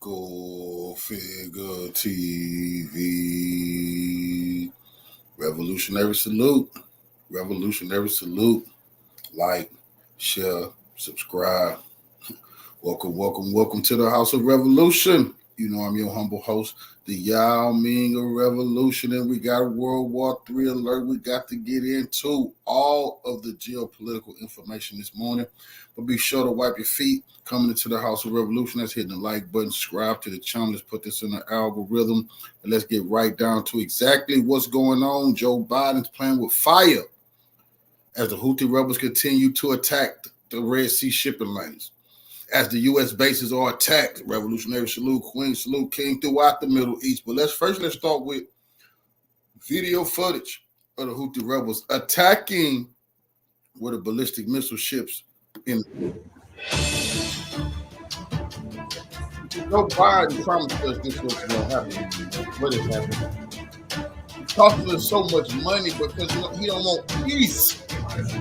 Go Figure TV. Revolutionary salute. Revolutionary salute. Like, share, subscribe. Welcome to the House of Revolution. You know I'm your humble host, the Yao Ming of Revolution, and we got a World War III alert. We got to get into all of the geopolitical information this morning, but be sure to wipe your feet coming into the House of Revolution. That's hitting the like button, subscribe to the channel. Let's put this in the algorithm, and let's get right down to exactly what's going on. Joe Biden's playing with fire as the Houthi rebels continue to attack the Red Sea shipping lanes. As the U.S. bases are attacked, revolutionary salute, Queen salute, King throughout the Middle East. But let's start with video footage of the Houthi rebels attacking with the ballistic missile ships in. Joe Biden promised us this was going to happen. What is happening? It costs us so much money because he don't want peace. Because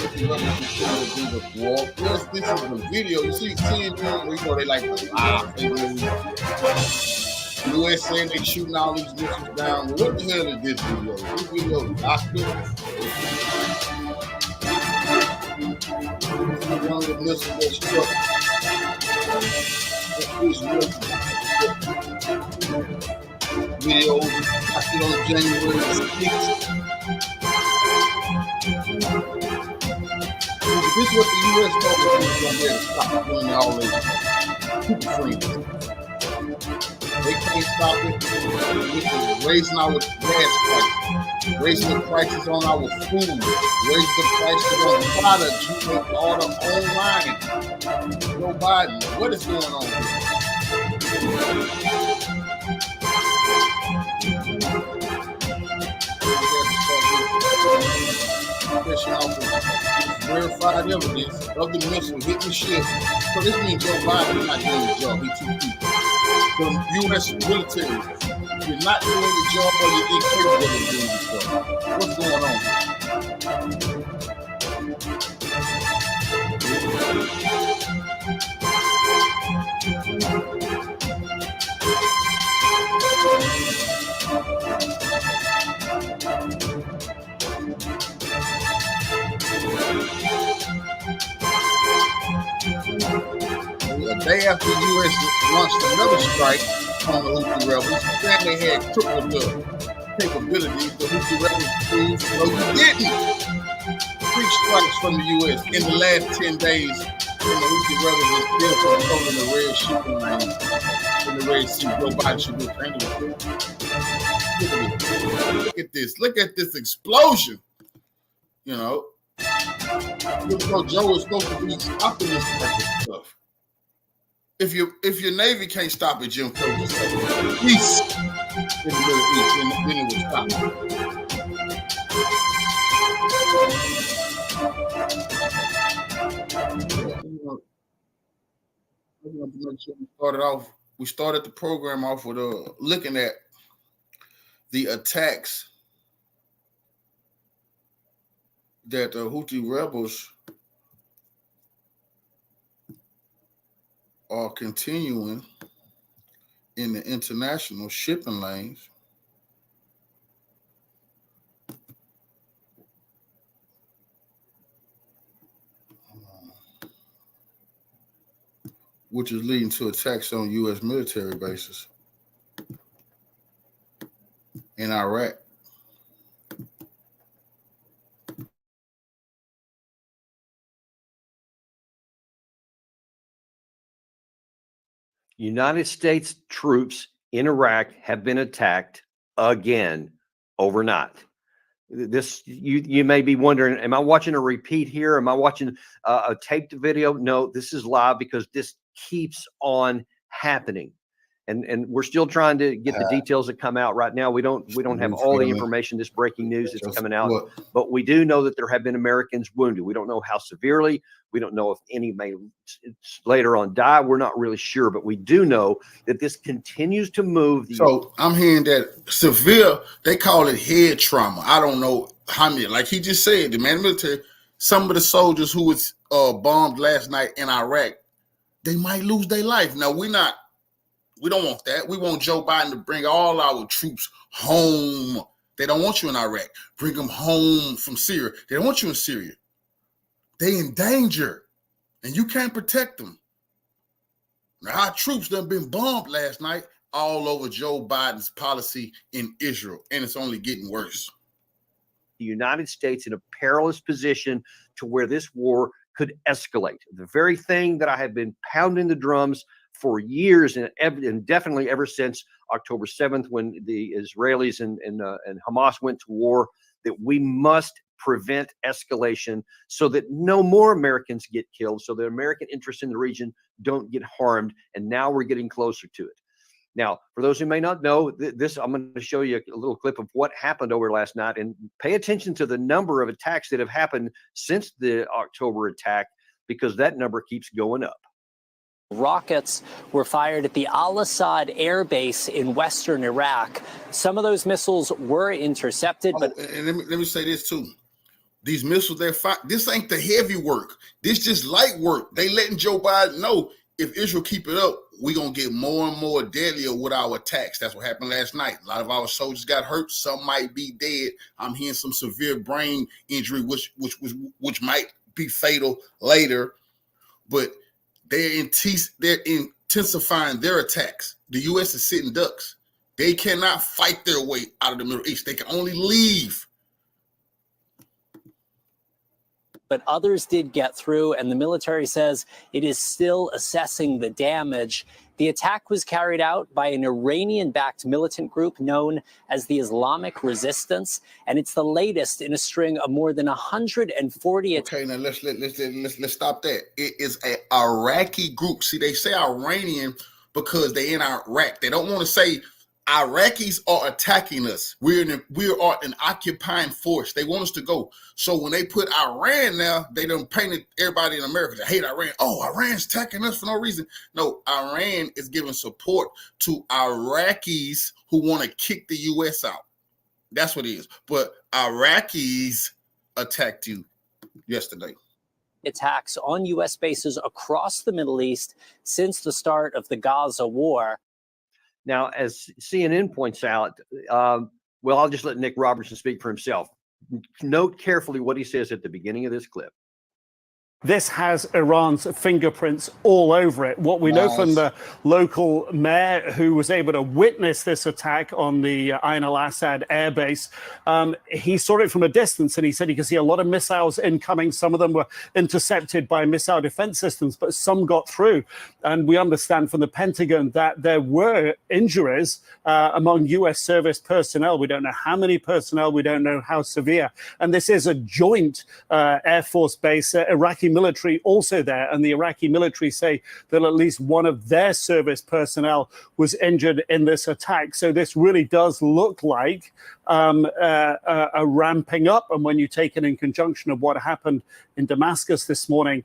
Houthi rebels do the war. Yes, this is the video. You see CNN, where they like to lie. The U.S. saying they shooting all these missiles down. Well, what the hell is this video? This video is documented. One of the missiles that struck. Video I see on January 6th. This is what the U.S. government is going to be able to stop doing all this super freedom. They can't stop it. Raising our gas prices, raising the prices on our food, raising the prices on products you can order online. Joe Biden, what is going on here? Verified evidence of the missile hitting the ship. So this means Joe Biden is not doing the job. He's too deep. The U.S. military, you're not doing the job or you're incapable of doing the job. What's going on? A day after the U.S. launched another strike on the Houthi rebels, saying they had tripled the capabilities, the Houthi rebels proved, no, you didn't. 3 strikes from the U.S. in the last 10 days, and the Houthi rebels are still controlling the red shipping lane in the Red Sea. Joe Biden should do it. Look at this explosion. You know, Joe is supposed to be stopping this type of stuff. If your Navy can't stop it, Jim Crow, just like peace in the Middle East, then it will stop. I want to make sure we started the program off with looking at the attacks that the Houthi rebels are continuing in the international shipping lanes. Which is leading to attacks on U.S. military bases in Iraq. United States troops in Iraq have been attacked again overnight. This you may be wondering, am I watching a repeat here? Am I watching a taped video? No, this is live because this keeps on happening. And we're still trying to get the details that come out right now. We don't have all the information, this breaking news that's coming out, but we do know that there have been Americans wounded. We don't know how severely. We don't know if any may later on die. We're not really sure, but we do know that this continues to move. So I'm hearing that severe, they call it head trauma. I don't know how many, like he just said, the man in the military, some of the soldiers who was bombed last night in Iraq, they might lose their life. Now, we're not We don't want that. We want Joe Biden to bring all our troops home. They don't want you in Iraq. Bring them home from Syria. They don't want you in Syria. They in danger, and you can't protect them. Now, our troops done been bombed last night all over Joe Biden's policy in Israel, and it's only getting worse. The United States in a perilous position to where this war could escalate. The very thing that I have been pounding the drums for years and definitely ever since October 7th, when the Israelis and Hamas went to war, that we must prevent escalation so that no more Americans get killed, so the American interests in the region don't get harmed. And now we're getting closer to it. Now, for those who may not know, I'm going to show you a little clip of what happened over last night, and pay attention to the number of attacks that have happened since the October attack, because that number keeps going up. Rockets were fired at the Al-Assad air base in western Iraq. Some of those missiles were intercepted. But and let me say this too. These missiles they're fired, this ain't the heavy work. This just light work. They letting Joe Biden know if Israel keep it up, we're going to get more and more deadlier with our attacks. That's what happened last night. A lot of our soldiers got hurt. Some might be dead. I'm hearing some severe brain injury, which might be fatal later. But they're intensifying their attacks. The U.S. is sitting ducks. They cannot fight their way out of the Middle East. They can only leave. But others did get through, and the military says it is still assessing the damage. The attack was carried out by an Iranian-backed militant group known as the Islamic Resistance, and it's the latest in a string of more than 140 attacks. Okay, now let's stop that. It is an Iraqi group. See, they say Iranian because they're in Iraq. They don't want to say Iraqis are attacking us. We are an occupying force. They want us to go. So when they put Iran now, they done painted everybody in America to hate Iran. Oh, Iran's attacking us for no reason. No, Iran is giving support to Iraqis who want to kick the U.S. out. That's what it is. But Iraqis attacked you yesterday. Attacks on U.S. bases across the Middle East since the start of the Gaza war. Now, as CNN points out, well, I'll just let Nick Robertson speak for himself. Note carefully what he says at the beginning of this clip. This has Iran's fingerprints all over it. What we know from the local mayor who was able to witness this attack on the Ain al-Assad airbase, he saw it from a distance, and he said he could see a lot of missiles incoming. Some of them were intercepted by missile defense systems, but some got through. And we understand from the Pentagon that there were injuries among U.S. service personnel. We don't know how many personnel. We don't know how severe. And this is a joint Air Force base. Iraqi military also there, and the Iraqi military say that at least one of their service personnel was injured in this attack. So this really does look like a ramping up. And when you take it in conjunction of what happened in Damascus this morning,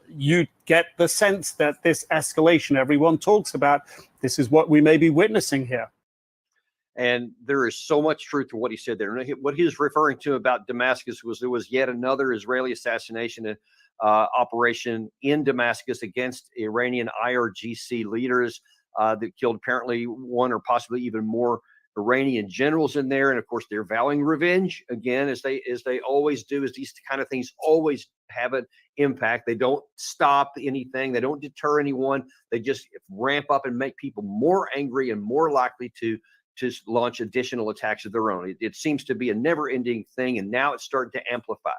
you get the sense that this escalation everyone talks about, this is what we may be witnessing here. And there is so much truth to what he said there. What he was referring to about Damascus was there was yet another Israeli assassination operation in Damascus against Iranian IRGC leaders that killed apparently one or possibly even more Iranian generals in there. And of course, they're vowing revenge again, as they always do, as these kind of things always have an impact. They don't stop anything. They don't deter anyone. They just ramp up and make people more angry and more likely to launch additional attacks of their own. It seems to be a never-ending thing, and now it's starting to amplify.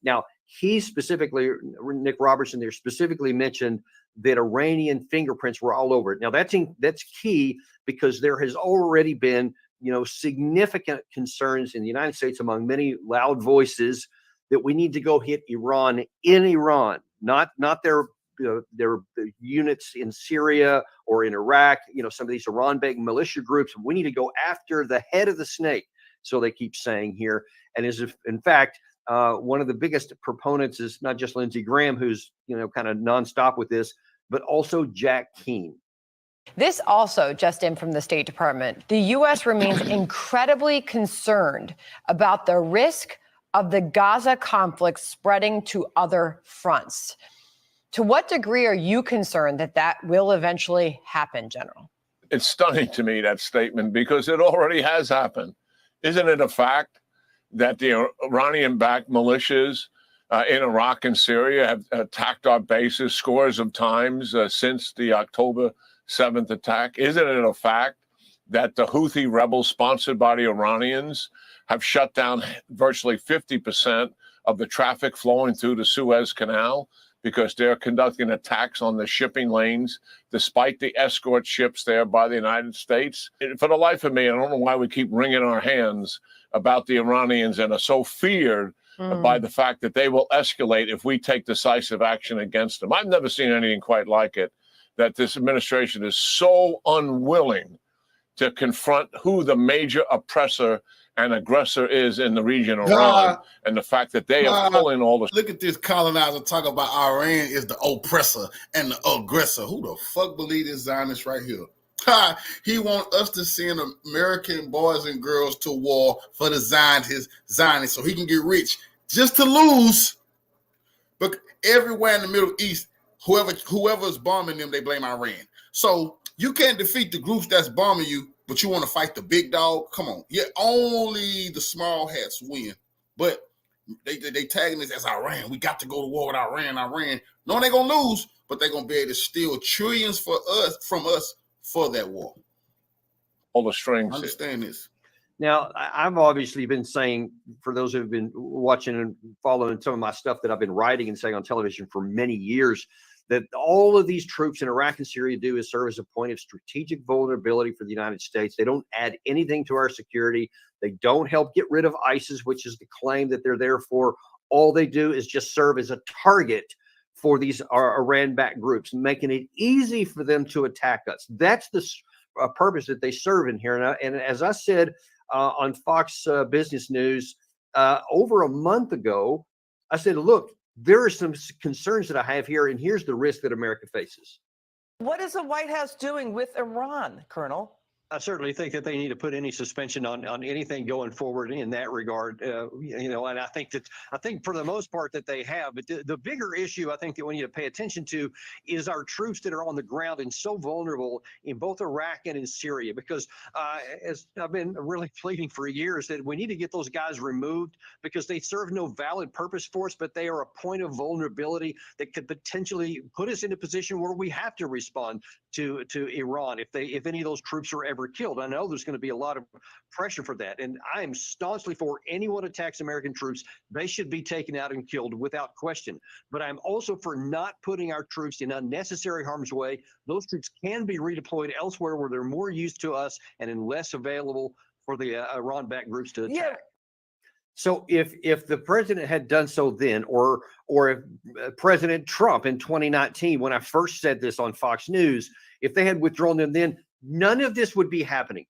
Now, he specifically, Nick Robertson there specifically mentioned that Iranian fingerprints were all over it. Now, that's key, because there has already been, significant concerns in the United States among many loud voices that we need to go hit Iran in Iran, not their units in Syria or in Iraq, some of these Iran-backed militia groups. We need to go after the head of the snake, so they keep saying here. And as if, in fact, one of the biggest proponents is not just Lindsey Graham, who's, kind of nonstop with this, but also Jack Keane. This also just in from the State Department. The U.S. remains incredibly concerned about the risk of the Gaza conflict spreading to other fronts. To what degree are you concerned that that will eventually happen, General? It's stunning to me, that statement, because it already has happened. Isn't it a fact that the Iranian-backed militias in Iraq and Syria have attacked our bases scores of times since the October 7th attack? Isn't it a fact that the Houthi rebels sponsored by the Iranians have shut down virtually 50% of the traffic flowing through the Suez Canal because they're conducting attacks on the shipping lanes, despite the escort ships there by the United States? For the life of me, I don't know why we keep wringing our hands about the Iranians and are so feared by the fact that they will escalate if we take decisive action against them. I've never seen anything quite like it, that this administration is so unwilling to confront who the major oppressor and aggressor is in the region, Iran, and the fact that they are pulling all the... Look at this colonizer talking about Iran is the oppressor and the aggressor. Who the fuck believe this Zionist right here? He want us to send American boys and girls to war for the Zionists so he can get rich, just to lose. But everywhere in the Middle East, whoever's bombing them, they blame Iran. So you can't defeat the groups that's bombing you, but you want to fight the big dog? Come on. Yeah, only the small hats win. But they tagging this as Iran. We got to go to war with Iran. No, they're going to lose, but they're going to be able to steal trillions from us for that war. All the strings. Understand this. Now, I've obviously been saying, for those who have been watching and following some of my stuff that I've been writing and saying on television for many years, that all of these troops in Iraq and Syria do is serve as a point of strategic vulnerability for the United States. They don't add anything to our security. They don't help get rid of ISIS, which is the claim that they're there for. All they do is just serve as a target for these Iran-backed groups, making it easy for them to attack us. That's the purpose that they serve in here. And as I said on Fox Business News over a month ago, I said, look, there are some concerns that I have here, and here's the risk that America faces. What is the White House doing with Iran, Colonel? I certainly think that they need to put any suspension on anything going forward in that regard, and I think for the most part that they have. But the bigger issue I think that we need to pay attention to is our troops that are on the ground and so vulnerable in both Iraq and in Syria, because as I've been really pleading for years, that we need to get those guys removed because they serve no valid purpose for us, but they are a point of vulnerability that could potentially put us in a position where we have to respond to Iran if any of those troops are ever killed. I know there's going to be a lot of pressure for that, and I am staunchly for anyone attacks American troops. They should be taken out and killed without question. But I'm also for not putting our troops in unnecessary harm's way. Those troops can be redeployed elsewhere where they're more used to us and less available for the Iran-backed groups to attack. Yeah. So if the president had done so then, or if President Trump in 2019, when I first said this on Fox News, if they had withdrawn them then, none of this would be happening.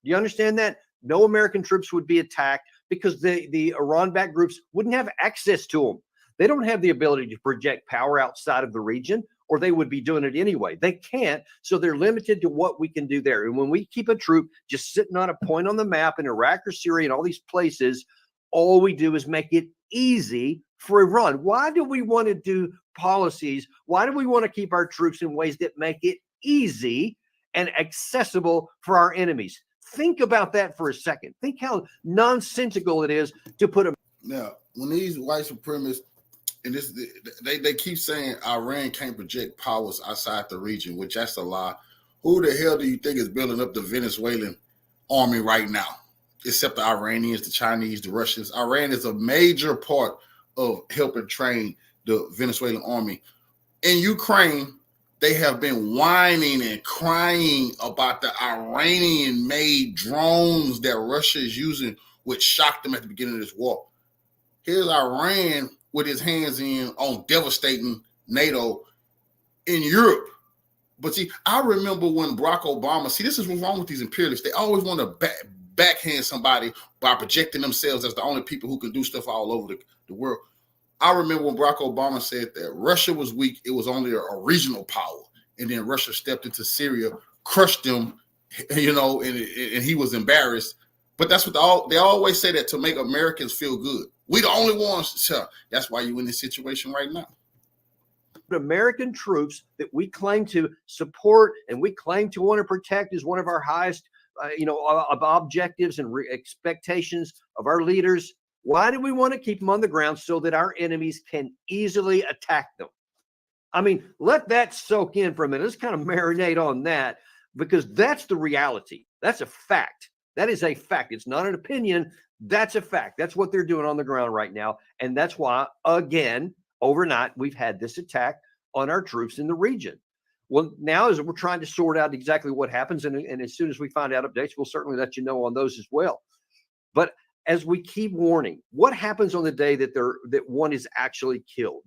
Do you understand that? No American troops would be attacked because the Iran-backed groups wouldn't have access to them. They don't have the ability to project power outside of the region, or they would be doing it anyway. They can't, so they're limited to what we can do there. And when we keep a troop just sitting on a point on the map in Iraq or Syria and all these places, all we do is make it easy for Iran. Why do we want to do policies? Why do we want to keep our troops in ways that make it easy and accessible for our enemies? Think about that for a second. Think how nonsensical it is to put them. Now, when these white supremacists, and this, they keep saying Iran can't project powers outside the region, which that's a lie. Who the hell do you think is building up the Venezuelan army right now? Except the Iranians, the Chinese, the Russians. Iran is a major part of helping train the Venezuelan army. In Ukraine, they have been whining and crying about the Iranian-made drones that Russia is using, which shocked them at the beginning of this war. Here's Iran with his hands in on devastating NATO in Europe. But see, I remember when Barack Obama, this is what's wrong with these imperialists. They always want to backhand somebody by projecting themselves as the only people who can do stuff all over the world. I remember when Barack Obama said that Russia was weak, it was only a regional power. And then Russia stepped into Syria, crushed them, and he was embarrassed. But that's what they always say, that to make Americans feel good. We the only ones. So that's why you're in this situation right now. American troops that we claim to support and we claim to want to protect as one of our highest, objectives and expectations of our leaders. Why do we want to keep them on the ground? So that our enemies can easily attack them. I mean, let that soak in for a minute. Let's kind of marinate on that, because that's the reality. That's a fact. That is a fact. It's not an opinion. That's a fact. That's what they're doing on the ground right now. And that's why, again, overnight, we've had this attack on our troops in the region. Well, now as we're trying to sort out exactly what happens, and as soon as we find out updates, we'll certainly let you know on those as well. But as we keep warning, what happens on the day that one is actually killed?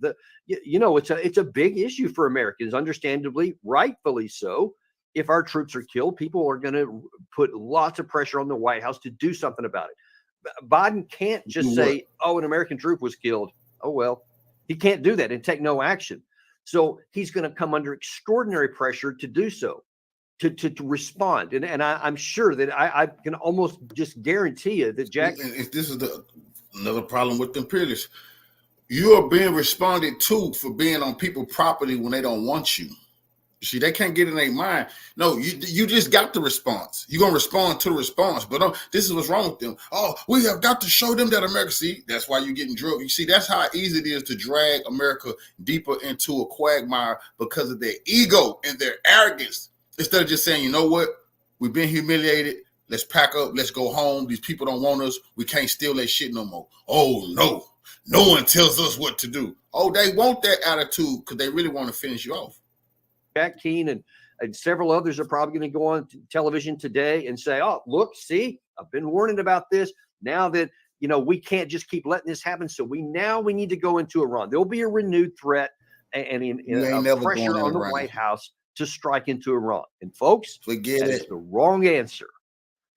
It's a big issue for Americans, understandably, rightfully so. If our troops are killed, people are going to put lots of pressure on the White House to do something about it. Biden can't just say, "Oh, an American troop was killed." Oh, well, he can't do that and take no action. So he's going to come under extraordinary pressure to do so, to respond. And I'm sure that I can almost just guarantee you that, Jack. If this is another problem with the imperialists, you are being responded to for being on people's property when they don't want you. See, they can't get in their mind. No, you just got the response. You're going to respond to the response. But this is what's wrong with them. Oh, we have got to show them that America. See, that's why you're getting drilled. You see, that's how easy it is to drag America deeper into a quagmire because of their ego and their arrogance. Instead of just saying, you know what? We've been humiliated. Let's pack up. Let's go home. These people don't want us. We can't steal their shit no more. Oh, no. No one tells us what to do. Oh, they want that attitude because they really want to finish you off. Jack Keane and several others are probably going to go on television today and say, "Oh, look, see, I've been warning about this. Now that, we can't just keep letting this happen. So we need to go into Iran." There'll be a renewed threat and pressure on the White House to strike into Iran. And folks, that is the wrong answer.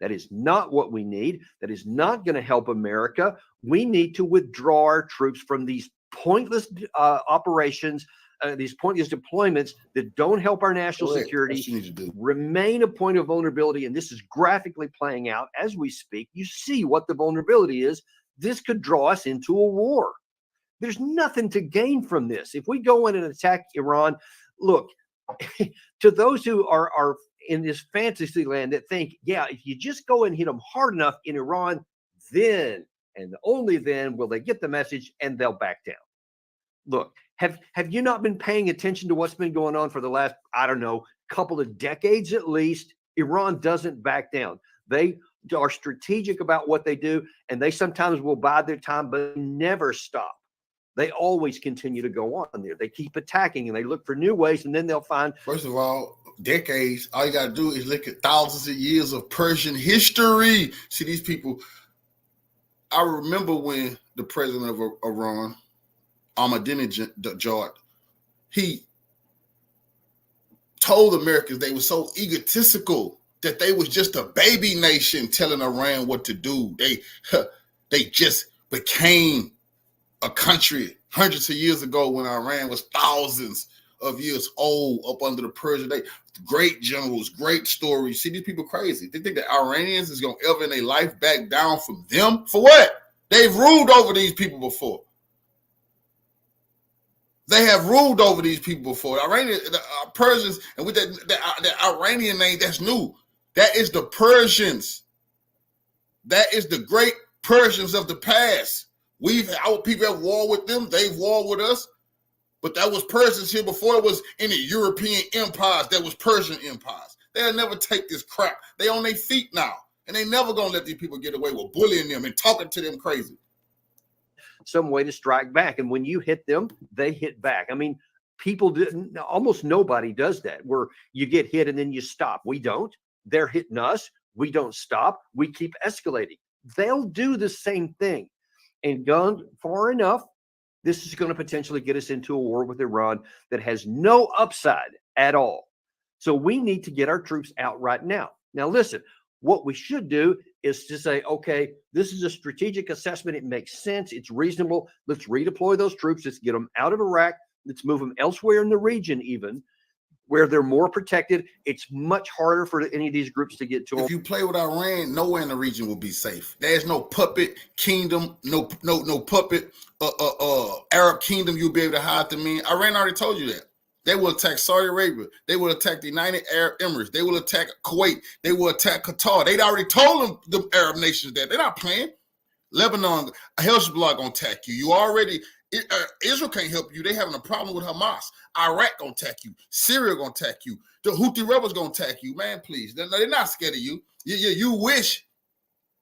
That is not what we need. That is not going to help America. We need to withdraw our troops from these pointless operations, these pointless deployments that don't help our national security, remain a point of vulnerability. And this is graphically playing out as we speak. You see what the vulnerability is. This could draw us into a war. There's nothing to gain from this. If we go in and attack Iran, look, to those who are in this fantasy land that think, yeah, if you just go and hit them hard enough in Iran, then and only then will they get the message and they'll back down. Look, have you not been paying attention to what's been going on for the last, couple of decades at least? Iran doesn't back down. They are strategic about what they do, and they sometimes will bide their time, but never stop. They always continue to go on there. They keep attacking, and they look for new ways, and then they'll find. First of all, decades, all you got to do is look at thousands of years of Persian history. See, these people, I remember when the president of Iran, Ahmadinejad, he told Americans they were so egotistical that they was just a baby nation telling Iran what to do. They just became a country hundreds of years ago when Iran was thousands of years old up under the Persian. Great generals, great stories. See, these people crazy. They think that Iranians is going to ever in their life back down from them. For what? They've ruled over these people before. They have ruled over these people before. Persians, and with that Iranian name, that's new. That is the Persians. That is the great Persians of the past. Our people have war with them. They've war with us. But that was Persians here before it was any European empires. That was Persian empires. They'll never take this crap. They on their feet now. And they never going to let these people get away with bullying them and talking to them crazy. Some way to strike back. And when you hit them, they hit back. I mean, almost nobody does that, where you get hit and then you stop. We don't. They're hitting us. We don't stop. We keep escalating. They'll do the same thing. And gone far enough, this is going to potentially get us into a war with Iran that has no upside at all. So we need to get our troops out right now. Now, listen, what we should do is to say, okay, this is a strategic assessment. It makes sense. It's reasonable. Let's redeploy those troops. Let's get them out of Iraq. Let's move them elsewhere in the region even. where they're more protected. It's much harder for any of these groups to get to them. If you play with Iran, nowhere in the region will be safe. There's no puppet kingdom, no puppet Arab kingdom you'll be able to hide them in. Iran already told you that. They will attack Saudi Arabia. They will attack the United Arab Emirates. They will attack Kuwait. They will attack Qatar. They'd already told them, the Arab nations, that they're not playing. Lebanon, Hezbollah gonna attack you. You already, Israel can't help you. They having a problem with Hamas. Iraq gonna attack you. Syria gonna attack you. The Houthi rebels gonna attack you. Man, please, they're not scared of you. You wish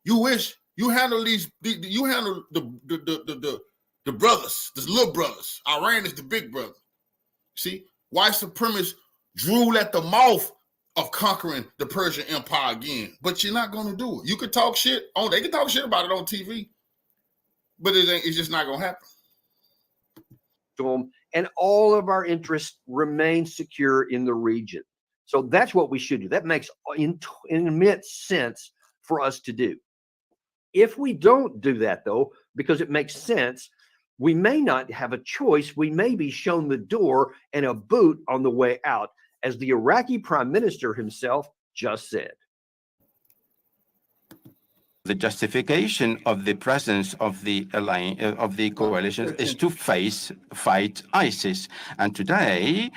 you handle these. You handle the brothers, the little brothers. Iran is the big brother. See, white supremacists drool at the mouth of conquering the Persian Empire again, but you're not going to do it. You could talk shit on. They can talk shit about it on TV, but it's just not going to happen. And all of our interests remain secure in the region. So that's what we should do. That makes immense sense for us to do. If we don't do that, though, because it makes sense, we may not have a choice. We may be shown the door and a boot on the way out, as the Iraqi prime minister himself just said. The justification of the presence of the alliance, of the coalition, is to fight ISIS. And today,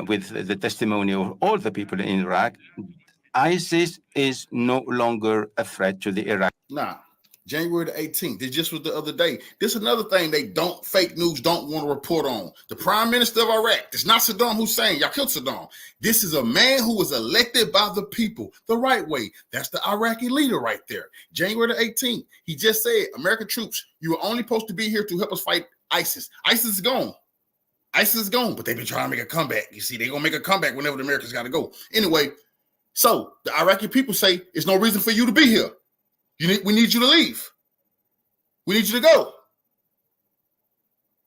with the testimony of all the people in Iraq, ISIS is no longer a threat to the Iraq. Nah. January the 18th. This just was the other day. This is another thing fake news don't want to report on. The prime minister of Iraq, it's not Saddam Hussein. Y'all killed Saddam. This is a man who was elected by the people the right way. That's the Iraqi leader right there. January the 18th. He just said, American troops, you are only supposed to be here to help us fight ISIS. ISIS is gone. ISIS is gone, but they've been trying to make a comeback. You see, they're going to make a comeback whenever the Americans got to go. Anyway, so the Iraqi people say, there's no reason for you to be here. We need you to leave. We need you to go.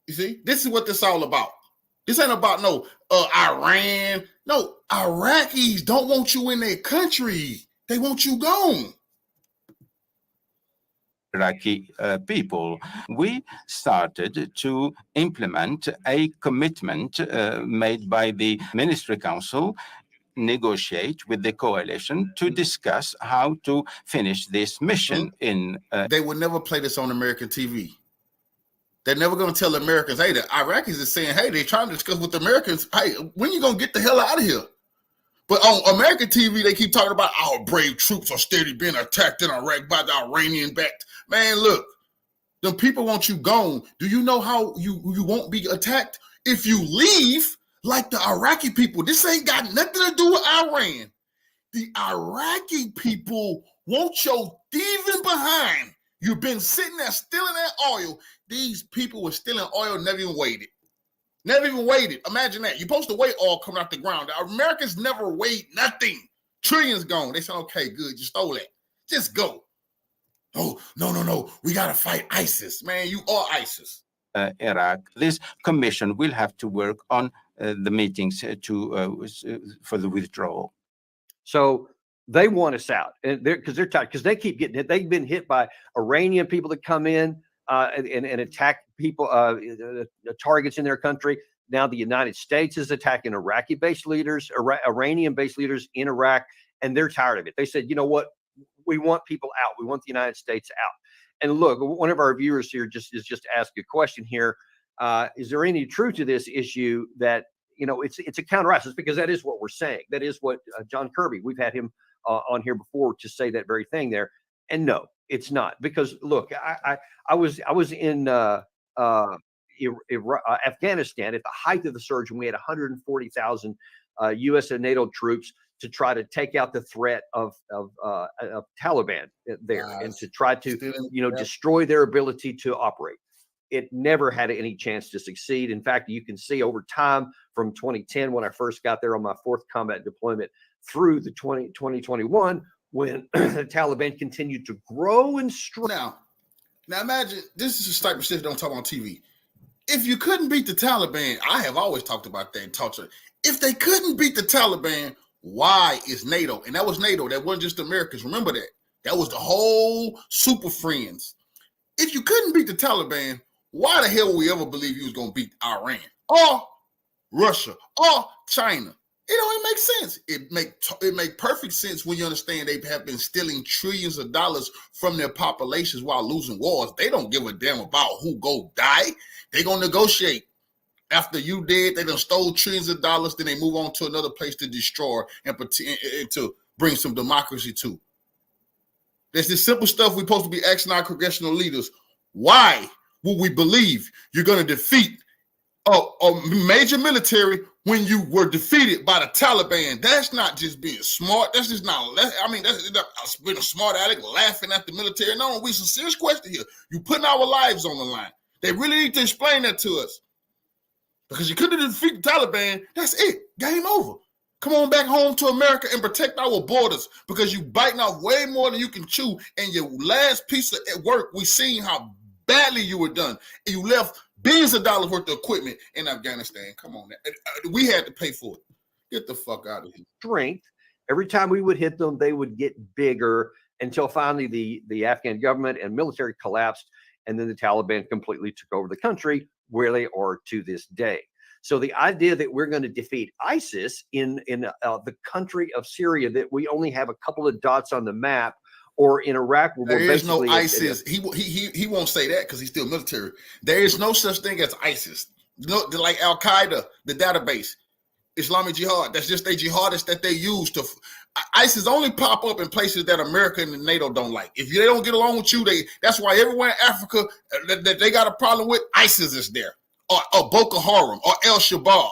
You see, this is what this all about. This ain't about no Iran. No, Iraqis don't want you in their country. They want you gone. Iraqi people, we started to implement a commitment made by the Ministry Council, negotiate with the coalition to discuss how to finish this mission in they would never play this on American TV. They're never going to tell the Americans, hey, the Iraqis are saying, hey, they're trying to discuss with the Americans, hey, when you going to get the hell out of here? But on American TV, they keep talking about our brave troops are steady being attacked in Iraq by the Iranian-backed. Man, look, the people want you gone. Do you know how you won't be attacked? If you leave, like the Iraqi people, this ain't got nothing to do with Iran. The Iraqi people want your thieving behind. You've been sitting there stealing that oil. These people were stealing oil, never even waited. Never even waited. Imagine that. You're supposed to wait oil coming out the ground. The Americans never wait nothing. Trillions gone. They said, okay, good. You stole it. Just go. Oh, no. We got to fight ISIS. Man, you are ISIS. Iraq. This commission will have to work on the meetings for the withdrawal. So they want us out, and they're tired, because they keep getting hit. They've been hit by Iranian people that come in and attack people, targets in their country. Now the United States is attacking Iraqi-based leaders, Iranian-based leaders in Iraq, and they're tired of it. They said, you know what? We want people out. We want the United States out. And look, one of our viewers here just asked a question here. Is there any truth to this issue that, it's a counter ISIS? Because that is what we're saying. That is what John Kirby, we've had him on here before to say that very thing there. And no, it's not. Because look, I was in Afghanistan at the height of the surge, when we had 140,000 U.S. and NATO troops to try to take out the threat of Taliban there, and to try to destroy their ability to operate. It never had any chance to succeed. In fact, you can see over time, from 2010, when I first got there on my 4th combat deployment, through the 2021, when the Taliban continued to grow and strengthen. Now imagine, this is the type of shit don't talk on TV. If you couldn't beat the Taliban, I have always talked about that and talked to it. If they couldn't beat the Taliban, why is NATO? And that was NATO. That wasn't just Americans. Remember that. That was the whole super friends. If you couldn't beat the Taliban, why the hell would we ever believe you was going to beat Iran or Russia or China? It don't even make sense. It make perfect sense when you understand they have been stealing trillions of dollars from their populations while losing wars. They don't give a damn about who go die. They gonna negotiate. After you dead, they done stole trillions of dollars. Then they move on to another place to destroy and to bring some democracy to. There's this simple stuff we're supposed to be asking our congressional leaders. Why would we believe you're gonna defeat a major military when you were defeated by the Taliban? That's not just being smart. That's just not, I mean, that's being a smart aleck laughing at the military. No, we some serious question here. You putting our lives on the line. They really need to explain that to us. Because you couldn't defeat the Taliban, that's it. Game over. Come on back home to America and protect our borders, because you biting off way more than you can chew. And your last piece of work, we seen how badly you were done. And you left billions of dollars worth of equipment in Afghanistan. Come on, we had to pay for it. Get the fuck out of here. Strength. Every time we would hit them, they would get bigger until finally the Afghan government and military collapsed, and then the Taliban completely took over the country, where they are to this day. So the idea that we're going to defeat ISIS in the country of Syria, that we only have a couple of dots on the map, or in Iraq, where there is no ISIS. He won't say that because he's still military. There is no such thing as ISIS. Like Al Qaeda, the database, Islamic Jihad. That's just a jihadists that they use to. ISIS only pop up in places that America and NATO don't like. If they don't get along with you, that's why everywhere in Africa that they got a problem with, ISIS is there, or Boko Haram, or El Shabaab.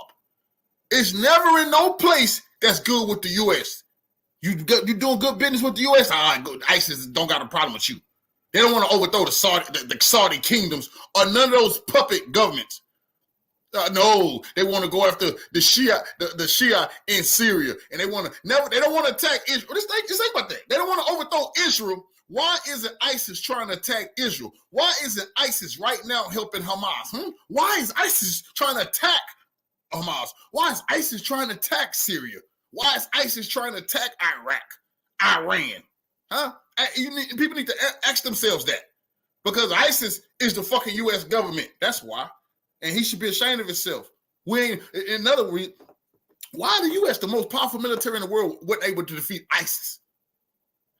It's never in no place that's good with the U.S. You doing good business with the U.S. ISIS don't got a problem with you. They don't want to overthrow the Saudi kingdoms or none of those puppet governments. No, they want to go after the Shia in Syria, and they don't want to attack Israel. Just think about that. They don't want to overthrow Israel. Why isn't ISIS trying to attack Israel? Why isn't ISIS right now helping Hamas? Why is ISIS trying to attack Hamas? Why is ISIS trying to attack Syria? Why is ISIS trying to attack Iraq, Iran? People need to ask themselves that, because ISIS is the fucking U.S. government. That's why. And he should be ashamed of himself. In other words, why the U.S., the most powerful military in the world, wasn't able to defeat ISIS?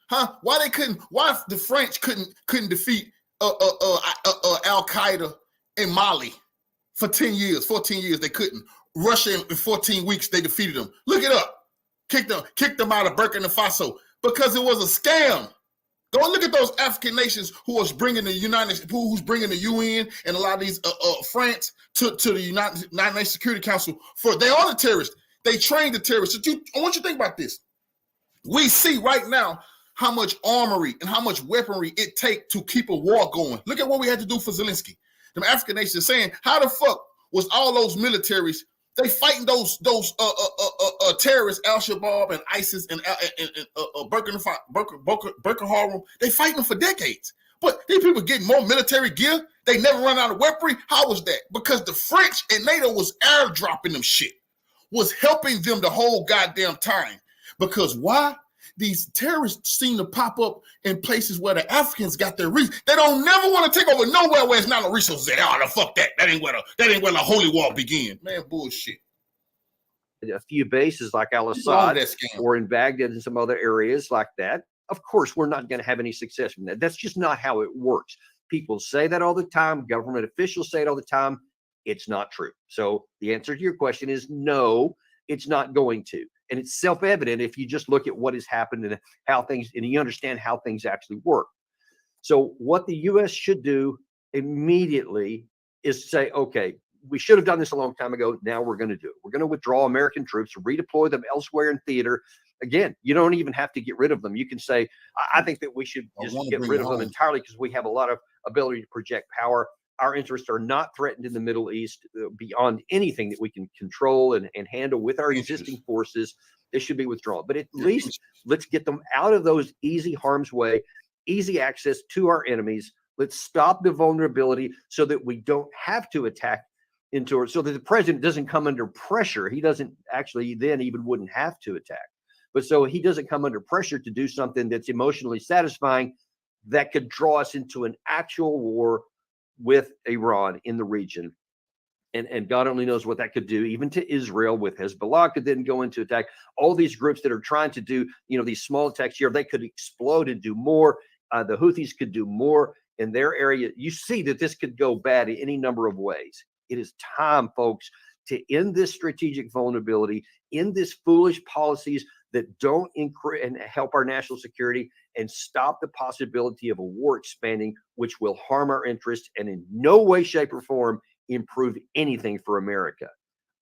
Why the French couldn't defeat Al Qaeda in Mali for 10 years, 14 years? They couldn't. Russia in 14 weeks they defeated them. Look it up. Kicked them out of Burkina Faso because it was a scam. Go and look at those African nations who's bringing the UN and a lot of these France to the United Nations Security Council. They are the terrorists. They train the terrorists. I want you to think about this. We see right now how much armory and how much weaponry it takes to keep a war going. Look at what we had to do for Zelensky. The African nations saying, how the fuck was all those militaries? They fighting those terrorists, Al Shabaab and ISIS and Burkina Haram. They fighting them for decades. But these people getting more military gear. They never run out of weaponry. How was that? Because the French and NATO was airdropping them shit, was helping them the whole goddamn time. Because why? These terrorists seem to pop up in places where the Africans got their reasons. They don't never want to take over nowhere where it's not no resources. The fuck that. That ain't where the holy war began. Man, bullshit. A few bases like Al-Assad or in Baghdad and some other areas like that. Of course, we're not going to have any success from that. That's just not how it works. People say that all the time. Government officials say it all the time. It's not true. So the answer to your question is no, it's not going to. And it's self-evident if you just look at what has happened and how things, and you understand how things actually work. So what the U.S. should do immediately is say, okay, we should have done this a long time ago. Now we're going to do it. We're going to withdraw American troops, redeploy them elsewhere in theater. Again, you don't even have to get rid of them. You can say, I think that we should just get rid of them entirely because we have a lot of ability to project power. Our interests are not threatened in the Middle East beyond anything that we can control and handle with our existing forces. They should be withdrawn. But at least let's get them out of those easy harm's way, easy access to our enemies. Let's stop the vulnerability so that we don't have to attack into it, so that the president doesn't come under pressure. He doesn't actually then even wouldn't have to attack. But so he doesn't come under pressure to do something that's emotionally satisfying that could draw us into an actual war with Iran in the region. And God only knows what that could do, even to Israel with Hezbollah could then go into attack. All these groups that are trying to do, these small attacks here, they could explode and do more. The Houthis could do more in their area. You see that this could go bad in any number of ways. It is time, folks, to end this strategic vulnerability, end this foolish policies that don't increase and help our national security, and stop the possibility of a war expanding, which will harm our interests and in no way, shape, or form improve anything for America.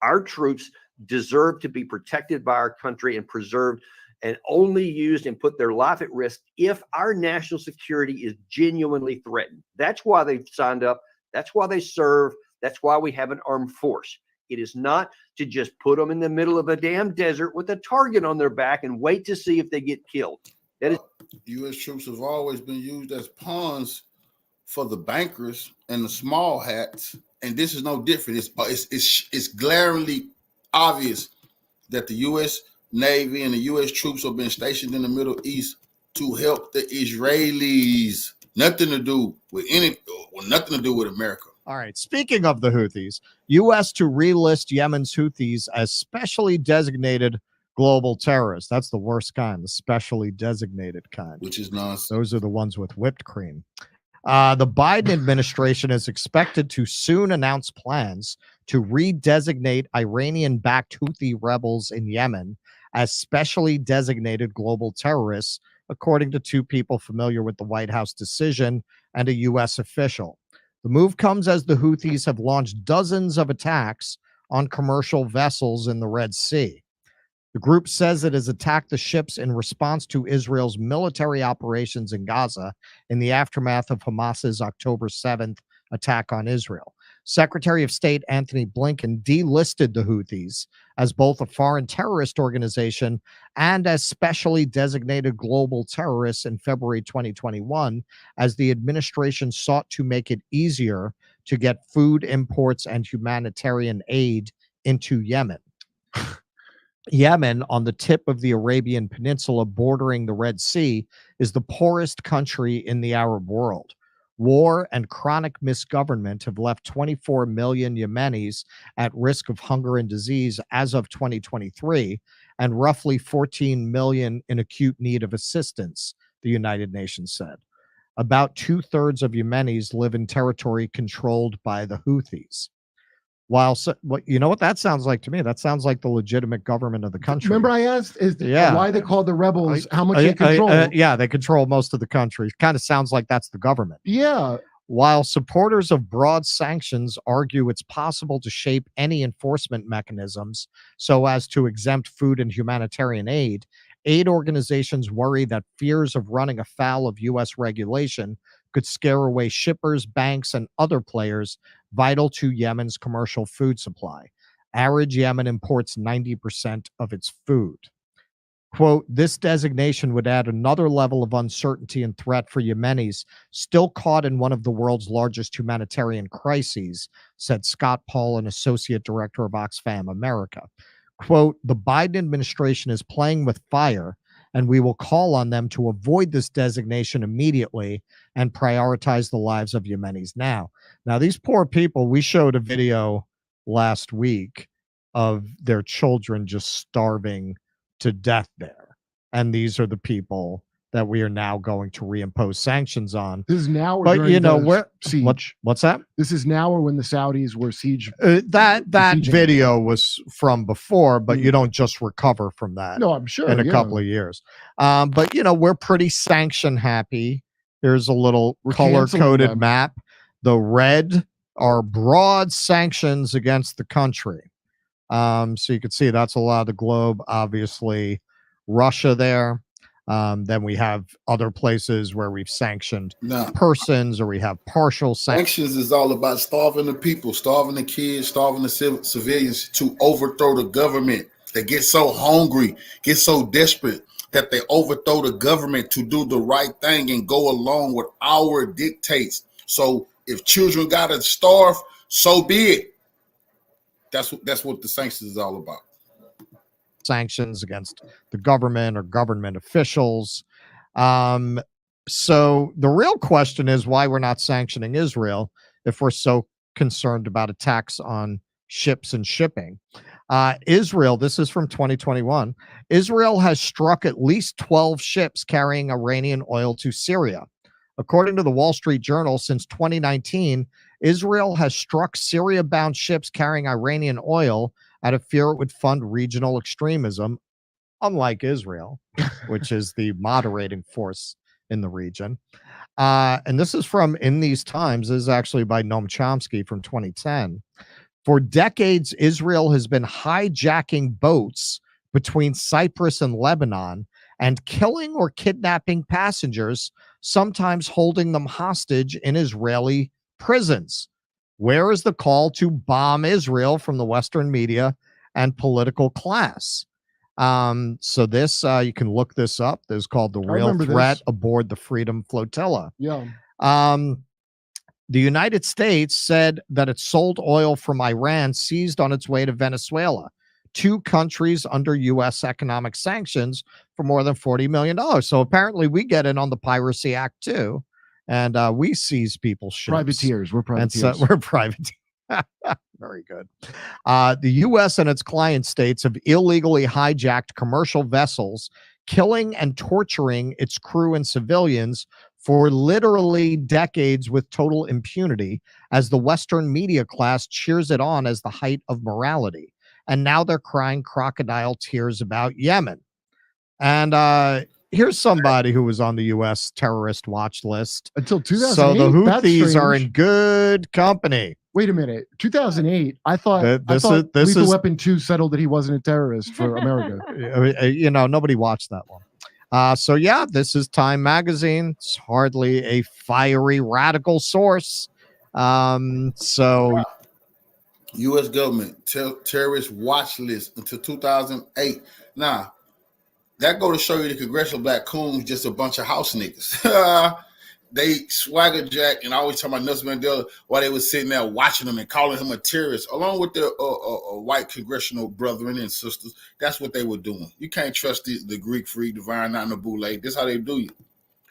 Our troops deserve to be protected by our country and preserved, and only used and put their life at risk if our national security is genuinely threatened. That's why they've signed up. That's why they serve. That's why we have an armed force. It is not to just put them in the middle of a damn desert with a target on their back and wait to see if they get killed. That is, U.S. troops have always been used as pawns for the bankers and the small hats, and this is no different. It's glaringly obvious that the U.S. Navy and the U.S. troops have been stationed in the Middle East to help the Israelis. Nothing to do with America. All right. Speaking of the Houthis, U.S. to relist Yemen's Houthis as specially designated global terrorists. That's the worst kind, the specially designated kind. Which is nonsense. Those are the ones with whipped cream. The Biden administration is expected to soon announce plans to redesignate Iranian-backed Houthi rebels in Yemen as specially designated global terrorists, according to two people familiar with the White House decision and a U.S. official. The move comes as the Houthis have launched dozens of attacks on commercial vessels in the Red Sea. The group says it has attacked the ships in response to Israel's military operations in Gaza in the aftermath of Hamas's October 7th attack on Israel. Secretary of State Anthony Blinken delisted the Houthis as both a foreign terrorist organization and as specially designated global terrorists in February 2021, as the administration sought to make it easier to get food imports and humanitarian aid into Yemen. Yemen, on the tip of the Arabian Peninsula bordering the Red Sea, is the poorest country in the Arab world. War and chronic misgovernment have left 24 million Yemenis at risk of hunger and disease as of 2023, and roughly 14 million in acute need of assistance, the United Nations said. About 2/3 of Yemenis live in territory controlled by the Houthis. You know what that sounds like to me? That sounds like the legitimate government of the country. Remember, I asked why they call the rebels, how much they control. They control most of the country. Kind of sounds like that's the government. Yeah. While supporters of broad sanctions argue it's possible to shape any enforcement mechanisms so as to exempt food and humanitarian aid organizations worry that fears of running afoul of U.S. regulation could scare away shippers, banks, and other players vital to Yemen's commercial food supply. Arid Yemen imports 90% of its food. Quote, this designation would add another level of uncertainty and threat for Yemenis still caught in one of the world's largest humanitarian crises, said Scott Paul, an associate director of Oxfam America. Quote, the Biden administration is playing with fire, and we will call on them to avoid this designation immediately and prioritize the lives of Yemenis now. Now, these poor people, we showed a video last week of their children just starving to death there. And these are the people that we are now going to reimpose sanctions on. This is now or but during you know the where siege. What's that? This is now or when the Saudis were siege. That video was from before, but you don't just recover from that. No, I'm sure in a couple of years. But you know, we're pretty sanction happy. Here's a little color-coded map. The red are broad sanctions against the country. So you can see that's a lot of the globe. Obviously, Russia there. Then we have other places where we've sanctioned persons, or we have partial sanctions. Is all about starving the people, starving the kids, starving the civilians to overthrow the government. They get so hungry, get so desperate that they overthrow the government to do the right thing and go along with our dictates. So if children gotta starve, so be it. That's what the sanctions is all about. Sanctions against the government or government officials. So the real question is why we're not sanctioning Israel if we're so concerned about attacks on ships and shipping. Israel, this is from 2021. Israel has struck at least 12 ships carrying Iranian oil to Syria. According to the Wall Street Journal, since 2019, Israel has struck Syria-bound ships carrying Iranian oil out of fear it would fund regional extremism, unlike Israel, which is the moderating force in the region. And this is from In These Times. This is actually by Noam Chomsky from 2010. For decades, Israel has been hijacking boats between Cyprus and Lebanon and killing or kidnapping passengers, sometimes holding them hostage in Israeli prisons. Where is the call to bomb Israel from the Western media and political class? So this, you can look this up. This is called The Real Threat Aboard the Freedom Flotilla. Yeah. The United States said that it sold oil from Iran seized on its way to Venezuela, two countries under U.S. economic sanctions for more than $40 million. So apparently we get in on the Piracy Act too, and we seize people's ships. Privateers. We're privateers. So we're privateers. Very good. The U.S. and its client states have illegally hijacked commercial vessels, killing and torturing its crew and civilians for literally decades with total impunity, as the Western media class cheers it on as the height of morality. And now they're crying crocodile tears about Yemen. And here's somebody who was on the U.S. terrorist watch list. Until 2008? So the Houthis are in good company. Wait a minute. 2008, I thought Lethal Weapon 2 settled that he wasn't a terrorist for America. You know, nobody watched that one. So yeah, this is Time Magazine. It's hardly a fiery radical source. So U.S. government terrorist watch list until 2008. Now, that go to show you the congressional black coons just a bunch of house niggas. They swagger jack and always talking about Nelson Mandela while they was sitting there watching him and calling him a terrorist, along with their white congressional brethren and sisters. That's what they were doing. You can't trust the Greek freak, divine, not in the boule. This is how they do you.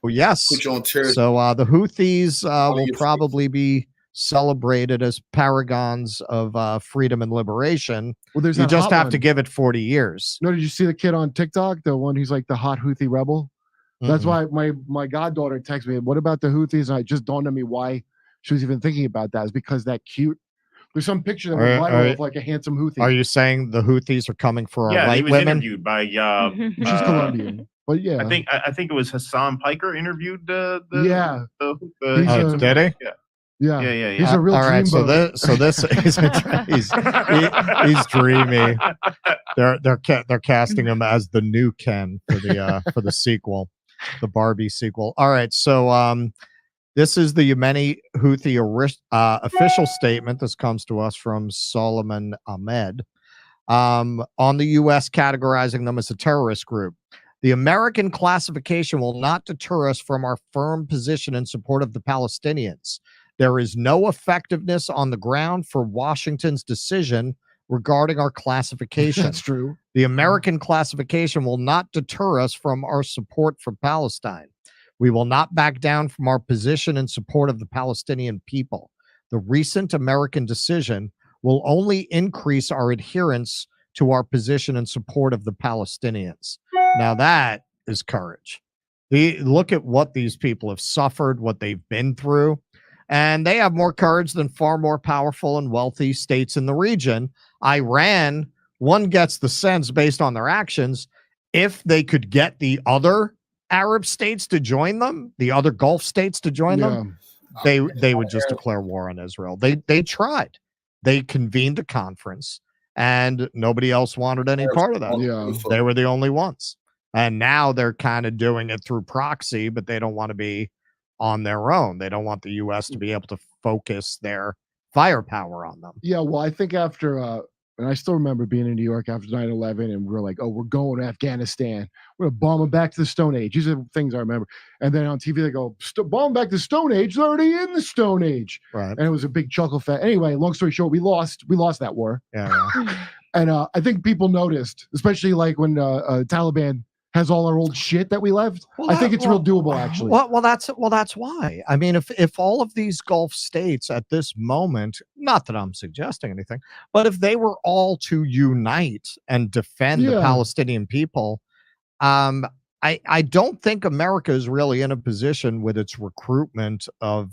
Well, yes. Put you on terrorist. So the Houthis will probably be celebrated as paragons of freedom and liberation. Well, there's you just have to give it 40 years. No, did you see the kid on TikTok, the one who's like the hot Houthi rebel? That's why my goddaughter texted me, what about the Houthis? And it just dawned on me why she was even thinking about that. Is because that cute. There's some picture that went viral of like a handsome Houthi. Are you saying the Houthis are coming for our white he was women? Interviewed by she's Colombian. But yeah. I think it was Hassan Piker interviewed the did he? Yeah. He's a real all right. So dreamboat. this he's dreamy. They're casting him as the new Ken for the sequel, the Barbie sequel. All right. So this is the Yemeni Houthi official statement. This comes to us from Solomon Ahmed on the U.S. categorizing them as a terrorist group. The American classification will not deter us from our firm position in support of the Palestinians. There is no effectiveness on the ground for Washington's decision regarding our classification. That's true. The American classification will not deter us from our support for Palestine. We will not back down from our position in support of the Palestinian people. The recent American decision will only increase our adherence to our position in support of the Palestinians. Now that is courage. Look at what these people have suffered, what they've been through. And they have more courage than far more powerful and wealthy states in the region. Iran, one gets the sense based on their actions, if they could get the other Arab states to join them, the other Gulf states to join them, they would just declare war on Israel. They tried. They convened a conference, and nobody else wanted any part of that. Yeah. They were the only ones. And now they're kind of doing it through proxy, but they don't want to be on their own. They don't want the U.S. to be able to focus their firepower on them. Yeah, well, I think after, and I still remember being in New York after 9/11, and we're like, oh, we're going to Afghanistan. We're going to bomb them back to the Stone Age. These are the things I remember. And then on TV, they go, bomb back to the Stone Age. They're already in the Stone Age. Right. And it was a big chuckle fest. Anyway, long story short, we lost that war. Yeah. And I think people noticed, especially like when Taliban has all our old shit that we left. I think it's real doable, actually. Well, that's why. I mean, if all of these Gulf states at this moment, not that I'm suggesting anything, but if they were all to unite and defend the Palestinian people, I don't think America is really in a position with its recruitment of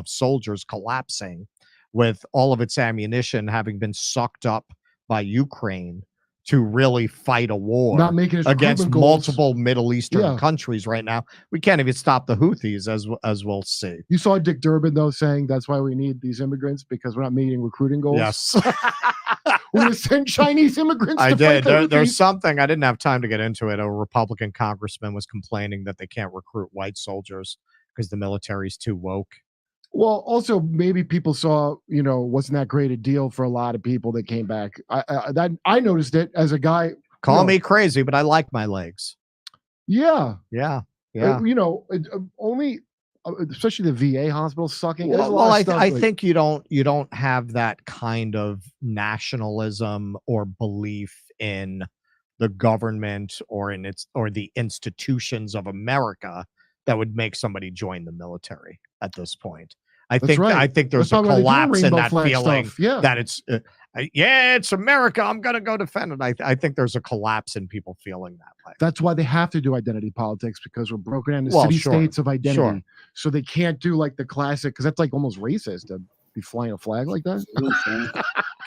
soldiers collapsing, with all of its ammunition having been sucked up by Ukraine, to really fight a war Not making its against recruitment goals. multiple Middle Eastern countries right now. We can't even stop the Houthis, as we'll see. You saw Dick Durbin, though, saying that's why we need these immigrants, because we're not meeting recruiting goals. Yes. We're going to send Chinese immigrants I to did. fight the There's Houthis. something, I didn't have time to get into it. A Republican congressman was complaining that they can't recruit white soldiers because the military's too woke. Well, also maybe people saw, wasn't that great a deal for a lot of people that came back. I noticed it as a guy. Call me crazy, but I like my legs. Yeah. Yeah. Only, especially the VA hospital sucking. Well, I think you don't have that kind of nationalism or belief in the government or the institutions of America that would make somebody join the military at this point. I think there's a collapse in that feeling that it's it's America, I'm gonna go defend it. I think there's a collapse in people feeling that way. That's why they have to do identity politics, because we're broken into city states of identity. So they can't do like the classic, because that's like almost racist to be flying a flag like that.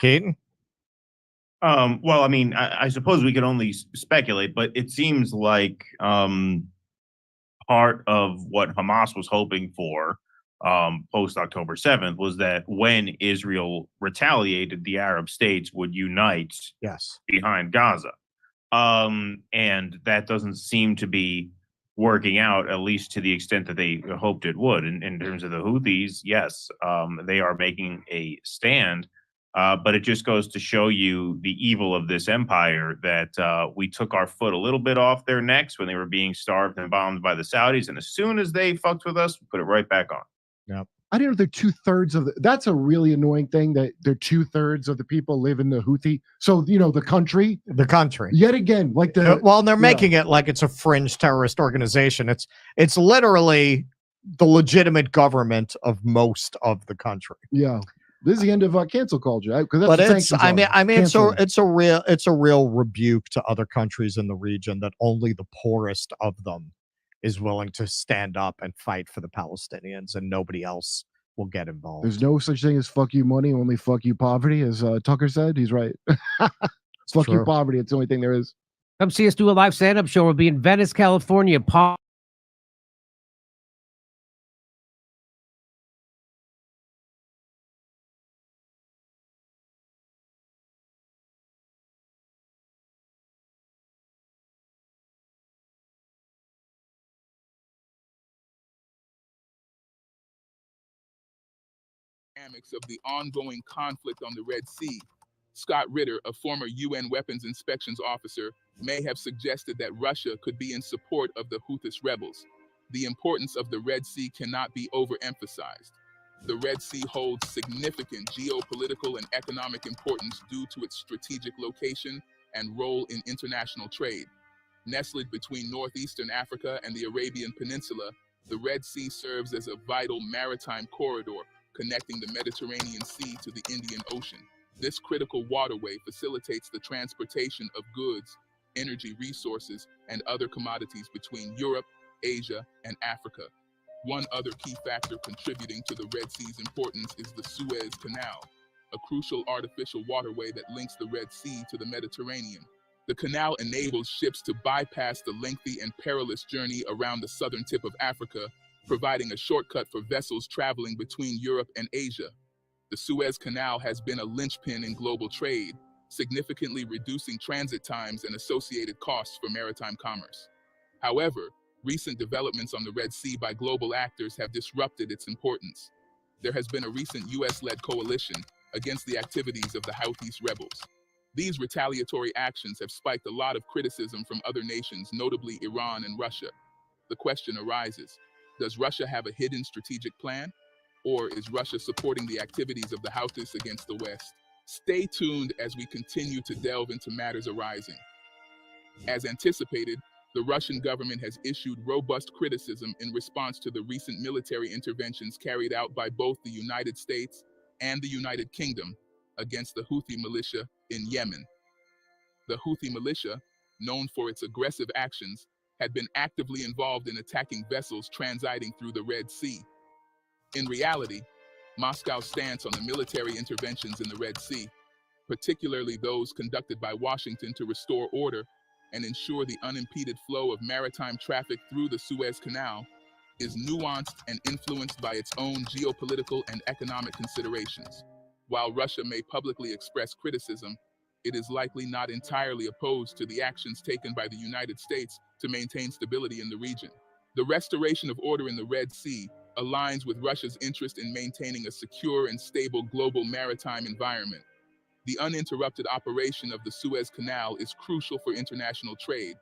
Keaton? Well, I mean, I suppose we could only speculate, but it seems like part of what Hamas was hoping for post October 7th was that when Israel retaliated, the Arab states would unite behind Gaza. And that doesn't seem to be working out, at least to the extent that they hoped it would. In terms of the Houthis, yes, they are making a stand. But it just goes to show you the evil of this empire, that we took our foot a little bit off their necks when they were being starved and bombed by the Saudis. And as soon as they fucked with us, we put it right back on. Yep. I didn't know they're 2/3 of that's a really annoying thing, that they're 2/3 of the people live in the Houthi. So, the country. Yet again, like they're making it like it's a fringe terrorist organization. It's literally the legitimate government of most of the country. Yeah. This is the end of cancel culture, because but it's a real rebuke to other countries in the region that only the poorest of them is willing to stand up and fight for the Palestinians, and nobody else will get involved. There's no such thing as fuck you money, only fuck you poverty, as Tucker said. He's right. Fuck you poverty. It's the only thing there is. Come see us do a live stand-up show. We'll be in Venice, California. Of the ongoing conflict on the Red Sea, Scott Ritter, a former UN weapons inspections officer, may have suggested that Russia could be in support of the Houthis rebels. The importance of the Red Sea cannot be overemphasized. The Red Sea holds significant geopolitical and economic importance due to its strategic location and role in international trade. Nestled between northeastern Africa and the Arabian Peninsula, the Red Sea serves as a vital maritime corridor connecting the Mediterranean Sea to the Indian Ocean. This critical waterway facilitates the transportation of goods, energy resources, and other commodities between Europe, Asia, and Africa. One other key factor contributing to the Red Sea's importance is the Suez Canal, a crucial artificial waterway that links the Red Sea to the Mediterranean. The canal enables ships to bypass the lengthy and perilous journey around the southern tip of Africa, providing a shortcut for vessels traveling between Europe and Asia. The Suez Canal has been a linchpin in global trade, significantly reducing transit times and associated costs for maritime commerce. However, recent developments on the Red Sea by global actors have disrupted its importance. There has been a recent US-led coalition against the activities of the Houthis rebels. These retaliatory actions have spiked a lot of criticism from other nations, notably Iran and Russia. The question arises, does Russia have a hidden strategic plan? Or is Russia supporting the activities of the Houthis against the West? Stay tuned as we continue to delve into matters arising. As anticipated, the Russian government has issued robust criticism in response to the recent military interventions carried out by both the United States and the United Kingdom against the Houthi militia in Yemen. The Houthi militia, known for its aggressive actions, had been actively involved in attacking vessels transiting through the Red Sea. In reality, Moscow's stance on the military interventions in the Red Sea, particularly those conducted by Washington to restore order and ensure the unimpeded flow of maritime traffic through the Suez Canal, is nuanced and influenced by its own geopolitical and economic considerations. While Russia may publicly express criticism, it is likely not entirely opposed to the actions taken by the United States to maintain stability in the region. The restoration of order in the Red Sea aligns with Russia's interest in maintaining a secure and stable global maritime environment. The uninterrupted operation of the Suez Canal is crucial for international trade,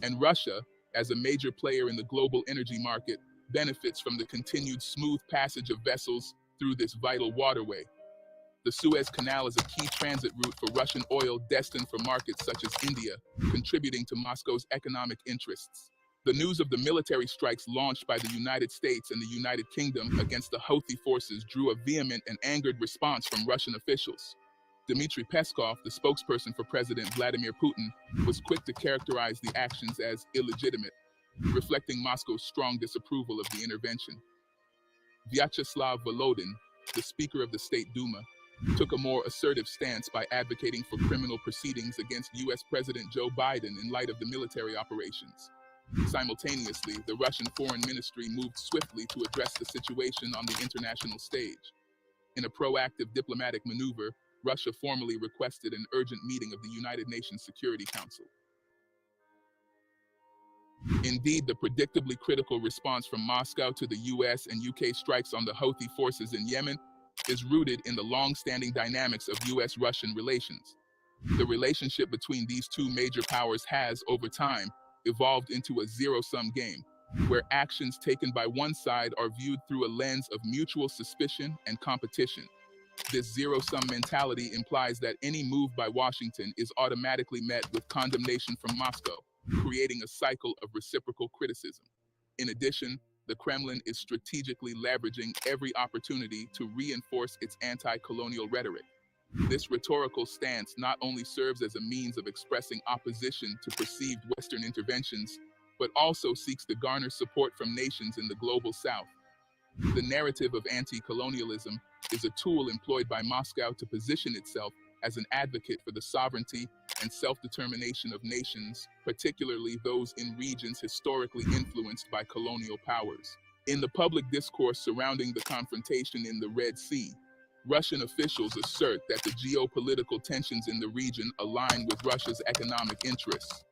and Russia, as a major player in the global energy market, benefits from the continued smooth passage of vessels through this vital waterway. The Suez Canal is a key transit route for Russian oil destined for markets such as India, contributing to Moscow's economic interests. The news of the military strikes launched by the United States and the United Kingdom against the Houthi forces drew a vehement and angered response from Russian officials. Dmitry Peskov, the spokesperson for President Vladimir Putin, was quick to characterize the actions as illegitimate, reflecting Moscow's strong disapproval of the intervention. Vyacheslav Volodin, the Speaker of the State Duma, took a more assertive stance by advocating for criminal proceedings against U.S. President Joe Biden in light of the military operations. Simultaneously, the Russian Foreign Ministry moved swiftly to address the situation on the international stage. In a proactive diplomatic maneuver, Russia formally requested an urgent meeting of the United Nations Security Council. Indeed, the predictably critical response from Moscow to the US and UK strikes on the Houthi forces in Yemen is rooted in the long-standing dynamics of US-Russian relations. The relationship between these two major powers has, over time, evolved into a zero-sum game, where actions taken by one side are viewed through a lens of mutual suspicion and competition. This zero-sum mentality implies that any move by Washington is automatically met with condemnation from Moscow, creating a cycle of reciprocal criticism. In addition, the Kremlin is strategically leveraging every opportunity to reinforce its anti-colonial rhetoric. This rhetorical stance not only serves as a means of expressing opposition to perceived Western interventions, but also seeks to garner support from nations in the global South. The narrative of anti-colonialism is a tool employed by Moscow to position itself as an advocate for the sovereignty and self-determination of nations, particularly those in regions historically influenced by colonial powers. In the public discourse surrounding the confrontation in the Red Sea, Russian officials assert that the geopolitical tensions in the region align with Russia's economic interests.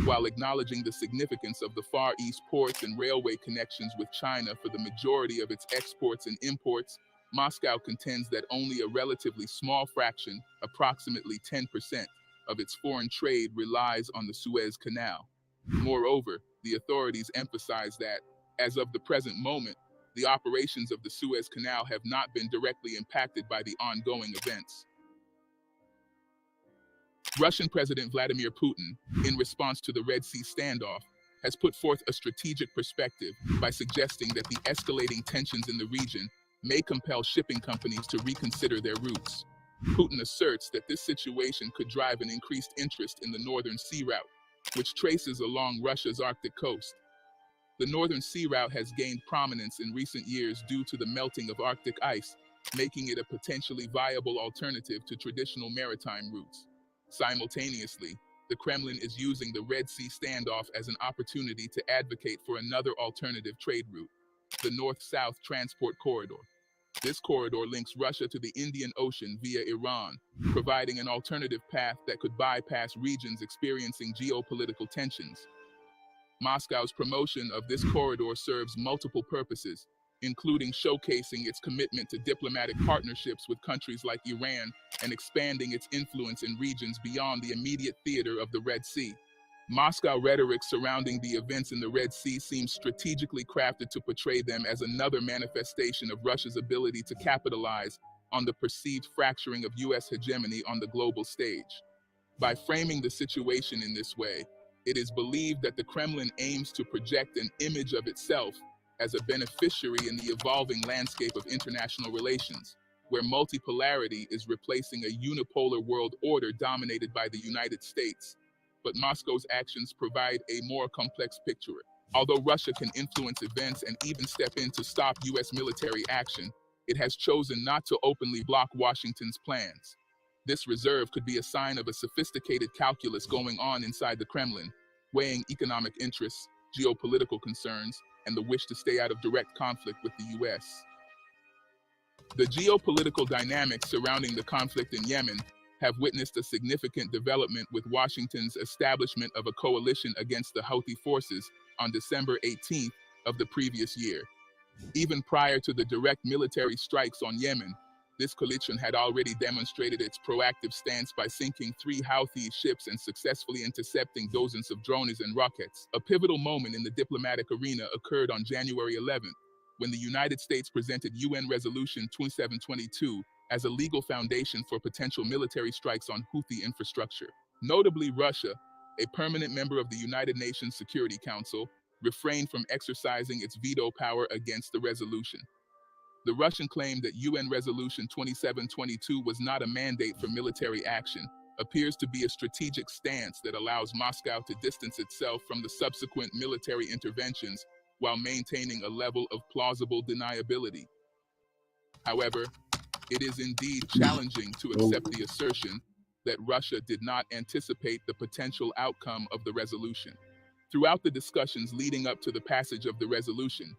While acknowledging the significance of the Far East ports and railway connections with China for the majority of its exports and imports, Moscow contends that only a relatively small fraction, approximately 10%, of its foreign trade relies on the Suez Canal. Moreover, the authorities emphasize that, as of the present moment, the operations of the Suez Canal have not been directly impacted by the ongoing events. Russian President Vladimir Putin, in response to the Red Sea standoff, has put forth a strategic perspective by suggesting that the escalating tensions in the region may compel shipping companies to reconsider their routes. Putin asserts that this situation could drive an increased interest in the Northern Sea Route, which traces along Russia's Arctic coast. The Northern Sea Route has gained prominence in recent years due to the melting of Arctic ice, making it a potentially viable alternative to traditional maritime routes. Simultaneously, the Kremlin is using the Red Sea standoff as an opportunity to advocate for another alternative trade route, the North-South Transport Corridor. This corridor links Russia to the Indian Ocean via Iran, providing an alternative path that could bypass regions experiencing geopolitical tensions. Moscow's promotion of this corridor serves multiple purposes, including showcasing its commitment to diplomatic partnerships with countries like Iran and expanding its influence in regions beyond the immediate theater of the Red Sea. Moscow rhetoric surrounding the events in the Red Sea seems strategically crafted to portray them as another manifestation of Russia's ability to capitalize on the perceived fracturing of US hegemony on the global stage. By framing the situation in this way, It is believed that the Kremlin aims to project an image of itself as a beneficiary in the evolving landscape of international relations, where multipolarity is replacing a unipolar world order dominated by the United States. But Moscow's actions provide a more complex picture. Although Russia can influence events and even step in to stop US military action, it has chosen not to openly block Washington's plans. This reserve could be a sign of a sophisticated calculus going on inside the Kremlin, weighing economic interests, geopolitical concerns, and the wish to stay out of direct conflict with the US. The geopolitical dynamics surrounding the conflict in Yemen have witnessed a significant development with Washington's establishment of a coalition against the Houthi forces on December 18th of the previous year. Even prior to the direct military strikes on Yemen, this coalition had already demonstrated its proactive stance by sinking 3 Houthi ships and successfully intercepting dozens of drones and rockets. A pivotal moment in the diplomatic arena occurred on January 11th, when the United States presented UN Resolution 2722 as a legal foundation for potential military strikes on Houthi infrastructure. Notably, Russia, a permanent member of the United Nations Security Council, refrained from exercising its veto power against the resolution. The Russian claim that UN Resolution 2722 was not a mandate for military action appears to be a strategic stance that allows Moscow to distance itself from the subsequent military interventions while maintaining a level of plausible deniability. However, it is indeed challenging to accept the assertion that Russia did not anticipate the potential outcome of the resolution. Throughout the discussions leading up to the passage of the resolution,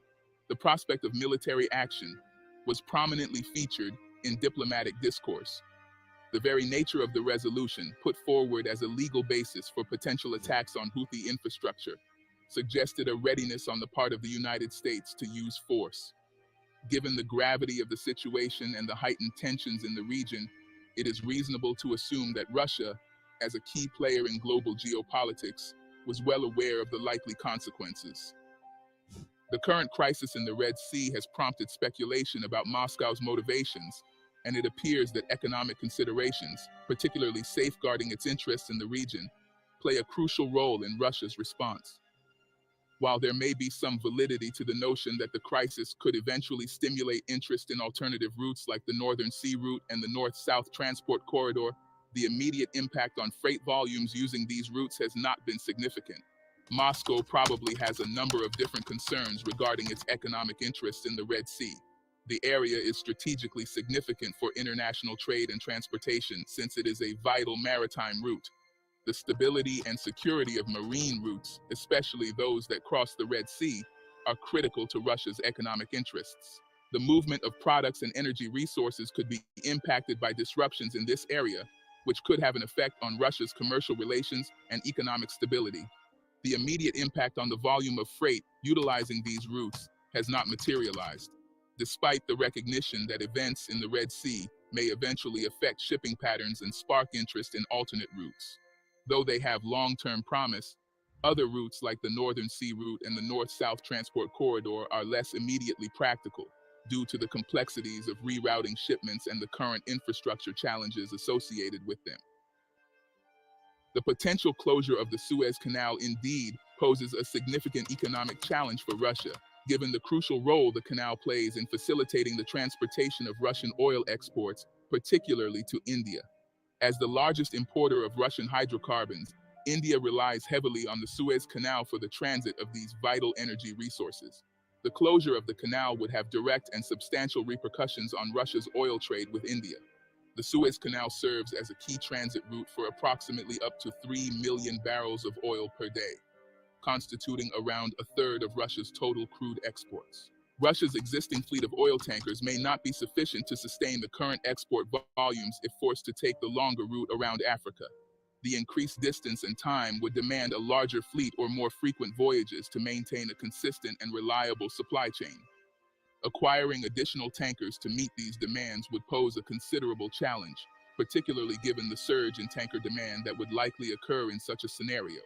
the prospect of military action was prominently featured in diplomatic discourse. The very nature of the resolution, put forward as a legal basis for potential attacks on Houthi infrastructure, suggested a readiness on the part of the United States to use force. Given the gravity of the situation and the heightened tensions in the region, it is reasonable to assume that Russia, as a key player in global geopolitics, was well aware of the likely consequences. The current crisis in the Red Sea has prompted speculation about Moscow's motivations, and it appears that economic considerations, particularly safeguarding its interests in the region, play a crucial role in Russia's response. While there may be some validity to the notion that the crisis could eventually stimulate interest in alternative routes like the Northern Sea Route and the North-South Transport Corridor, the immediate impact on freight volumes using these routes has not been significant. Moscow probably has a number of different concerns regarding its economic interests in the Red Sea. The area is strategically significant for international trade and transportation since it is a vital maritime route. The stability and security of marine routes, especially those that cross the Red Sea, are critical to Russia's economic interests. The movement of products and energy resources could be impacted by disruptions in this area, which could have an effect on Russia's commercial relations and economic stability. The immediate impact on the volume of freight utilizing these routes has not materialized, despite the recognition that events in the Red Sea may eventually affect shipping patterns and spark interest in alternate routes. Though they have long-term promise, other routes like the Northern Sea Route and the North-South Transport Corridor are less immediately practical due to the complexities of rerouting shipments and the current infrastructure challenges associated with them. The potential closure of the Suez Canal indeed poses a significant economic challenge for Russia, given the crucial role the canal plays in facilitating the transportation of Russian oil exports, particularly to India. As the largest importer of Russian hydrocarbons, India relies heavily on the Suez Canal for the transit of these vital energy resources. The closure of the canal would have direct and substantial repercussions on Russia's oil trade with India. The Suez Canal serves as a key transit route for approximately up to 3 million barrels of oil per day, constituting around a third of Russia's total crude exports. Russia's existing fleet of oil tankers may not be sufficient to sustain the current export volumes if forced to take the longer route around Africa. The increased distance and time would demand a larger fleet or more frequent voyages to maintain a consistent and reliable supply chain. Acquiring additional tankers to meet these demands would pose a considerable challenge, particularly given the surge in tanker demand that would likely occur in such a scenario.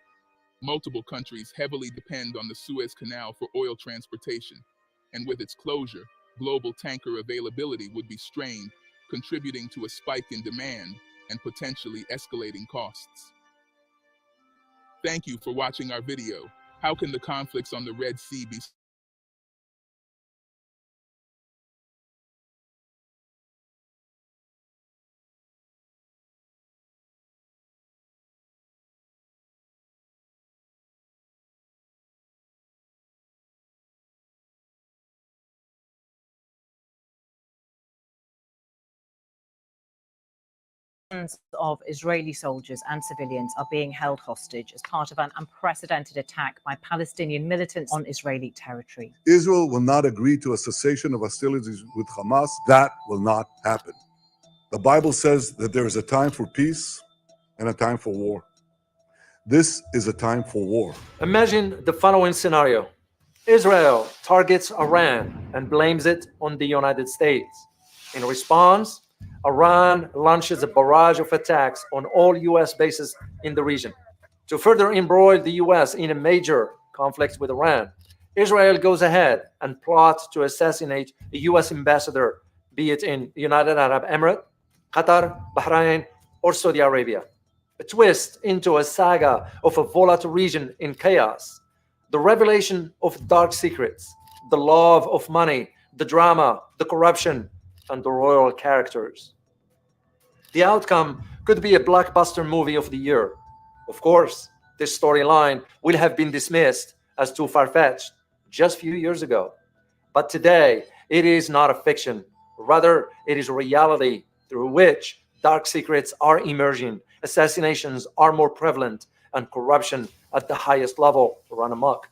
Multiple countries heavily depend on the Suez Canal for oil transportation, and with its closure, global tanker availability would be strained, contributing to a spike in demand and potentially escalating costs. Thank you for watching our video. How can the conflicts on the Red Sea be of Israeli soldiers and civilians are being held hostage as part of an unprecedented attack by Palestinian militants on Israeli territory. Israel will not agree to a cessation of hostilities with Hamas. That will not happen. The Bible says that there is a time for peace and a time for war. This is a time for war. Imagine the following scenario. Israel targets Iran and blames it on the United States. In response, Iran launches a barrage of attacks on all U.S. bases in the region. To further embroil the U.S. in a major conflict with Iran, Israel goes ahead and plots to assassinate a U.S. ambassador, be it in the United Arab Emirates, Qatar, Bahrain, or Saudi Arabia. A twist into a saga of a volatile region in chaos. The revelation of dark secrets, the love of money, the drama, the corruption, and the royal characters. The outcome could be a blockbuster movie of the year. Of course, this storyline will have been dismissed as too far-fetched just a few years ago. But today, it is not a fiction. Rather, it is a reality through which dark secrets are emerging, assassinations are more prevalent, and corruption at the highest level run amok.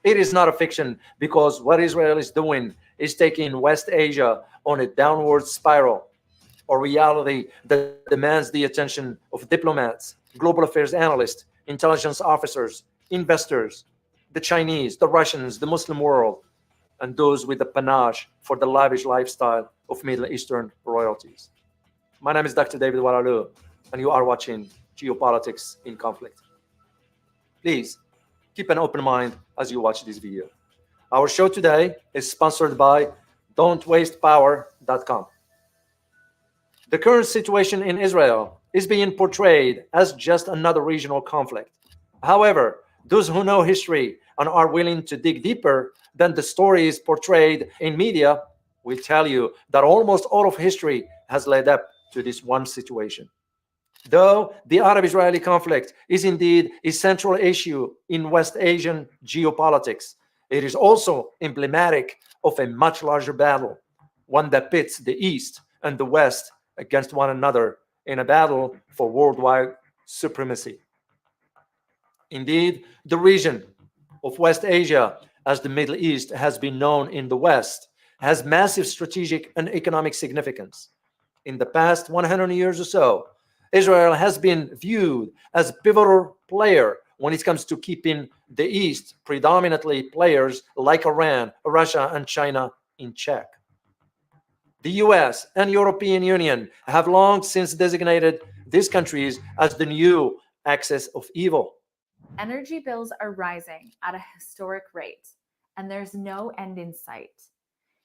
It is not a fiction because what Israel is doing is taking West Asia on a downward spiral, a reality that demands the attention of diplomats, global affairs analysts, intelligence officers, investors, the Chinese, the Russians, the Muslim world, and those with the panache for the lavish lifestyle of Middle Eastern royalties. My name is Dr. David Walalu, and you are watching Geopolitics in Conflict. Please keep an open mind as you watch this video. Our show today is sponsored by Don'tWastePower.com. The current situation in Israel is being portrayed as just another regional conflict. However, those who know history and are willing to dig deeper than the stories portrayed in media will tell you that almost all of history has led up to this one situation. Though the Arab-Israeli conflict is indeed a central issue in West Asian geopolitics, it is also emblematic of a much larger battle, one that pits the East and the West against one another in a battle for worldwide supremacy. Indeed, the region of West Asia, as the Middle East has been known in the West, has massive strategic and economic significance. In the past 100 years or so, Israel has been viewed as a pivotal player when it comes to keeping the East, predominantly players like Iran, Russia, and China, in check. The US and European Union have long since designated these countries as the new axis of evil. Energy bills are rising at a historic rate, and there's no end in sight.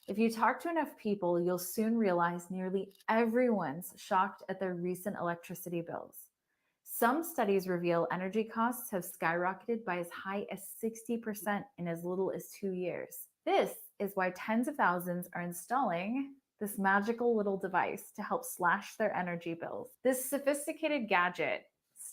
If you talk to enough people, you'll soon realize nearly everyone's shocked at their recent electricity bills. Some studies reveal energy costs have skyrocketed by as high as 60% in as little as 2 years. This is why tens of thousands are installing this magical little device to help slash their energy bills. This sophisticated gadget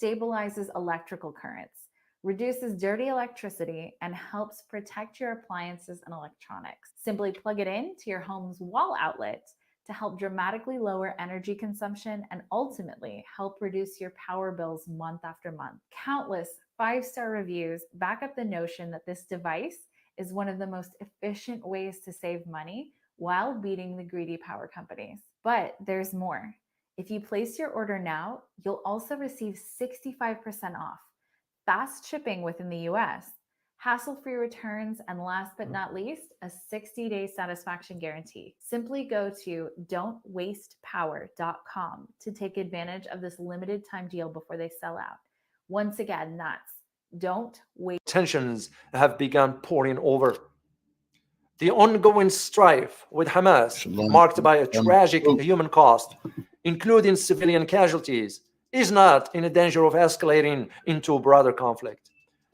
stabilizes electrical currents, reduces dirty electricity, and helps protect your appliances and electronics. Simply plug it in to your home's wall outlet to help dramatically lower energy consumption and ultimately help reduce your power bills month after month. Countless 5-star reviews back up the notion that this device is one of the most efficient ways to save money while beating the greedy power companies. But there's more. If you place your order now, you'll also receive 65% off, fast shipping within the US, hassle-free returns, and last but not least, a 60-day satisfaction guarantee. Simply go to don'twastepower.com to take advantage of this limited time deal before they sell out. Once again, that's don't wait. Tensions have begun pouring over. The ongoing strife with Hamas, marked by a tragic human cost, including civilian casualties, is not in danger of escalating into a broader conflict.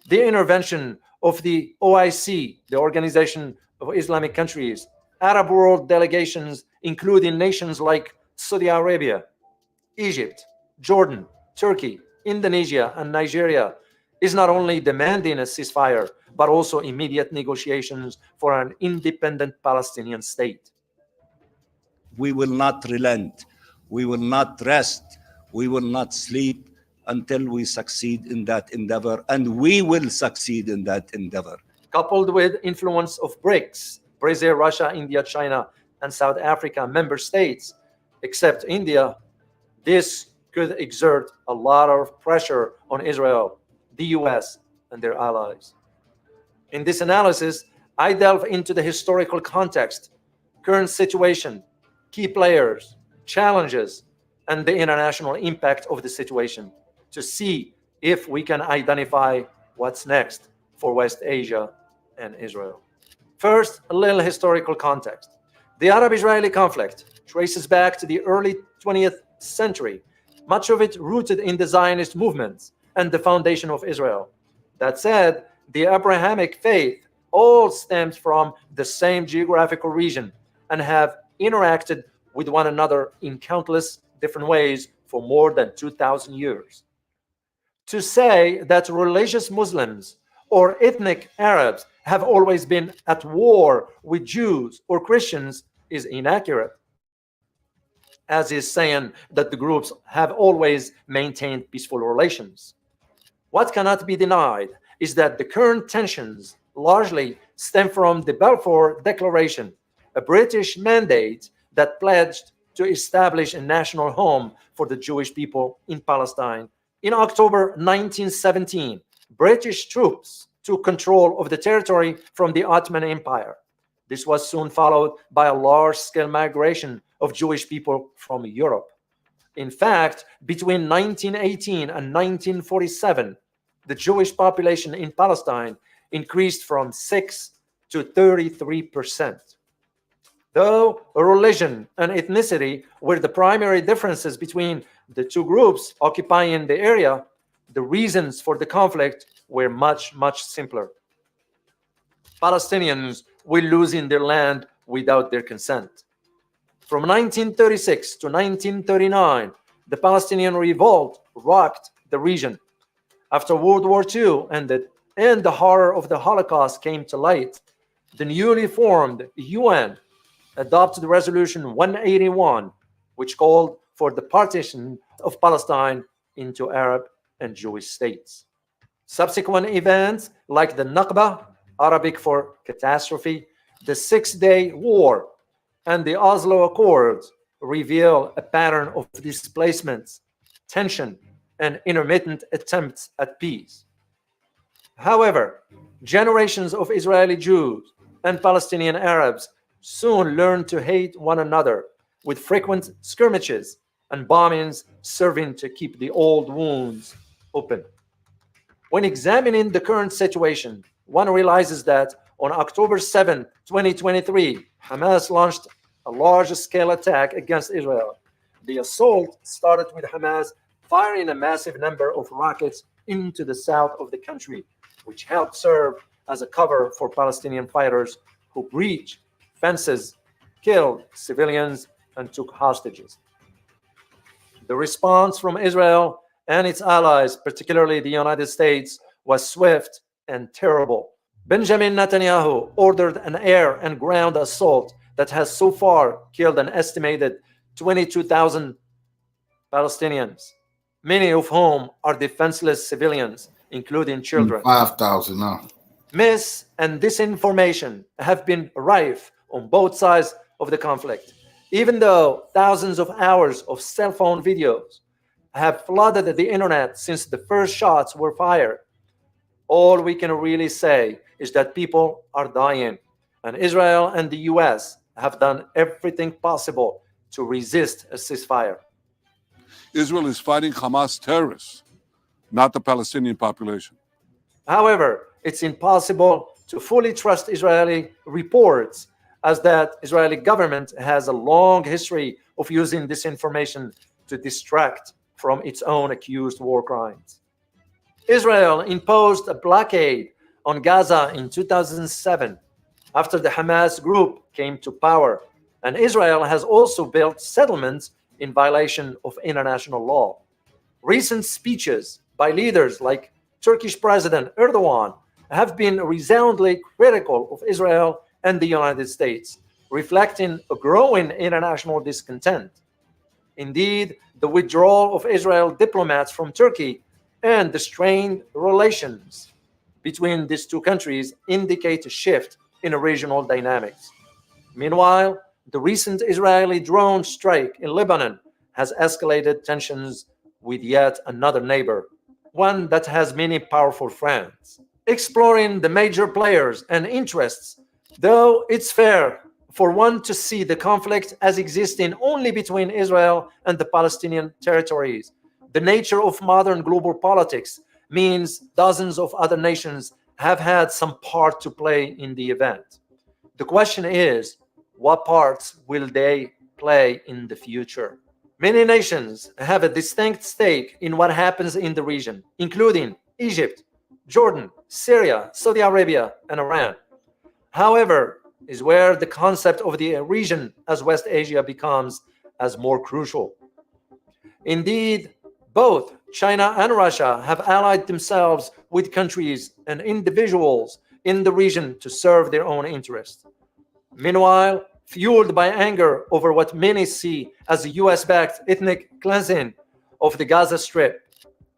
The intervention of the OIC, the Organization of Islamic Countries, Arab world delegations, including nations like Saudi Arabia, Egypt, Jordan, Turkey, Indonesia, and Nigeria, is not only demanding a ceasefire, but also immediate negotiations for an independent Palestinian state. We will not relent. We will not rest. We will not sleep until we succeed in that endeavor, and we will succeed in that endeavor. Coupled with influence of BRICS, Brazil, Russia, India, China, and South Africa member states, except India, this could exert a lot of pressure on Israel, the US, and their allies. In this analysis, I delve into the historical context, current situation, key players, challenges, and the international impact of the situation to see if we can identify what's next for West Asia and Israel. First, a little historical context. The Arab-Israeli conflict traces back to the early 20th century, much of it rooted in the Zionist movements and the foundation of Israel. That said, the Abrahamic faith all stems from the same geographical region and have interacted with one another in countless different ways for more than 2,000 years. To say that religious Muslims or ethnic Arabs have always been at war with Jews or Christians is inaccurate, as is saying that the groups have always maintained peaceful relations. What cannot be denied is that the current tensions largely stem from the Balfour Declaration, a British mandate that pledged to establish a national home for the Jewish people in Palestine. In October 1917, British troops took control of the territory from the Ottoman Empire. This was soon followed by a large-scale migration of Jewish people from Europe. In fact, between 1918 and 1947, the Jewish population in Palestine increased from 6 to 33%. Though religion and ethnicity were the primary differences between the two groups occupying the area, the reasons for the conflict were much, much simpler. Palestinians were losing their land without their consent. From 1936 to 1939, the Palestinian revolt rocked the region. After World War II and the horror of the Holocaust came to light, the newly formed UN adopted Resolution 181, which called for the partition of Palestine into Arab and Jewish states. Subsequent events like the Nakba, Arabic for catastrophe, the Six-Day War, and the Oslo Accords reveal a pattern of displacements, tension, and intermittent attempts at peace. However, generations of Israeli Jews and Palestinian Arabs soon learned to hate one another, with frequent skirmishes and bombings serving to keep the old wounds open. When examining the current situation, one realizes that on October 7, 2023, Hamas launched a large-scale attack against Israel. The assault started with Hamas firing a massive number of rockets into the south of the country, which helped serve as a cover for Palestinian fighters who breached fences, killed civilians, and took hostages. The response from Israel and its allies, particularly the United States, was swift and terrible. Benjamin Netanyahu ordered an air and ground assault that has so far killed an estimated 22,000 Palestinians, many of whom are defenseless civilians, including children. 5,000 now. Mis- and disinformation have been rife on both sides of the conflict, even though thousands of hours of cell phone videos have flooded the internet since the first shots were fired. All we can really say is that people are dying, and Israel and the US have done everything possible to resist a ceasefire. Israel is fighting Hamas terrorists, not the Palestinian population. However, it's impossible to fully trust Israeli reports, as that Israeli government has a long history of using disinformation to distract from its own accused war crimes. Israel imposed a blockade on Gaza in 2007 after the Hamas group came to power, and Israel has also built settlements in violation of international law. Recent speeches by leaders like Turkish President Erdogan have been resoundingly critical of Israel and the United States, reflecting a growing international discontent. Indeed, the withdrawal of Israel diplomats from Turkey and the strained relations between these two countries indicate a shift in regional dynamics. Meanwhile, the recent Israeli drone strike in Lebanon has escalated tensions with yet another neighbor, one that has many powerful friends. Exploring the major players and interests, though it's fair for one to see the conflict as existing only between Israel and the Palestinian territories, the nature of modern global politics means dozens of other nations have had some part to play in the event. The question is, what parts will they play in the future? Many nations have a distinct stake in what happens in the region, including Egypt, Jordan, Syria, Saudi Arabia, and Iran. However, is where the concept of the region as West Asia becomes as more crucial. Indeed, both China and Russia have allied themselves with countries and individuals in the region to serve their own interests. Meanwhile, fueled by anger over what many see as a US-backed ethnic cleansing of the Gaza Strip,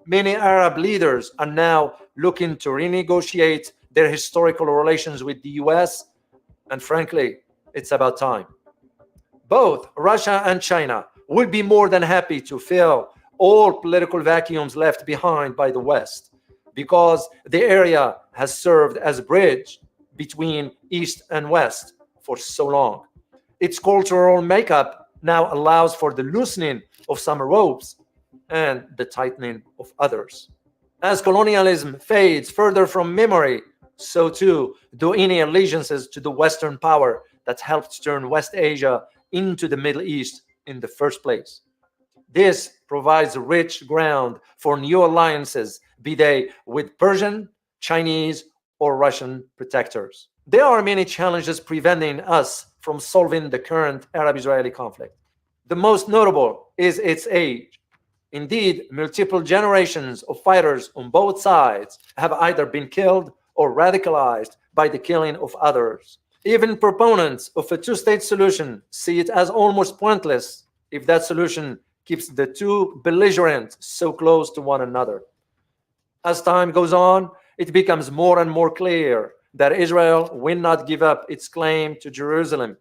many Arab leaders are now looking to renegotiate their historical relations with the US, and frankly, it's about time. Both Russia and China would be more than happy to fill all political vacuums left behind by the West, because the area has served as a bridge between East and West for so long. Its cultural makeup now allows for the loosening of some ropes and the tightening of others. As colonialism fades further from memory, so too do any allegiances to the Western power that helped turn West Asia into the Middle East in the first place. This provides rich ground for new alliances, be they with Persian, Chinese, or Russian protectors. There are many challenges preventing us from solving the current Arab-Israeli conflict. The most notable is its age. Indeed, multiple generations of fighters on both sides have either been killed or radicalized by the killing of others. Even proponents of a two-state solution see it as almost pointless if that solution keeps the two belligerents so close to one another. As time goes on, it becomes more and more clear that Israel will not give up its claim to Jerusalem,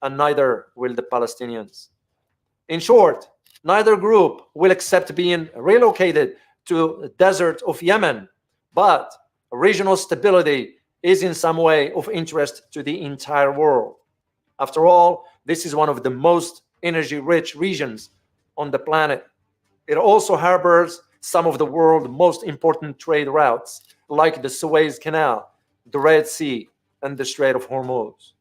and neither will the Palestinians. In short, neither group will accept being relocated to the desert of Yemen, but regional stability is in some way of interest to the entire world. After all, this is one of the most energy-rich regions on the planet. It also harbors some of the world's most important trade routes, like the Suez Canal, the Red Sea, and the Strait of Hormuz.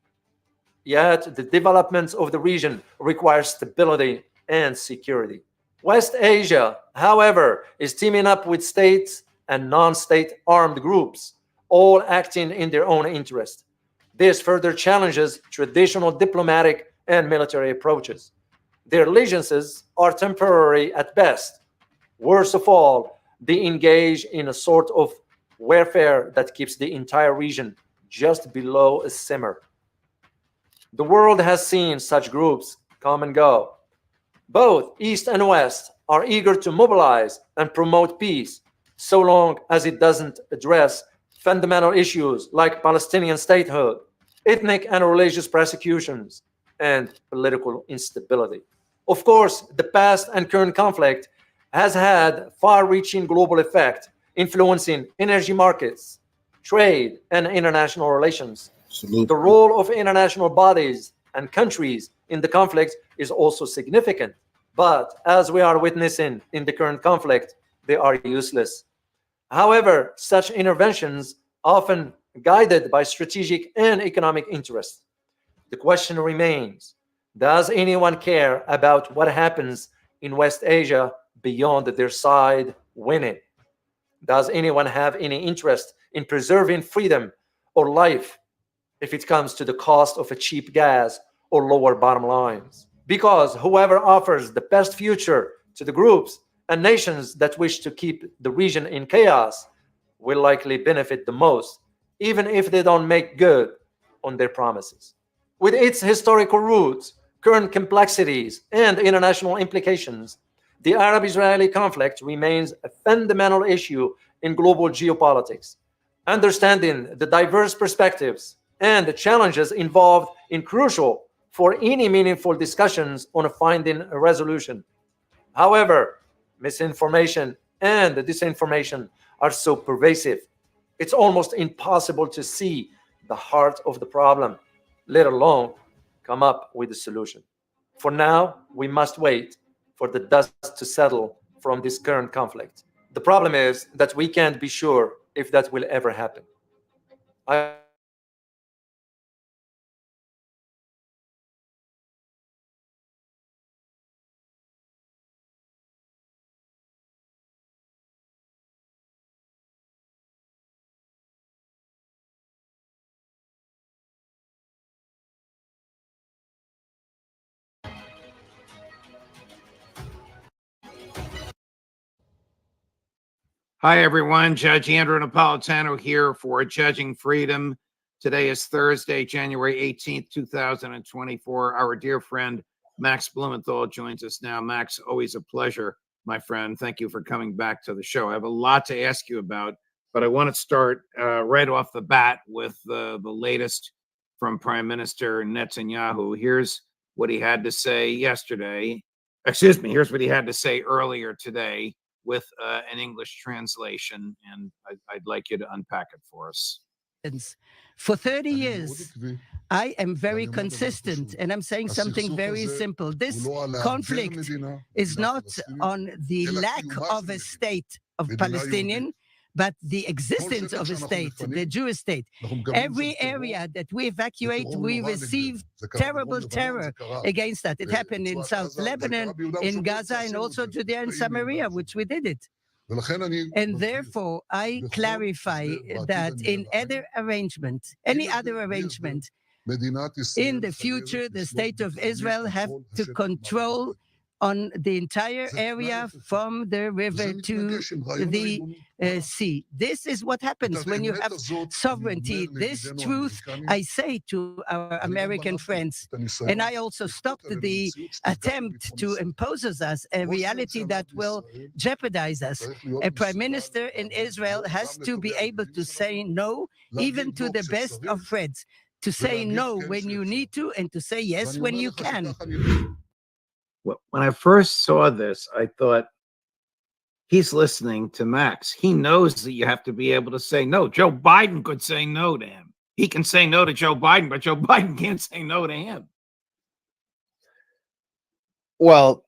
Yet, the developments of the region require stability and security. West Asia, however, is teaming up with states and non-state armed groups, all acting in their own interest. This further challenges traditional diplomatic and military approaches. Their allegiances are temporary at best. Worst of all, they engage in a sort of warfare that keeps the entire region just below a simmer. The world has seen such groups come and go. Both East and West are eager to mobilize and promote peace, so long as it doesn't address fundamental issues like Palestinian statehood, ethnic and religious persecutions, and political instability. Of course, the past and current conflict has had far-reaching global effect, influencing energy markets, trade, and international relations. Salute. The role of international bodies and countries in the conflict is also significant, but as we are witnessing in the current conflict, they are useless. However, such interventions often guided by strategic and economic interests. The question remains, does anyone care about what happens in West Asia beyond their side winning. Does anyone have any interest in preserving freedom or life if it comes to the cost of a cheap gas or lower bottom lines? Because whoever offers the best future to the groups and nations that wish to keep the region in chaos will likely benefit the most, even if they don't make good on their promises. With its historical roots, current complexities, and international implications, the Arab-Israeli conflict remains a fundamental issue in global geopolitics. Understanding the diverse perspectives and the challenges involved is crucial for any meaningful discussions on finding a resolution. However, misinformation and disinformation are so pervasive, it's almost impossible to see the heart of the problem, let alone come up with a solution. For now, we must wait for the dust to settle from this current conflict. The problem is that we can't be sure if that will ever happen. Hi, everyone. Judge Andrew Napolitano here for Judging Freedom. Today is Thursday, January 18th, 2024. Our dear friend, Max Blumenthal, joins us now. Max, always a pleasure, my friend. Thank you for coming back to the show. I have a lot to ask you about, but I want to start right off the bat with the latest from Prime Minister Netanyahu. Here's what he had to say yesterday. Excuse me, here's what he had to say earlier today with an English translation, and I'd like you to unpack it for us. For 30 years, I am very consistent, and I'm saying something very simple. This conflict is not on the lack of a state of Palestinian, but the existence of a state, the Jewish state. Every area that we evacuate, we receive terrible terror against that. It happened in South Lebanon, in Gaza, and also Judea and Samaria, which we did it. And therefore, I clarify that in any other arrangement, in the future, the state of Israel have to control on the entire area from the river to the sea. This is what happens when you have sovereignty. This truth I say to our American friends. And I also stopped the attempt to impose us a reality that will jeopardize us. A prime minister in Israel has to be able to say no, even to the best of friends. To say no when you need to, and to say yes when you can. Well, when I first saw this, I thought, he's listening to Max. He knows that you have to be able to say no. Joe Biden could say no to him. He can say no to Joe Biden, but Joe Biden can't say no to him. Well,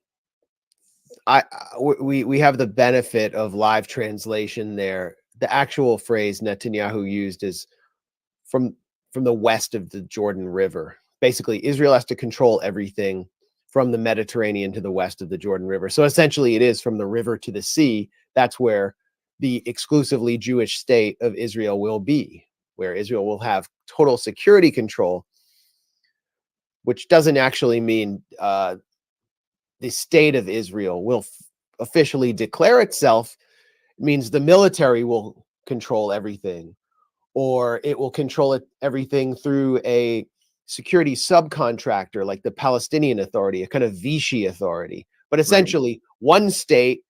we have the benefit of live translation there. The actual phrase Netanyahu used is from the west of the Jordan River. Basically, Israel has to control everything from the Mediterranean to the west of the Jordan River. So essentially, it is from the river to the sea. That's where the exclusively Jewish state of Israel will be, where Israel will have total security control, which doesn't actually mean the state of Israel will officially declare itself. It means the military will control everything, or it will control everything through a security subcontractor like the Palestinian Authority, a kind of Vichy authority. But essentially, one state,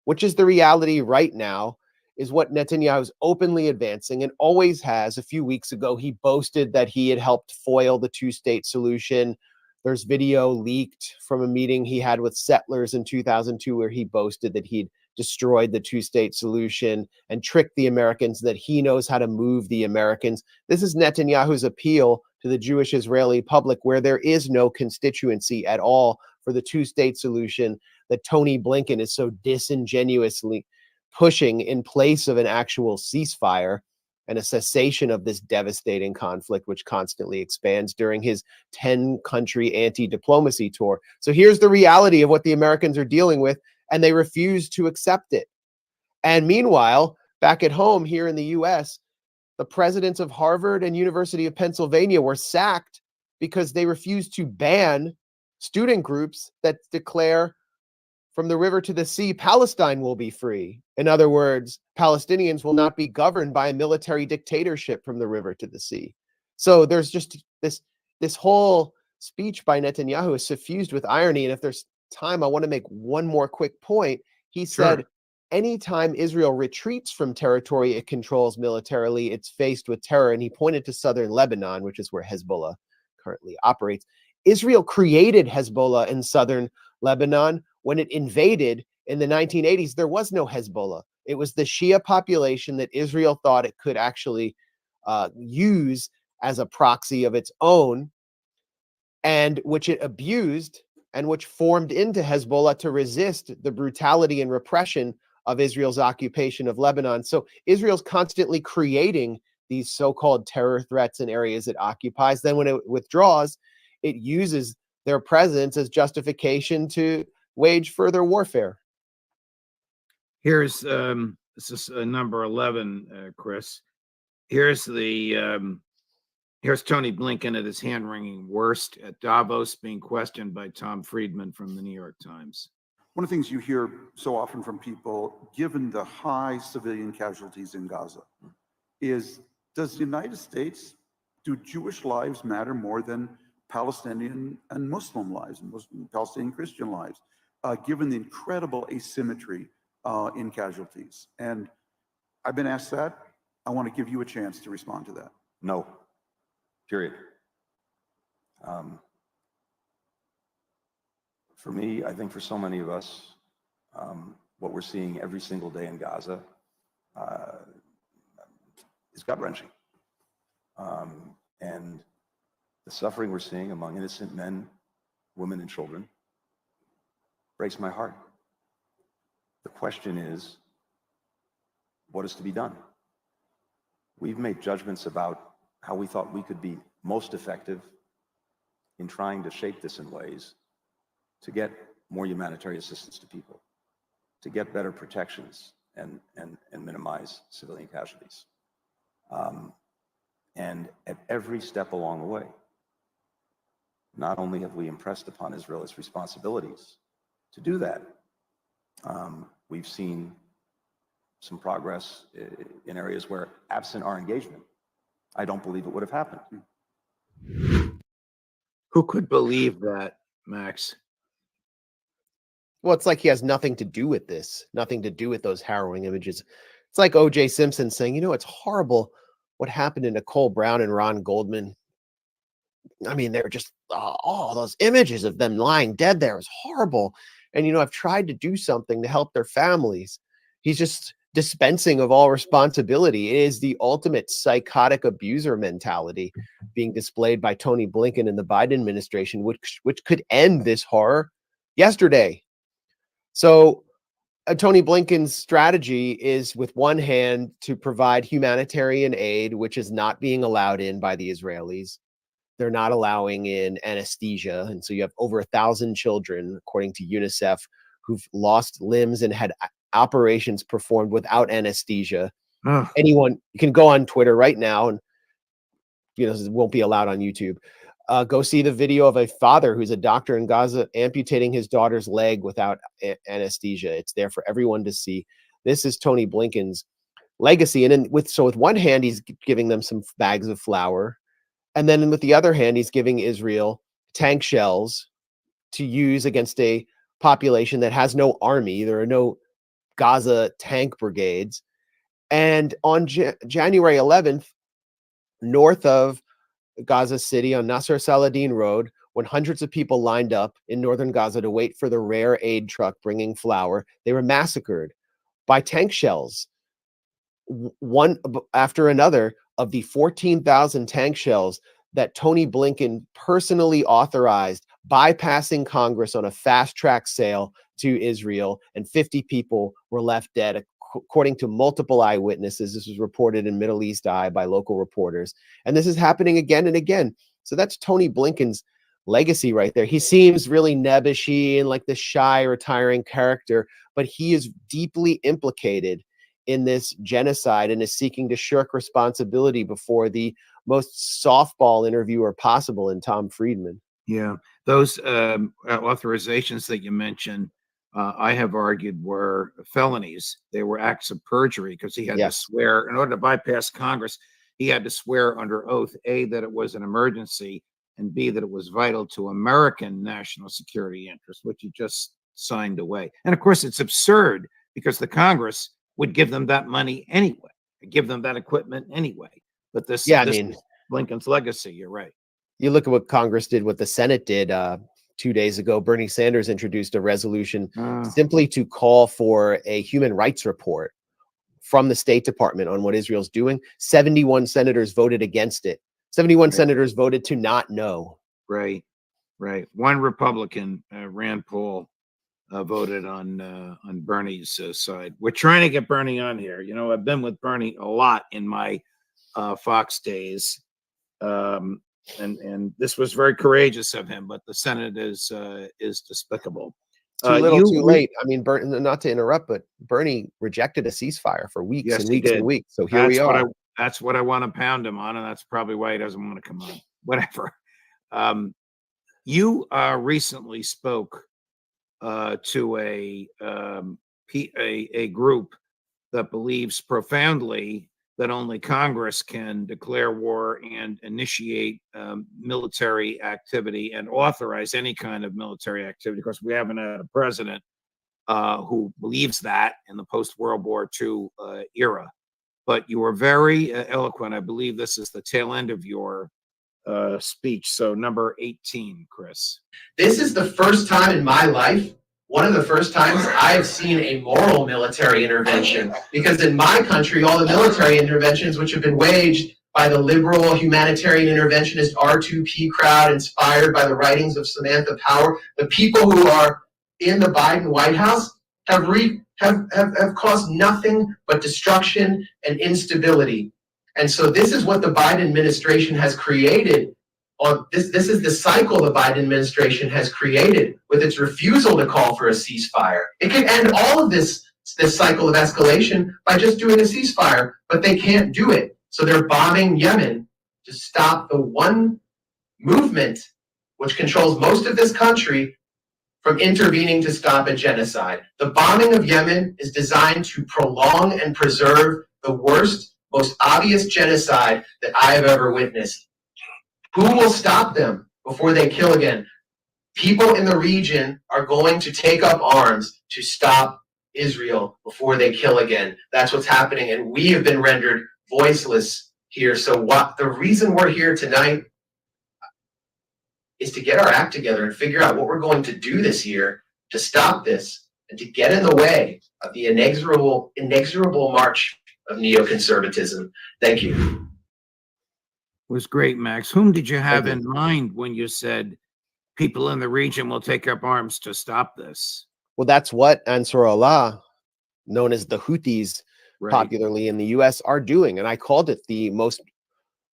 which is the reality right now, is what Netanyahu is openly advancing and always has. A few weeks ago, he boasted that he had helped foil the two-state solution. There's video leaked from a meeting he had with settlers in 2002 where he boasted that he'd destroyed the two-state solution and tricked the Americans, that he knows how to move the Americans. This is Netanyahu's appeal to the Jewish Israeli public, where there is no constituency at all for the two-state solution that Tony Blinken is so disingenuously pushing in place of an actual ceasefire and a cessation of this devastating conflict, which constantly expands during his 10-country anti-diplomacy tour. So here's the reality of what the Americans are dealing with, and they refused to accept it. And meanwhile, back at home here in the US, the presidents of Harvard and University of Pennsylvania were sacked because they refused to ban student groups that declare from the river to the sea, Palestine will be free. In other words, Palestinians will not be governed by a military dictatorship from the river to the sea. So there's just this whole speech by Netanyahu is suffused with irony. And if there's time, I want to make one more quick point. He said, anytime Israel retreats from territory it controls militarily, it's faced with terror. And he pointed to southern Lebanon, which is where Hezbollah currently operates. Israel created Hezbollah in southern Lebanon. When it invaded in the 1980s, there was no Hezbollah. It was the Shia population that Israel thought it could actually use as a proxy of its own, and which it abused and which formed into Hezbollah to resist the brutality and repression of Israel's occupation of Lebanon. So Israel's constantly creating these so-called terror threats in areas it occupies. Then when it withdraws, it uses their presence as justification to wage further warfare. Here's this is number 11, Chris. Here's the here's Tony Blinken at his hand-wringing worst at Davos, being questioned by Tom Friedman from the New York Times. One of the things you hear so often from people, given the high civilian casualties in Gaza, is, does the United States, do Jewish lives matter more than Palestinian and Muslim lives, and Muslim, Palestinian Christian lives, given the incredible asymmetry in casualties? And I've been asked that. I want to give you a chance to respond to that. No, period. For me, I think for so many of us, what we're seeing every single day in Gaza is gut-wrenching. And the suffering we're seeing among innocent men, women, and children breaks my heart. The question is, what is to be done? We've made judgments about how we thought we could be most effective in trying to shape this in ways to get more humanitarian assistance to people, to get better protections and minimize civilian casualties. And at every step along the way, not only have we impressed upon Israel its responsibilities to do that, we've seen some progress in areas where, absent our engagement, I don't believe it would have happened. Who could believe that, Max? Well, it's like he has nothing to do with this, nothing to do with those harrowing images. It's like O.J. Simpson saying, you know, it's horrible what happened to Nicole Brown and Ron Goldman. I mean, they're just, oh, those images of them lying dead there is horrible. And, you know, I've tried to do something to help their families. He's just dispensing of all responsibility. It is the ultimate psychotic abuser mentality being displayed by Tony Blinken and the Biden administration, which could end this horror yesterday. So Tony Blinken's strategy is, with one hand, to provide humanitarian aid, which is not being allowed in by the Israelis. They're not allowing in anesthesia. And so you have over 1,000 children, according to UNICEF, who've lost limbs and had operations performed without anesthesia. Anyone, you can go on Twitter right now, and you know, it won't be allowed on YouTube. Go see the video of a father who's a doctor in Gaza amputating his daughter's leg without anesthesia. It's there for everyone to see. This is Tony Blinken's legacy. And then with one hand, he's giving them some bags of flour. And then with the other hand, he's giving Israel tank shells to use against a population that has no army. There are no Gaza tank brigades. And on January 11th, north of Gaza City on Nasser Saladin Road, when hundreds of people lined up in northern Gaza to wait for the rare aid truck bringing flour, they were massacred by tank shells, one after another. Of the 14,000 tank shells that Tony Blinken personally authorized, bypassing Congress on a fast-track sale to Israel, and 50 people were left dead, according to multiple eyewitnesses. This was reported in Middle East Eye by local reporters. And this is happening again and again. So that's Tony Blinken's legacy right there. He seems really nebbishy and like the shy, retiring character, but he is deeply implicated in this genocide and is seeking to shirk responsibility before the most softball interviewer possible in Tom Friedman. Yeah, those authorizations that you mentioned, I have argued were felonies. They were acts of perjury because he had to swear, in order to bypass Congress, he had to swear under oath, A, that it was an emergency, and B, that it was vital to American national security interests, which he just signed away. And of course, it's absurd because the Congress would give them that money anyway, give them that equipment anyway. But this, yeah, this I mean, is Blinken's legacy. You're right. You look at what Congress did, what the Senate did 2 days ago. Bernie Sanders introduced a resolution simply to call for a human rights report from the State Department on what Israel's doing. 71 senators voted against it. 71 senators voted to not know. Right, right. One Republican, Rand Paul, voted on Bernie's side. We're trying to get Bernie on here. You know, I've been with Bernie a lot in my Fox days. And this was very courageous of him, but the Senate is despicable. Too little, too late. I mean, not to interrupt, but Bernie rejected a ceasefire for weeks and weeks and weeks. So here we are. That's what I want to pound him on, and that's probably why he doesn't want to come on. Whatever. You recently spoke to a group that believes profoundly that only Congress can declare war and initiate military activity and authorize any kind of military activity, because we haven't had a president who believes that in the post-World War II era. But you were very eloquent. I believe this is the tail end of your speech. So number 18, Chris. This is the first time in my life, one of the first times I've seen a moral military intervention, because in my country, all the military interventions which have been waged by the liberal humanitarian interventionist R2P crowd, inspired by the writings of Samantha Power, the people who are in the Biden White House have caused nothing but destruction and instability. And so this is what the Biden administration has created. This is the cycle the Biden administration has created with its refusal to call for a ceasefire. It can end all of this cycle of escalation by just doing a ceasefire, but they can't do it. So they're bombing Yemen to stop the one movement which controls most of this country from intervening to stop a genocide. The bombing of Yemen is designed to prolong and preserve the worst, most obvious genocide that I have ever witnessed. Who will stop them before they kill again? People in the region are going to take up arms to stop Israel before they kill again. That's what's happening, and we have been rendered voiceless here. So the reason we're here tonight is to get our act together and figure out what we're going to do this year to stop this and to get in the way of the inexorable march of neoconservatism. Thank you. Was great, Max. Whom did you have in mind when you said people in the region will take up arms to stop this? Well, that's what Ansar Allah, known as the Houthis, popularly in the US, are doing. And I called it the most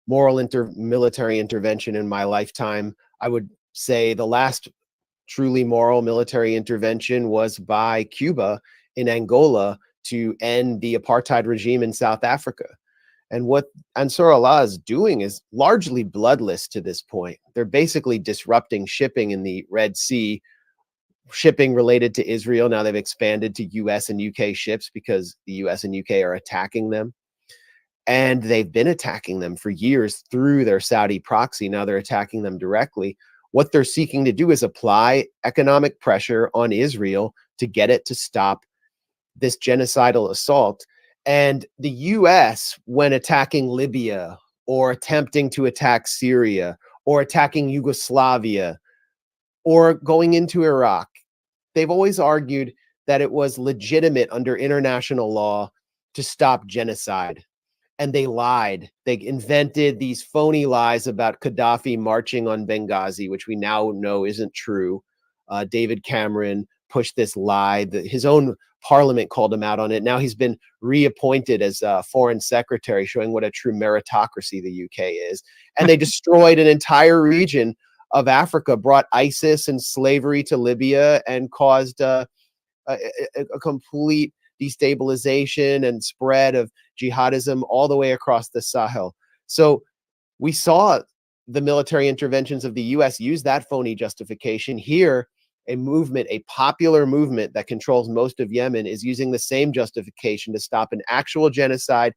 moral military intervention in my lifetime. I would say the last truly moral military intervention was by Cuba in Angola to end the apartheid regime in South Africa. And what Ansar Allah is doing is largely bloodless to this point. They're basically disrupting shipping in the Red Sea, shipping related to Israel. Now they've expanded to US and UK ships because the US and UK are attacking them. And they've been attacking them for years through their Saudi proxy. Now they're attacking them directly. What they're seeking to do is apply economic pressure on Israel to get it to stop this genocidal assault. And the US, when attacking Libya or attempting to attack Syria or attacking Yugoslavia or going into Iraq, they've always argued that it was legitimate under international law to stop genocide. And they lied. They invented these phony lies about Gaddafi marching on Benghazi, which we now know isn't true. David Cameron pushed this lie. His own parliament called him out on it. Now he's been reappointed as foreign secretary, showing what a true meritocracy the UK is. And they destroyed an entire region of Africa brought ISIS and slavery to Libya and caused a complete destabilization and spread of jihadism all the way across the Sahel. So we saw the military interventions of the US use that phony justification. Here, a movement, a popular movement that controls most of Yemen, is using the same justification to stop an actual genocide,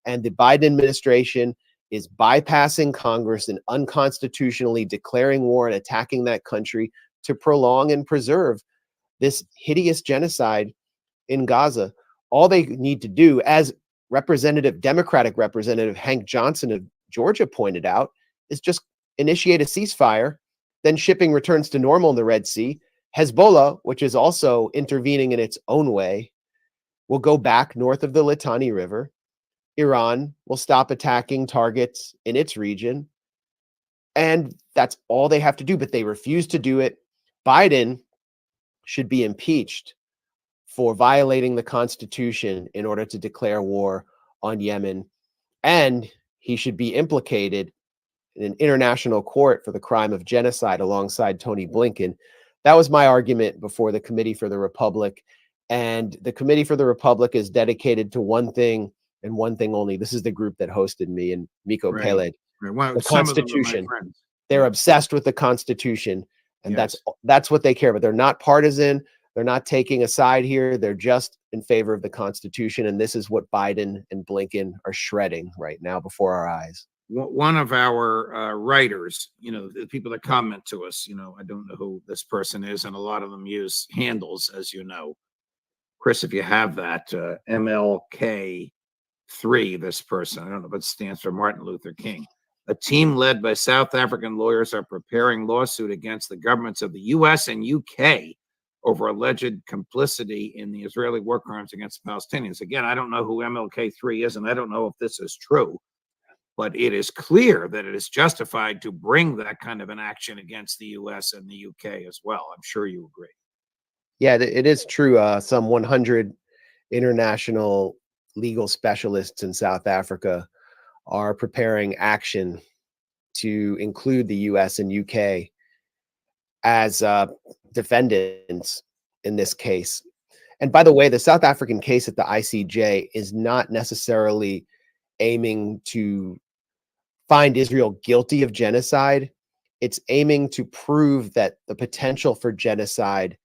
and the Biden administration is bypassing Congress and unconstitutionally declaring war and attacking that country to prolong and preserve this hideous genocide in Gaza. All they need to do, as Democratic Representative Hank Johnson of Georgia pointed out, is just initiate a ceasefire, then shipping returns to normal in the Red Sea. Hezbollah, which is also intervening in its own way, will go back north of the Litani River. Iran will stop attacking targets in its region. And that's all they have to do, but they refuse to do it. Biden should be impeached for violating the Constitution in order to declare war on Yemen. And he should be implicated in an international court for the crime of genocide alongside Tony Blinken. That was my argument before the Committee for the Republic. And the Committee for the Republic is dedicated to one thing and one thing only. This is the group that hosted me and Miko Peled. Right. The Constitution. Friends. They're obsessed with the Constitution, and Yes. that's what they care about. They're not partisan. They're not taking a side here. They're just in favor of the Constitution, and this is what Biden and Blinken are shredding right now before our eyes. One of our writers, the people that comment to us, I don't know who this person is, and a lot of them use handles, as you know. Chris, if you have that, MLK3, this person, I don't know if it stands for Martin Luther King. A team led by South African lawyers are preparing lawsuit against the governments of the US and UK over alleged complicity in the Israeli war crimes against Palestinians. Again, I don't know who MLK3 is, and I don't know if this is true, but it is clear that it is justified to bring that kind of an action against the US and the UK as well. I'm sure you agree. Yeah, it is true. Some 100 international legal specialists in South Africa are preparing action to include the US and UK as defendants in this case. And by the way, the South African case at the ICJ is not necessarily aiming to find Israel guilty of genocide. It's aiming to prove that the potential for genocide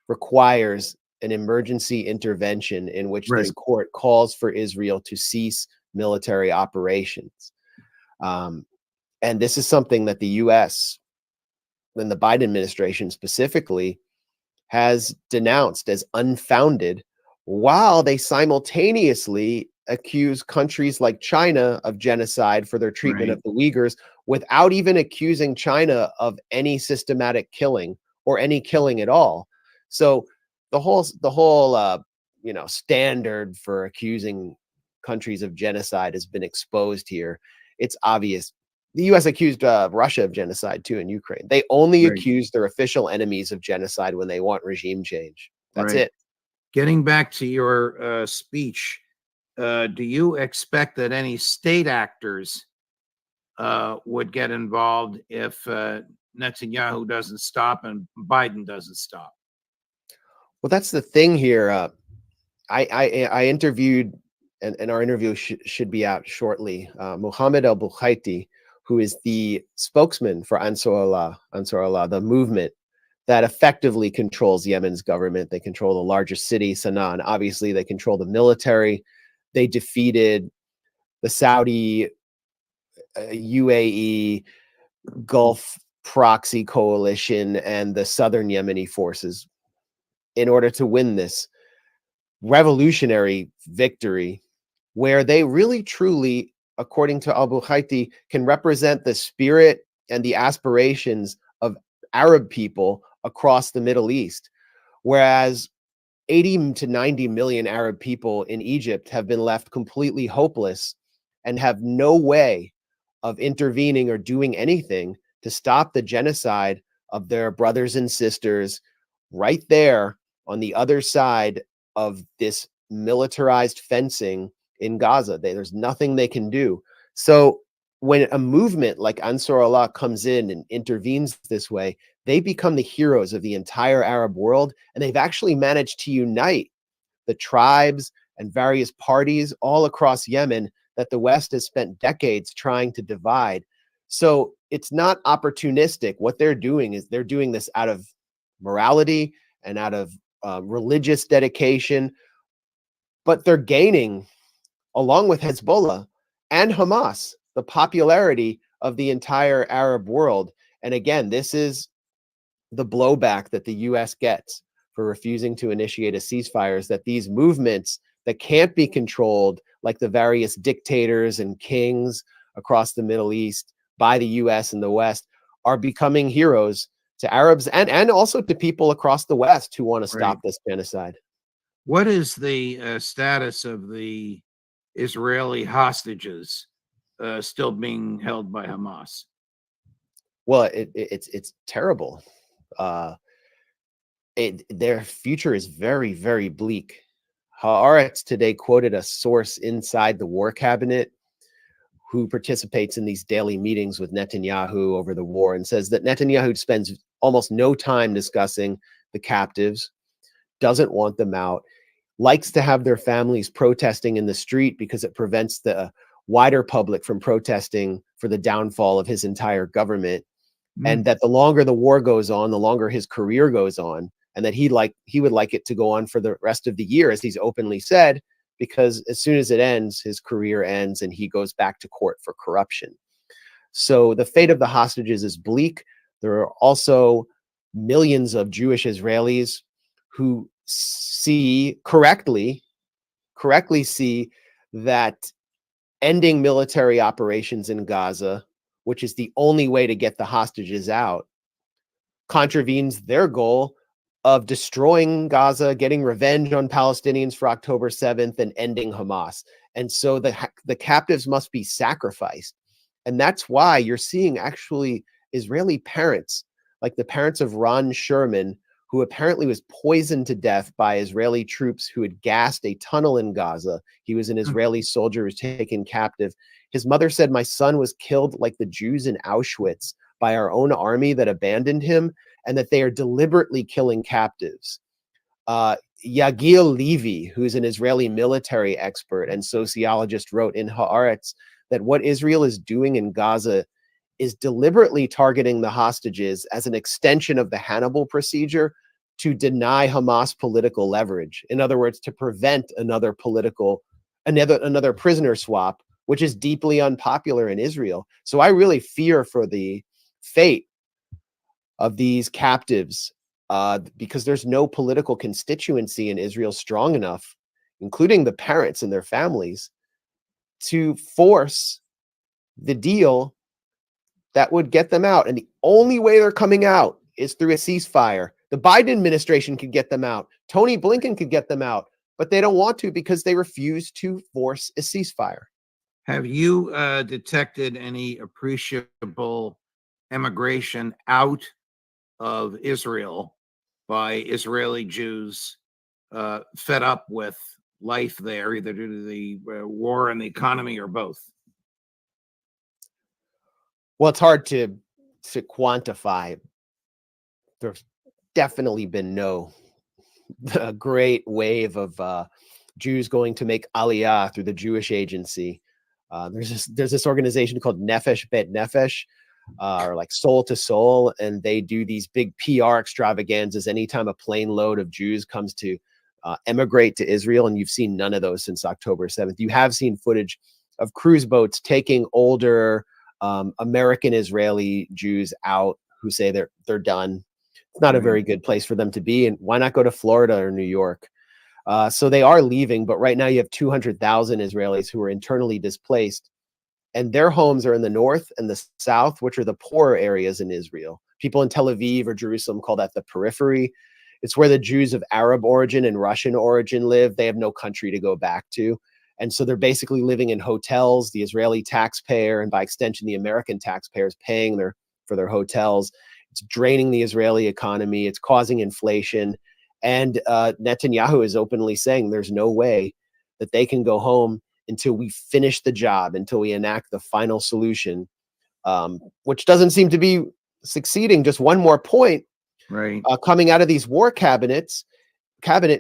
requires an emergency intervention in which this court calls for Israel to cease military operations. And this is something that the US and the Biden administration specifically has denounced as unfounded, while they simultaneously accuse countries like China of genocide for their treatment of the Uyghurs, without even accusing China of any systematic killing or any killing at all. So the whole standard for accusing countries of genocide has been exposed here. It's obvious. The US accused Russia of genocide too in Ukraine. They only accuse their official enemies of genocide when they want regime change. That's it. Getting back to your speech, do you expect that any state actors would get involved if Netanyahu doesn't stop and Biden doesn't stop? Well, that's the thing here. I interviewed, and our interview should be out shortly, Mohammed al-Bukhaiti, who is the spokesman for Ansar Allah, the movement that effectively controls Yemen's government. They control the largest city, Sana'a, and obviously they control the military. They defeated the Saudi, UAE, Gulf Proxy coalition and the southern Yemeni forces in order to win this revolutionary victory, where they really truly, according to al-Bukhaiti, can represent the spirit and the aspirations of Arab people across the Middle East. Whereas 80 to 90 million Arab people in Egypt have been left completely hopeless and have no way of intervening or doing anything to stop the genocide of their brothers and sisters right there on the other side of this militarized fencing in Gaza. There's nothing they can do. So when a movement like Ansar Allah comes in and intervenes this way, they become the heroes of the entire Arab world, and they've actually managed to unite the tribes and various parties all across Yemen that the West has spent decades trying to divide. So it's not opportunistic. What they're doing is they're doing this out of morality and out of religious dedication, but they're gaining, along with Hezbollah and Hamas, the popularity of the entire Arab world. And again, this is the blowback that the US gets for refusing to initiate a ceasefire, is that these movements that can't be controlled, like the various dictators and kings across the Middle East by the US and the West, are becoming heroes to Arabs and also to people across the West who want to stop this genocide. What is the status of the Israeli hostages still being held by Hamas? Well, it's terrible. Their future is very, very bleak. Haaretz today quoted a source inside the war cabinet who participates in these daily meetings with Netanyahu over the war, and says that Netanyahu spends almost no time discussing the captives, doesn't want them out, likes to have their families protesting in the street because it prevents the wider public from protesting for the downfall of his entire government. And that the longer the war goes on, the longer his career goes on, and that he would like it to go on for the rest of the year, as he's openly said, because as soon as it ends, his career ends and he goes back to court for corruption. So the fate of the hostages is bleak. There are also millions of Jewish Israelis who correctly see that ending military operations in Gaza, which is the only way to get the hostages out, contravenes their goal of destroying Gaza, getting revenge on Palestinians for October 7th, and ending Hamas. And so the captives must be sacrificed. And that's why you're seeing actually Israeli parents, like the parents of Ron Sherman, who apparently was poisoned to death by Israeli troops who had gassed a tunnel in Gaza. He was an Israeli soldier who was taken captive. His mother said, "My son was killed like the Jews in Auschwitz by our own army that abandoned him, and that they are deliberately killing captives." Yagil Levy, who's an Israeli military expert and sociologist, wrote in Haaretz that what Israel is doing in Gaza is deliberately targeting the hostages as an extension of the Hannibal procedure to deny Hamas political leverage. In other words, to prevent another prisoner swap, which is deeply unpopular in Israel. So I really fear for the fate of these captives because there's no political constituency in Israel strong enough, including the parents and their families, to force the deal that would get them out. And the only way they're coming out is through a ceasefire. The Biden administration could get them out. Tony Blinken could get them out, but they don't want to because they refuse to force a ceasefire. Have you detected any appreciable emigration out of Israel by Israeli Jews fed up with life there, either due to the war and the economy or both? Well, it's hard to quantify. There's definitely been no great wave of Jews going to make Aliyah through the Jewish Agency. There's this organization called Nefesh Bet Nefesh, or like Soul to Soul, and they do these big PR extravaganzas anytime a plane load of Jews comes to emigrate to Israel, and you've seen none of those since October 7th. You have seen footage of cruise boats taking older American Israeli Jews out who say they're done. It's not a very good place for them to be, and why not go to Florida or New York? So they are leaving, but right now you have 200,000 Israelis who are internally displaced, and their homes are in the north and the south, which are the poorer areas in Israel. People in Tel Aviv or Jerusalem call that the periphery. It's where the Jews of Arab origin and Russian origin live. They have no country to go back to. And so they're basically living in hotels. The Israeli taxpayer, and by extension, the American taxpayer, is paying for their hotels. It's draining the Israeli economy. It's causing inflation. And Netanyahu is openly saying there's no way that they can go home until we finish the job, until we enact the final solution, which doesn't seem to be succeeding. Just one more point, right? Coming out of these war cabinet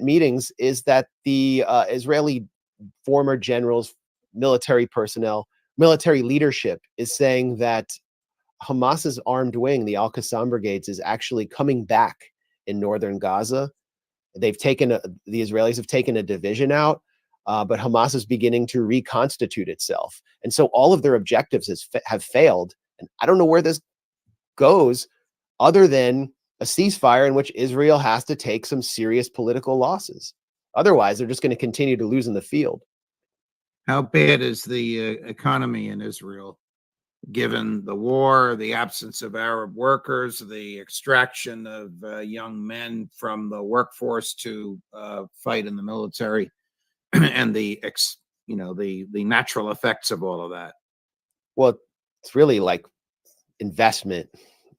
meetings is that the Israeli former generals, military personnel, military leadership is saying that Hamas's armed wing, the Al-Qassam brigades, is actually coming back in northern Gaza. They've taken the Israelis have taken a division out, but Hamas is beginning to reconstitute itself, and so all of their objectives have failed. And I don't know where this goes, other than a ceasefire in which Israel has to take some serious political losses. Otherwise, they're just going to continue to lose in the field. How bad is the economy in Israel, given the war, the absence of Arab workers, the extraction of young men from the workforce to fight in the military, and the natural effects of all of that? Well, it's really like investment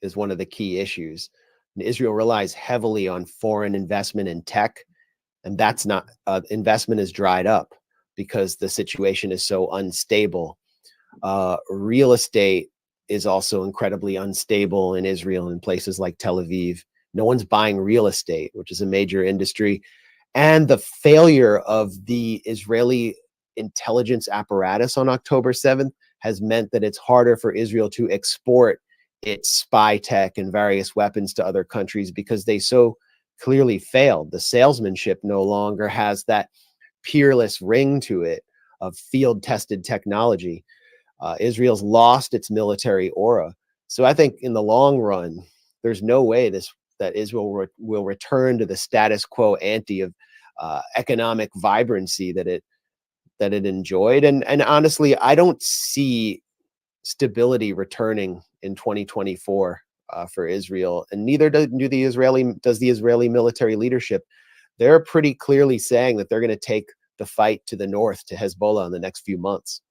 is one of the key issues. And Israel relies heavily on foreign investment in tech, and that's not investment is dried up because the situation is so unstable. Real estate is also incredibly unstable in Israel, in places like Tel Aviv. No one's buying real estate, which is a major industry. And the failure of the Israeli intelligence apparatus on October 7th has meant that it's harder for Israel to export its spy tech and various weapons to other countries because they so clearly failed. The salesmanship no longer has that peerless ring to it of field-tested technology. Israel's lost its military aura. So I think in the long run, there's no way that Israel will return to the status quo ante of economic vibrancy that it enjoyed. And honestly, I don't see stability returning in 2024 for Israel, and neither does the Israeli military leadership. They're pretty clearly saying that they're going to take the fight to the north, to Hezbollah, in the next few months.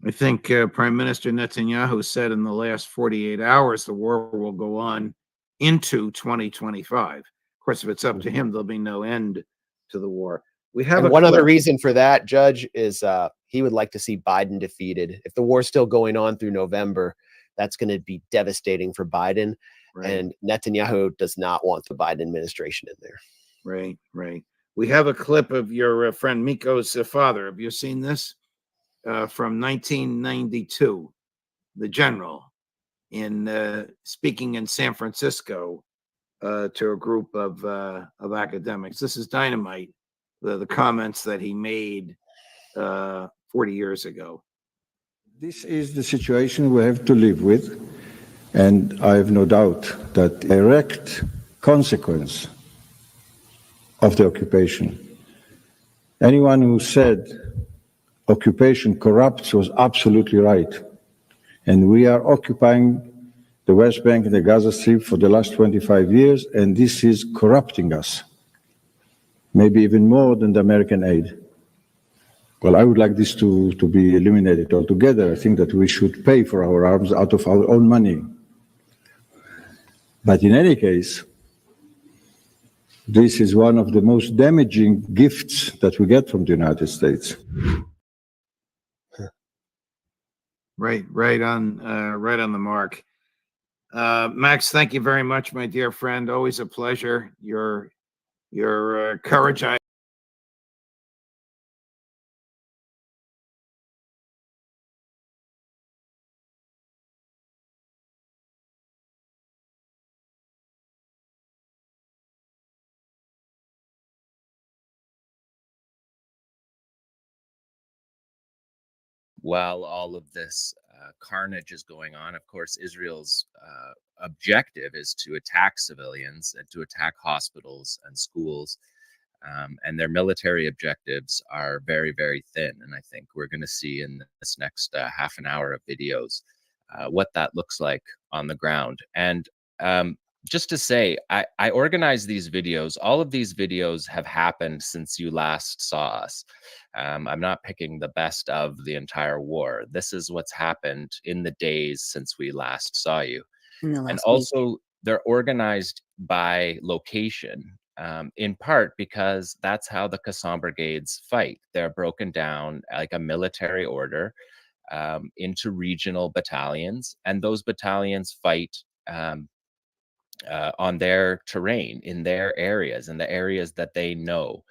I think Prime Minister Netanyahu said in the last 48 hours the war will go on into 2025. Of course, if it's up to him, there'll be no end to the war. We have one other reason for that, Judge, is he would like to see Biden defeated. If the war's still going on through November, that's going to be devastating for Biden. Right. And Netanyahu does not want the Biden administration in there. Right, right. We have a clip of your friend Miko's father. Have you seen this? From 1992, the general speaking in San Francisco to a group of academics. This is dynamite. The comments that he made 40 years ago. This is the situation we have to live with, and I have no doubt that the direct consequence of the occupation. Anyone who said occupation corrupts was absolutely right. And we are occupying the West Bank and the Gaza Strip for the last 25 years, and this is corrupting us, maybe even more than the American aid. Well, I would like this to be eliminated altogether. I think that we should pay for our arms out of our own money. But in any case, this is one of the most damaging gifts that we get from the United States. Right on the mark. Max, thank you very much, my dear friend. Always a pleasure. Your courage. While all of this carnage is going on, of course, Israel's objective is to attack civilians and to attack hospitals and schools. And their military objectives are very, very thin. And I think we're going to see in this next half an hour of videos what that looks like on the ground. And just to say, I organized these videos. All of these videos have happened since you last saw us. I'm not picking the best of the entire war. This is what's happened in the days since we last saw you. And also, they're organized by location. in part because that's how the Qassam brigades fight. They're broken down like a military order into regional battalions, and those battalions fight on their terrain, in their areas, in the areas that they know.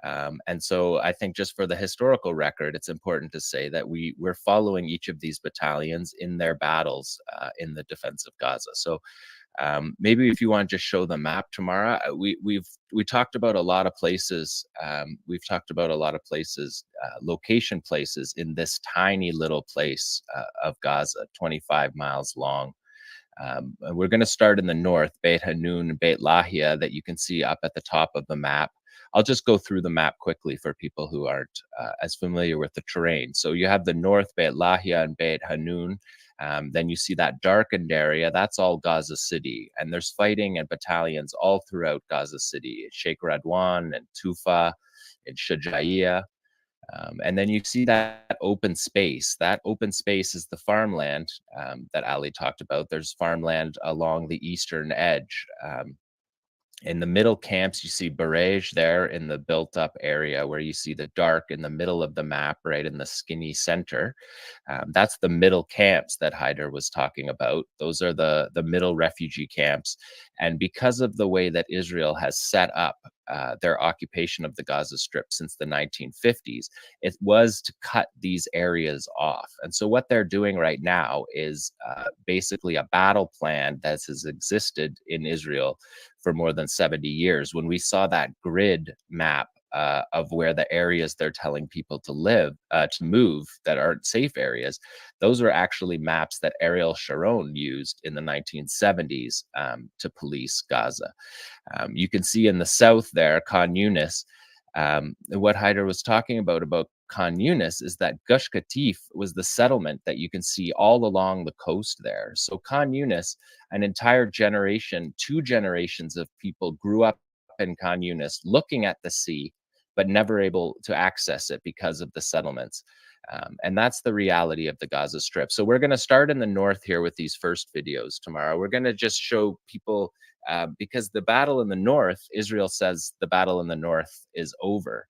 And so I think just for the historical record, it's important to say that we're following each of these battalions in their battles in the defense of Gaza. So maybe if you want to just show the map, Tamara, we talked about a lot of places. We've talked about a lot of places, location places in this tiny little place of Gaza, 25 miles long. We're going to start in the north, Beit Hanun and Beit Lahia, that you can see up at the top of the map. I'll just go through the map quickly for people who aren't as familiar with the terrain. So you have the north, Beit Lahia and Beit Hanun. Then you see that darkened area, that's all Gaza City. And there's fighting and battalions all throughout Gaza City, Sheikh Radwan and Tufa and Shajaiya. And then you see that open space. That open space is the farmland that Ali talked about. There's farmland along the eastern edge. In the middle camps, you see Barej there in the built up area where you see the dark in the middle of the map, right in the skinny center. That's the middle camps that Haider was talking about. Those are the middle refugee camps. And because of the way that Israel has set up their occupation of the Gaza Strip since the 1950s, it was to cut these areas off. And so what they're doing right now is basically a battle plan that has existed in Israel for more than 70 years. When we saw that grid map of where the areas they're telling people to live, to move, that aren't safe areas, those are actually maps that Ariel Sharon used in the 1970s to police Gaza. You can see in the south there, Khan Yunis, what Haider was talking about Khan Yunis is that Gush Katif was the settlement that you can see all along the coast there. So Khan Yunis, an entire generation, 2 generations of people grew up in Khan Yunis looking at the sea, but never able to access it because of the settlements. And that's the reality of the Gaza Strip. So we're going to start in the north here with these first videos tomorrow. We're going to just show people, because the battle in the north, Israel says the battle in the north is over.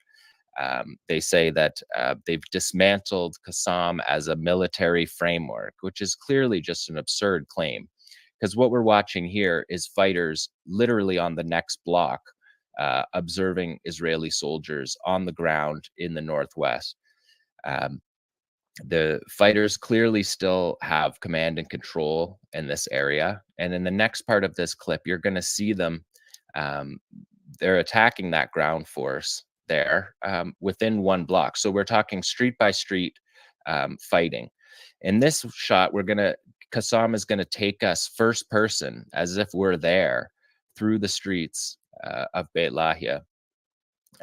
They say that they've dismantled Qassam as a military framework, which is clearly just an absurd claim. Because what we're watching here is fighters literally on the next block observing Israeli soldiers on the ground in the northwest. The fighters clearly still have command and control in this area. And in the next part of this clip, you're going to see them. They're attacking that ground force there within 1 block. So we're talking street by street fighting. In this shot, Qassam is going to take us first person as if we're there through the streets of Beit Lahia.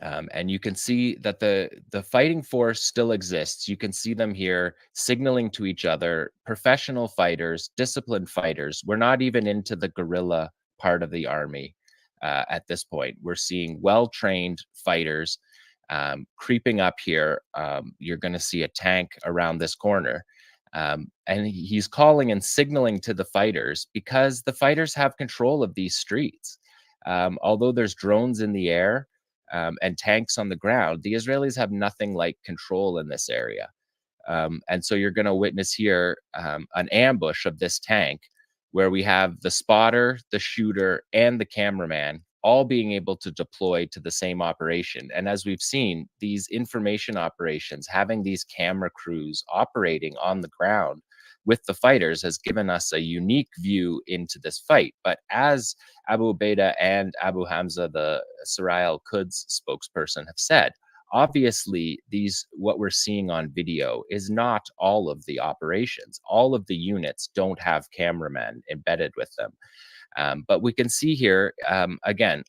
And you can see that the fighting force still exists. You can see them here signaling to each other, professional fighters, disciplined fighters. We're not even into the guerrilla part of the army at this point. We're seeing well-trained fighters creeping up here. You're going to see a tank around this corner. And he's calling and signaling to the fighters because the fighters have control of these streets. Although there's drones in the air, and tanks on the ground, the Israelis have nothing like control in this area. And so you're going to witness here an ambush of this tank where we have the spotter, the shooter, and the cameraman all being able to deploy to the same operation. And as we've seen, these information operations, having these camera crews operating on the ground with the fighters has given us a unique view into this fight. But as Abu Ubaidah and Abu Hamza, the Sarai al-Quds spokesperson, have said, obviously what we're seeing on video is not all of the operations. All of the units don't have cameramen embedded with them. But we can see here, again,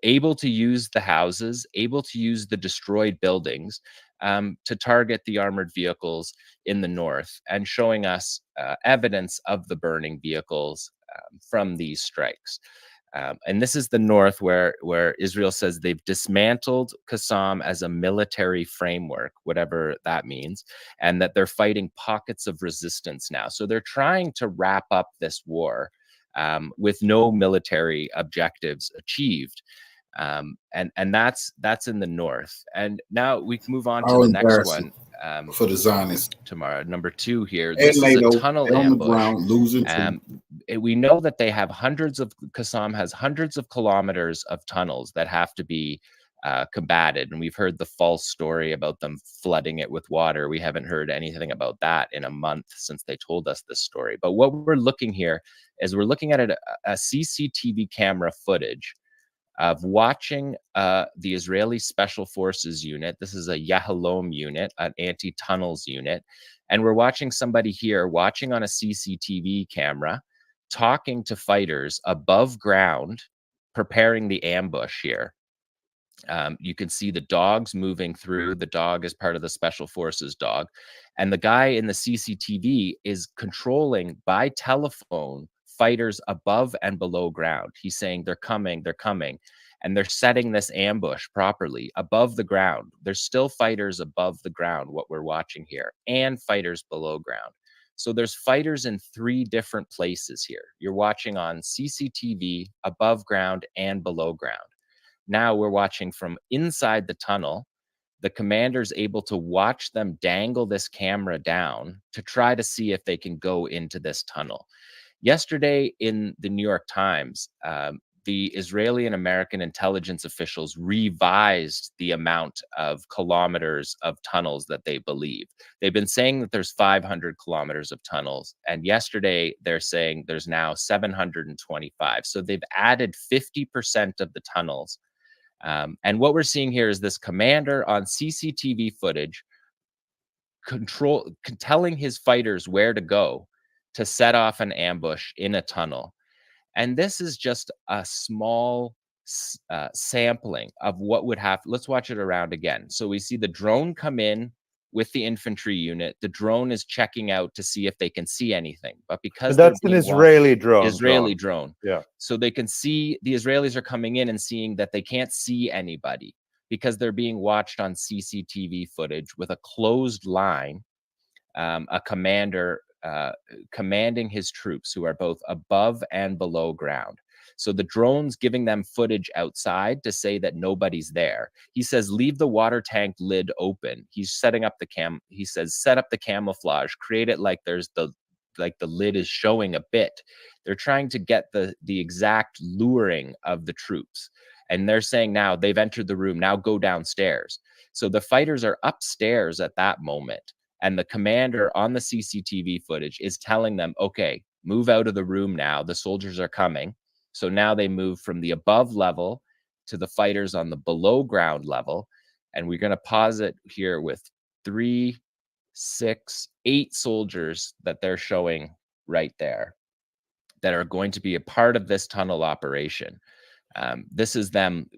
able to use the houses, able to use the destroyed buildings to target the armored vehicles in the north, and showing us evidence of the burning vehicles from these strikes. And this is the north where Israel says they've dismantled Qassam as a military framework, whatever that means, and that they're fighting pockets of resistance now. So they're trying to wrap up this war with no military objectives achieved. And that's in the north. And now we can move on to How the next embarrassing one. for the Zionists. Tomorrow, number 2 here. And This is a NATO, tunnel they're on the ambush. ground losing to We know that they have Qassam has hundreds of kilometers of tunnels that have to be combated. And we've heard the false story about them flooding it with water. We haven't heard anything about that in a month since they told us this story. But what we're looking here is we're looking at a CCTV camera footage of watching the Israeli Special Forces unit. This is a Yahalom unit, an anti-tunnels unit. And we're watching somebody here watching on a CCTV camera, talking to fighters above ground, preparing the ambush here. You can see the dogs moving through. The dog is part of the Special Forces dog. And the guy in the CCTV is controlling by telephone fighters above and below ground. He's saying, they're coming, they're coming. And they're setting this ambush properly above the ground. There's still fighters above the ground, what we're watching here, and fighters below ground. So there's fighters in 3 different places here. You're watching on CCTV, above ground, and below ground. Now we're watching from inside the tunnel. The commander's able to watch them dangle this camera down to try to see if they can go into this tunnel. Yesterday in the New York Times, the Israeli and American intelligence officials revised the amount of kilometers of tunnels that they believe. They've been saying that there's 500 kilometers of tunnels, and yesterday they're saying there's now 725. So they've added 50% of the tunnels. And what we're seeing here is this commander on CCTV footage telling his fighters where to go to set off an ambush in a tunnel. And this is just a small sampling of what would happen. Let's watch it around again. So we see the drone come in with the infantry unit. The drone is checking out to see if they can see anything. But because that's an Israeli drone. Israeli drone. Yeah. So they can see, the Israelis are coming in and seeing that they can't see anybody because they're being watched on CCTV footage with a closed line, a commander commanding his troops who are both above and below ground. So the drone's giving them footage outside to say that nobody's there. He says, leave the water tank lid open. He's setting up the he says, set up the camouflage, create it like there's the lid is showing a bit. They're trying to get the exact luring of the troops. And they're saying now they've entered the room, now go downstairs. So the fighters are upstairs at that moment. And the commander on the CCTV footage is telling them, okay, move out of the room now. The soldiers are coming. So now they move from the above level to the fighters on the below ground level. And we're going to pause it here with 3, 6, 8 soldiers that they're showing right there that are going to be a part of this tunnel operation. This is them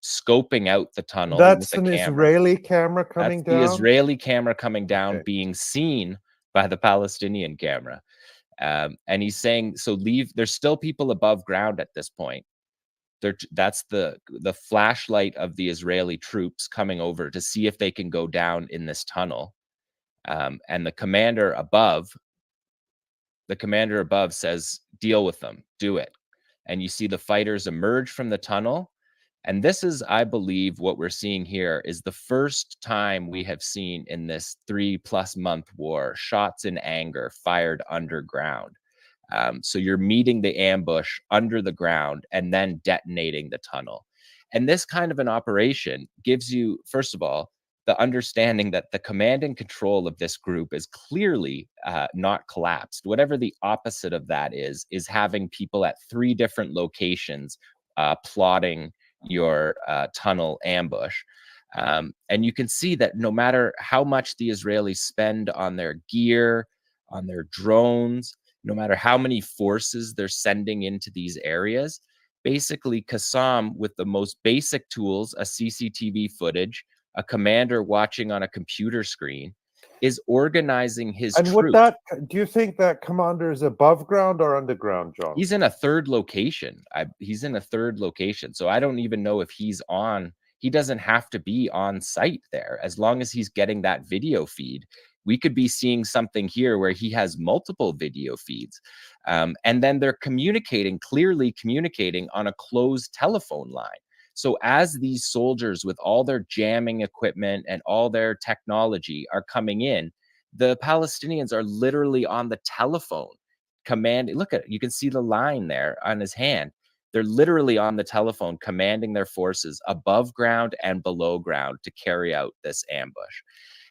scoping out the tunnel. That's an Israeli camera coming down? The Israeli camera coming down, being seen by the Palestinian camera. And he's saying, so leave, there's still people above ground at this point. That's the flashlight of the Israeli troops coming over to see if they can go down in this tunnel. And the commander above says, deal with them, do it. And you see the fighters emerge from the tunnel. And this is, I believe, what we're seeing here is the first time we have seen in this 3+ month war, shots in anger fired underground. So you're meeting the ambush under the ground and then detonating the tunnel. And this kind of an operation gives you, first of all, the understanding that the command and control of this group is clearly not collapsed. Whatever the opposite of that is having people at 3 different locations plotting your tunnel ambush. And you can see that no matter how much the Israelis spend on their gear, on their drones, no matter how many forces they're sending into these areas, basically Qassam, with the most basic tools, a CCTV footage, a commander watching on a computer screen, is organizing his troops. With that, do you think that commander is above ground or underground, John? He's in a 3rd location. He's in a 3rd location. So I don't even know if he's on. He doesn't have to be on site there. As long as he's getting that video feed, we could be seeing something here where he has multiple video feeds. And then they're clearly communicating on a closed telephone line. So as these soldiers with all their jamming equipment and all their technology are coming in, the Palestinians are literally on the telephone commanding. Look at it. You can see the line there on his hand. They're literally on the telephone commanding their forces above ground and below ground to carry out this ambush.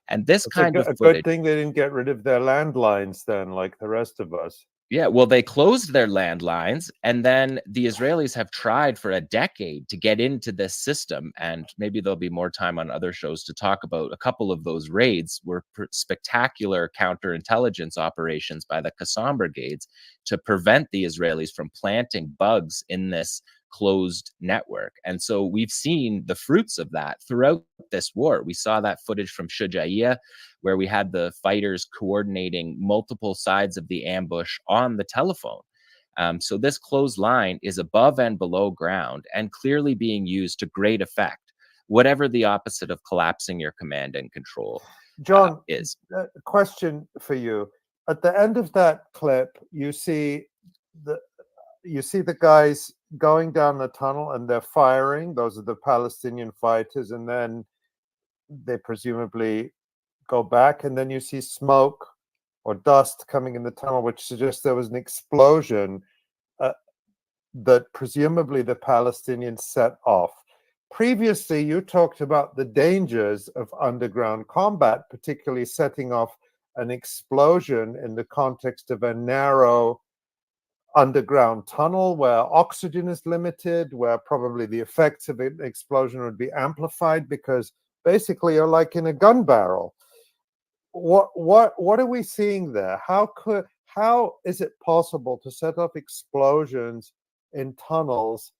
And this It's kind of a footage. good thing they didn't get rid of their landlines then, like the rest of us. Yeah, well, they closed their landlines, and then the Israelis have tried for a decade to get into this system, and maybe there'll be more time on other shows to talk about a couple of those raids were spectacular counterintelligence operations by the Qassam brigades to prevent the Israelis from planting bugs in this closed network. And so we've seen the fruits of that throughout this war. We saw that footage from Shujaiya, where we had the fighters coordinating multiple sides of the ambush on the telephone. So this closed line is above and below ground and clearly being used to great effect, whatever the opposite of collapsing your command and control John, is. a question for you. At the end of that clip, you see the guys going down the tunnel and they're firing. Those are the Palestinian fighters, and then they presumably go back, and then you see smoke or dust coming in the tunnel, which suggests there was an explosion that presumably the Palestinians set off. Previously, you talked about the dangers of underground combat, particularly setting off an explosion in the context of a narrow underground tunnel where oxygen is limited, where probably the effects of an explosion would be amplified because basically you're like in a gun barrel. What are we seeing there? How is it possible to set off explosions in tunnels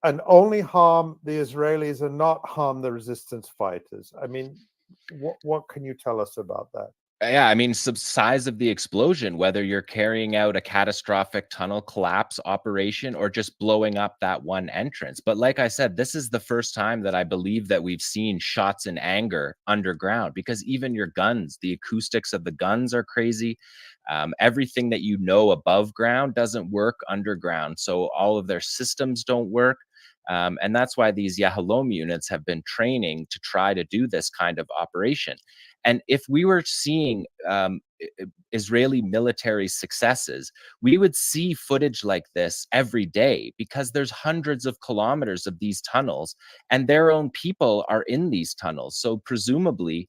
and only harm the Israelis and not harm the resistance fighters? I mean, what can you tell us about that? Yeah, I mean, size of the explosion, whether you're carrying out a catastrophic tunnel collapse operation or just blowing up that one entrance. But like I said, this is the first time that I believe that we've seen shots in anger underground, because even your guns, the acoustics of the guns are crazy. Everything that you know above ground doesn't work underground. So all of their systems don't work. And that's why these Yahalom units have been training to try to do this kind of operation. And if we were seeing Israeli military successes, we would see footage like this every day, because there's hundreds of kilometers of these tunnels and their own people are in these tunnels. So presumably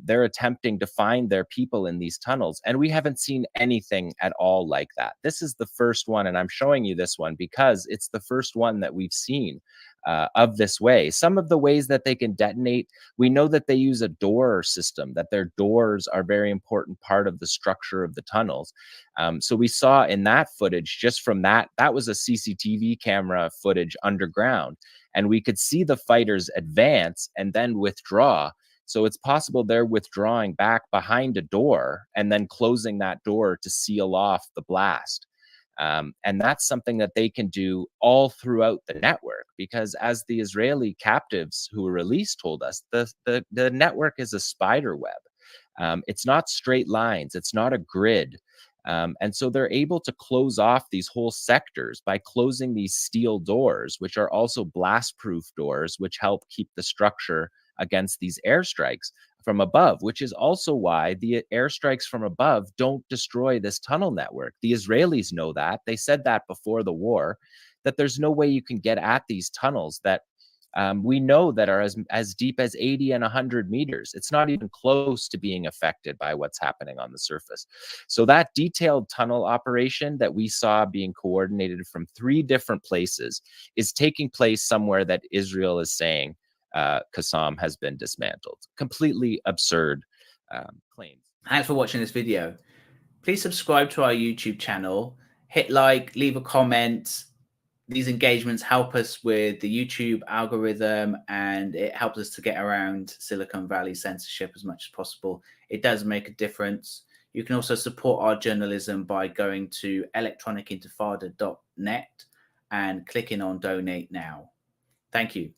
they're attempting to find their people in these tunnels. And we haven't seen anything at all like that. This is the first one. And I'm showing you this one because it's the first one that we've seen of this way. Some of the ways that they can detonate, we know that they use a door system, that their doors are a very important part of the structure of the tunnels. So we saw in that footage, just from that was a CCTV camera footage underground, and we could see the fighters advance and then withdraw. So it's possible they're withdrawing back behind a door and then closing that door to seal off the blast. And that's something that they can do all throughout the network, because as the Israeli captives who were released told us, the network is a spider web. It's not straight lines. It's not a grid. And so they're able to close off these whole sectors by closing these steel doors, which are also blast-proof doors, which help keep the structure against these airstrikes from above, which is also why the airstrikes from above don't destroy this tunnel network. The Israelis know that. They said that before the war, that there's no way you can get at these tunnels that we know that are as deep as 80 and 100 meters. It's not even close to being affected by what's happening on the surface. So that detailed tunnel operation that we saw being coordinated from 3 different places is taking place somewhere that Israel is saying Qassam has been dismantled. Completely absurd claims. Thanks for watching this video. Please subscribe to our YouTube channel, hit like, leave a comment. These engagements help us with the YouTube algorithm, and it helps us to get around Silicon Valley censorship as much as possible. It does make a difference. You can also support our journalism by going to electronicintifada.net and clicking on donate now. Thank you.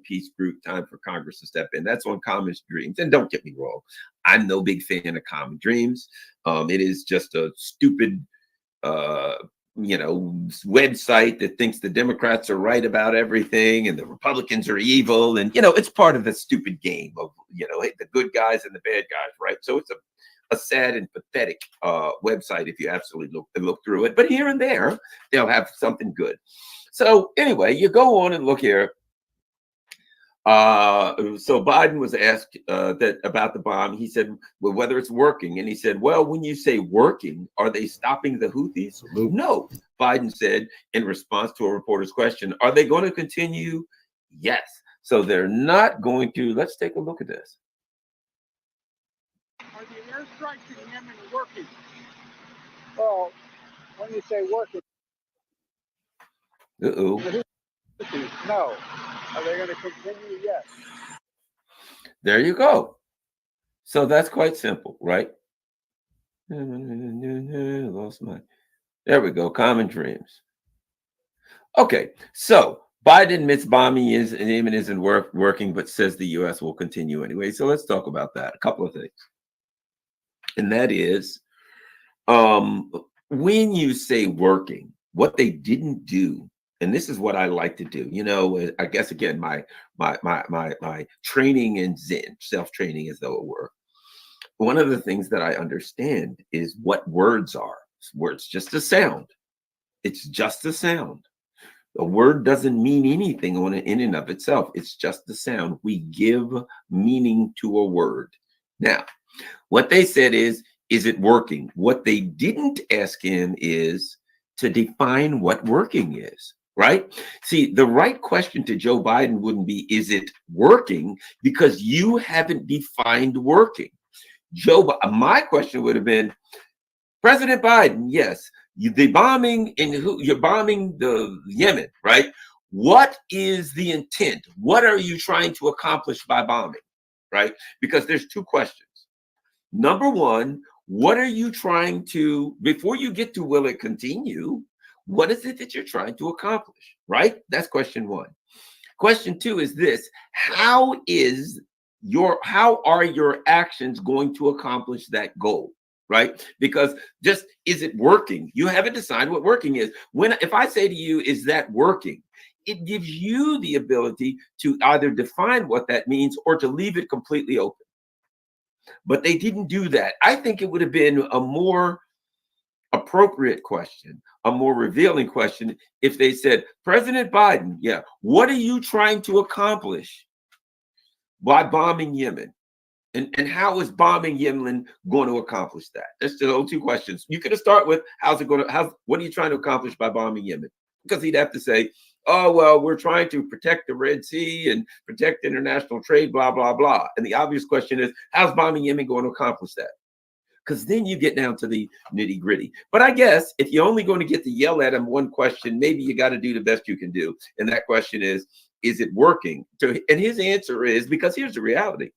peace group, time for Congress to step in. That's on Common Dreams. And don't get me wrong, I'm no big fan of Common Dreams. It is just a stupid, website that thinks the Democrats are right about everything and the Republicans are evil. And, it's part of the stupid game of, the good guys and the bad guys, right? So it's a sad and pathetic website if you absolutely look through it. But here and there, they'll have something good. So anyway, you go on and look here. So Biden was asked about the bomb. He said, well, whether it's working. And he said, well, when you say working, are they stopping the Houthis? No, Biden said in response to a reporter's question, are they going to continue? Yes. So they're not going to. Let's take a look at this. Are the airstrikes in Yemen working? Well, when you say working, no. Are they going to continue? Yes. There you go. So that's quite simple, right? Lost my. There we go. Common Dreams. Okay, so Biden admits bombing Yemen isn't working, but says the U.S. will continue anyway. So let's talk about that. A couple of things. And that is, when you say working, what they didn't do, and this is what I like to do, I guess, again, my training in Zen, self-training as though it were. One of the things that I understand is what words are. Words, just a sound. It's just a sound. A word doesn't mean anything in and of itself. It's just a sound. We give meaning to a word. Now, what they said is it working? What they didn't ask him is to define what working is, right? See, the right question to Joe Biden wouldn't be, is it working? Because you haven't defined working. My question would have been, President Biden, yes, you're bombing the Yemen, right? What is the intent? What are you trying to accomplish by bombing, right? Because there's two questions. Number one, what are you trying to, before you get to will it continue, what is it that you're trying to accomplish, right? That's question one. Question two is this: how are your actions going to accomplish that goal, right? Because just, is it working? You haven't decided what working is. If I say to you, is that working? It gives you the ability to either define what that means or to leave it completely open. But they didn't do that. I think it would have been a more appropriate question, a more revealing question, if they said, President Biden, yeah, what are you trying to accomplish by bombing Yemen? And how is bombing Yemen going to accomplish that? That's those two questions. You could have started with, what are you trying to accomplish by bombing Yemen? Because he'd have to say, oh, well, we're trying to protect the Red Sea and protect international trade, blah, blah, blah. And the obvious question is, how's bombing Yemen going to accomplish that? Because then you get down to the nitty gritty. But I guess if you're only going to get to yell at him one question, maybe you got to do the best you can do. And that question is it working? And his answer is, because here's the reality.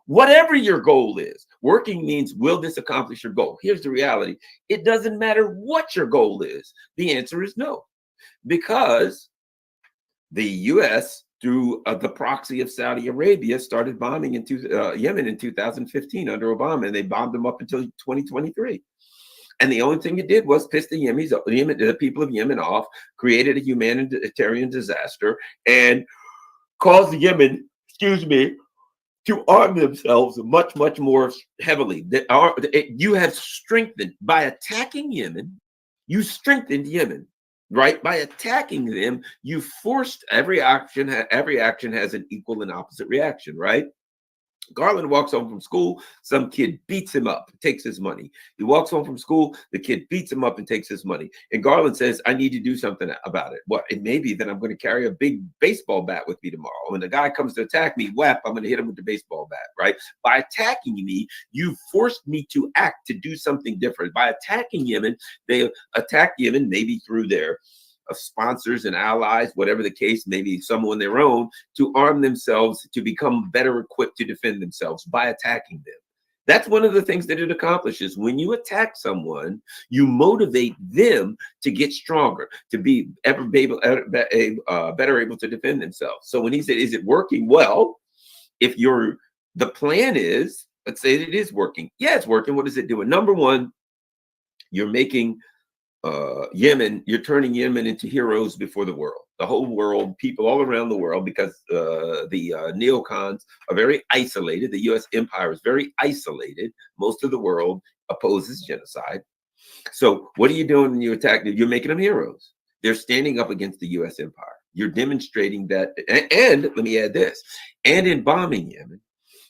Whatever your goal is, working means, will this accomplish your goal? Here's the reality. It doesn't matter what your goal is. The answer is no. Because the U.S., through the proxy of Saudi Arabia, started bombing Yemen in 2015 under Obama, and they bombed them up until 2023. And the only thing it did was piss the people of Yemen off, created a humanitarian disaster, and caused Yemen, to arm themselves much, much more heavily. You have strengthened, by attacking Yemen, you strengthened Yemen. Right? By attacking them, you forced every action has an equal and opposite reaction, right? Garland walks home from school, some kid beats him up, takes his money. He walks home from school, the kid beats him up and takes his money. And Garland says, I need to do something about it. Well, it may be that I'm going to carry a big baseball bat with me tomorrow. When the guy comes to attack me, whap, I'm going to hit him with the baseball bat, right? By attacking me, you forced me to act, to do something different. By attacking Yemen, they attacked Yemen, maybe through their sponsors and allies, whatever the case, maybe some on their own, to arm themselves, to become better equipped to defend themselves by attacking them. That's one of the things that it accomplishes. When you attack someone, you motivate them to get stronger, to be better able to defend themselves. So when he said, is it working? Well, if the plan is, let's say it is working. Yeah, it's working. What is it doing? Number one, you're making you're turning Yemen into heroes before the world. The whole world, people all around the world, because the neocons are very isolated. The US empire is very isolated. Most of the world opposes genocide. So what are you doing when you attack them? You're making them heroes. They're standing up against the US empire. You're demonstrating that. And let me add this. And in bombing Yemen,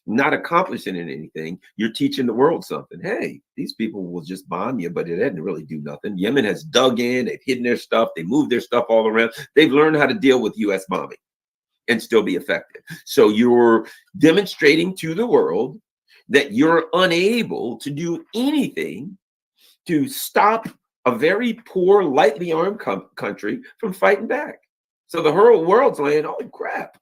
not accomplishing anything, you're teaching the world something. Hey, these people will just bomb you, but it didn't really do nothing. Yemen has dug in, they've hidden their stuff, they moved their stuff all around. They've learned how to deal with US bombing and still be effective. So you're demonstrating to the world that you're unable to do anything to stop a very poor, lightly armed country from fighting back. So the whole world's saying, oh crap,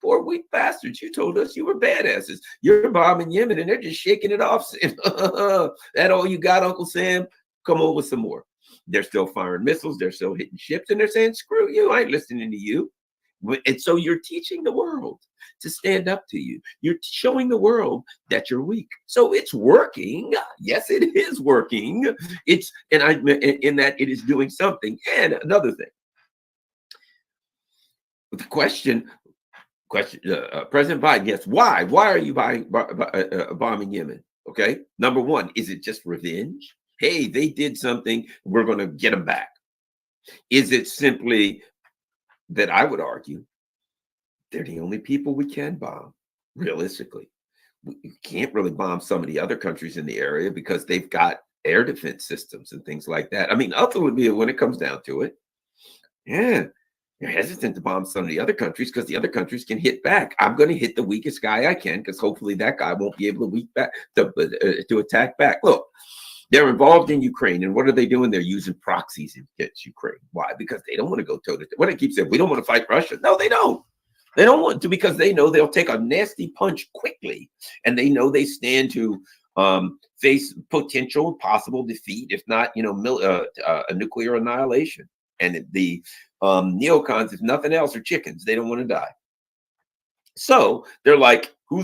poor weak bastards, you told us you were badasses. You're bombing Yemen and they're just shaking it off, saying, that all you got, Uncle Sam? Come on with some more. They're still firing missiles, they're still hitting ships, and they're saying, screw you, I ain't listening to you. And so you're teaching the world to stand up to you. You're showing the world that you're weak. So it's working. Yes, it is working. In that it is doing something. And another thing, the question, President Biden, yes, why? Why are you bombing Yemen? Okay, number one, is it just revenge? Hey, they did something, we're going to get them back. Is it simply that I would argue they're the only people we can bomb, realistically? You can't really bomb some of the other countries in the area because they've got air defense systems and things like that. I mean, ultimately, when it comes down to it, yeah, you're hesitant to bomb some of the other countries because the other countries can hit back. I'm going to hit the weakest guy I can because hopefully that guy won't be able to attack back. Look, they're involved in Ukraine, and what are they doing? They're using proxies against Ukraine. Why? Because they don't want to go toe to toe. What I keep saying, we don't want to fight Russia. No, they don't. They don't want to because they know they'll take a nasty punch quickly, and they know they stand to face potential possible defeat, if not, a nuclear annihilation. And the neocons, if nothing else, are chickens. They don't want to die. So they're like, who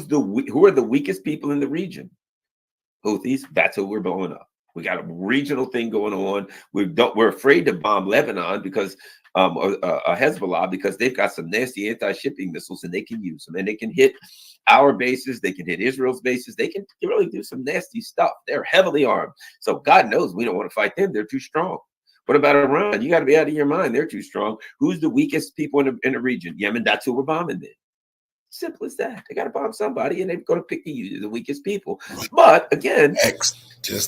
are the weakest people in the region? Houthis. That's who we're blowing up. We got a regional thing going on. We're afraid to bomb Lebanon because Hezbollah, because they've got some nasty anti-shipping missiles and they can use them, and they can hit our bases. They can hit Israel's bases. They can really do some nasty stuff. They're heavily armed. So God knows we don't want to fight them. They're too strong. What about Iran? You got to be out of your mind. They're too strong. Who's the weakest people in the region? Yemen. That's who we're bombing then. Simple as that. They got to bomb somebody, and they're going to pick the weakest people. But again,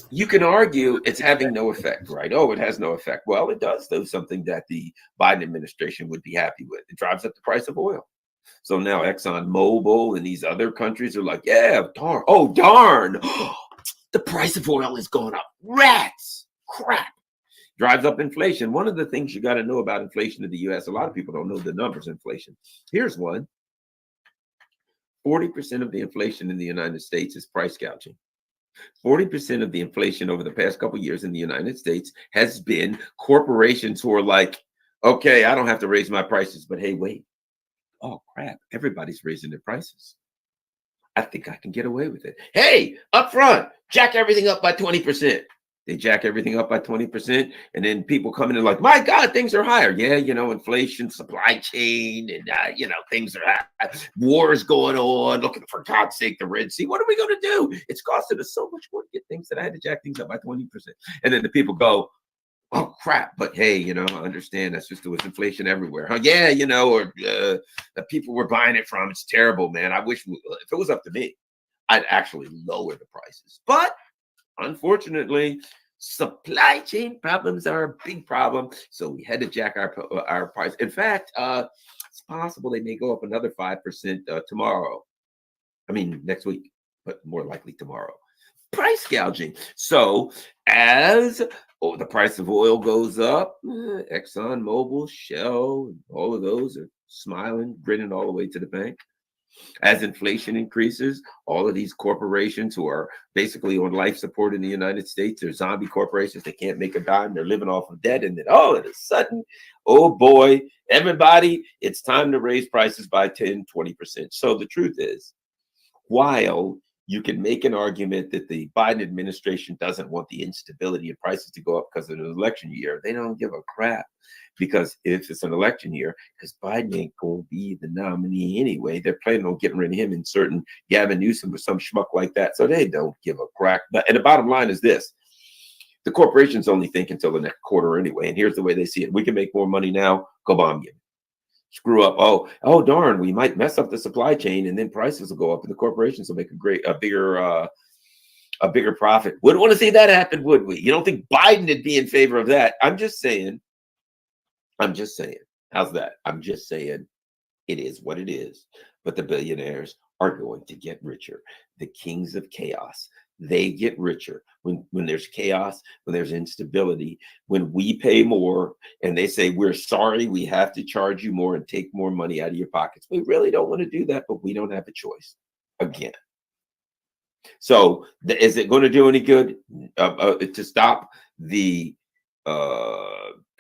you can argue it's having no effect, right? Oh, it has no effect. Well, it does do something that the Biden administration would be happy with. It drives up the price of oil. So now ExxonMobil and these other countries are like, yeah, darn. Oh, darn. The price of oil is going up. Rats. Crap. Drives up inflation. One of the things you got to know about inflation in the U.S., a lot of people don't know the numbers of inflation. Here's one. 40% of the inflation in the United States is price gouging. 40% of the inflation over the past couple of years in the United States has been corporations who are like, okay, I don't have to raise my prices, but hey, wait. Oh, crap. Everybody's raising their prices. I think I can get away with it. Hey, up front, jack everything up by 20%. They jack everything up by 20%, and then people come in and like, my God, things are higher. Yeah, inflation, supply chain, and things are high. Wars going on. Look, for God's sake, the Red Sea. What are we going to do? It's costing us so much more to get ththings that I had to jack things up by 20%. And then the people go, oh crap! But hey, I understand that's just there was inflation everywhere. Huh? Yeah, or the people we're buying it from. It's terrible, man. I wish if it was up to me, I'd actually lower the prices, but. Unfortunately, supply chain problems are a big problem, so we had to jack our price. In fact, it's possible they may go up another 5% tomorrow. I mean, next week, but more likely tomorrow. Price gouging. So as the price of oil goes up, ExxonMobil, Shell, all of those are smiling, grinning all the way to the bank. As inflation increases, all of these corporations who are basically on life support in the United States, they're zombie corporations. They can't make a dime. They're living off of debt. And then all of a sudden, oh boy, everybody, it's time to raise prices by 10, 20%. So the truth is, while you can make an argument that the Biden administration doesn't want the instability of prices to go up because of an election year, they don't give a crap. Because if it's an election year, because Biden ain't going to be the nominee anyway, they're planning on getting rid of him and certain Gavin Newsom or some schmuck like that. So they don't give a crap. And the bottom line is this. The corporations only think until the next quarter anyway. And here's the way they see it. We can make more money now. Go bomb you. Screw up. Oh, darn, we might mess up the supply chain and then prices will go up and the corporations will make a bigger profit. Wouldn't want to see that happen, would we? You don't think Biden would be in favor of that? I'm just saying. How's that? I'm just saying it is what it is. But the billionaires are going to get richer. The kings of chaos, they get richer when there's chaos, when there's instability, when we pay more and they say, we're sorry, we have to charge you more and take more money out of your pockets. We really don't want to do that, but we don't have a choice again. So is it going to do any good to stop the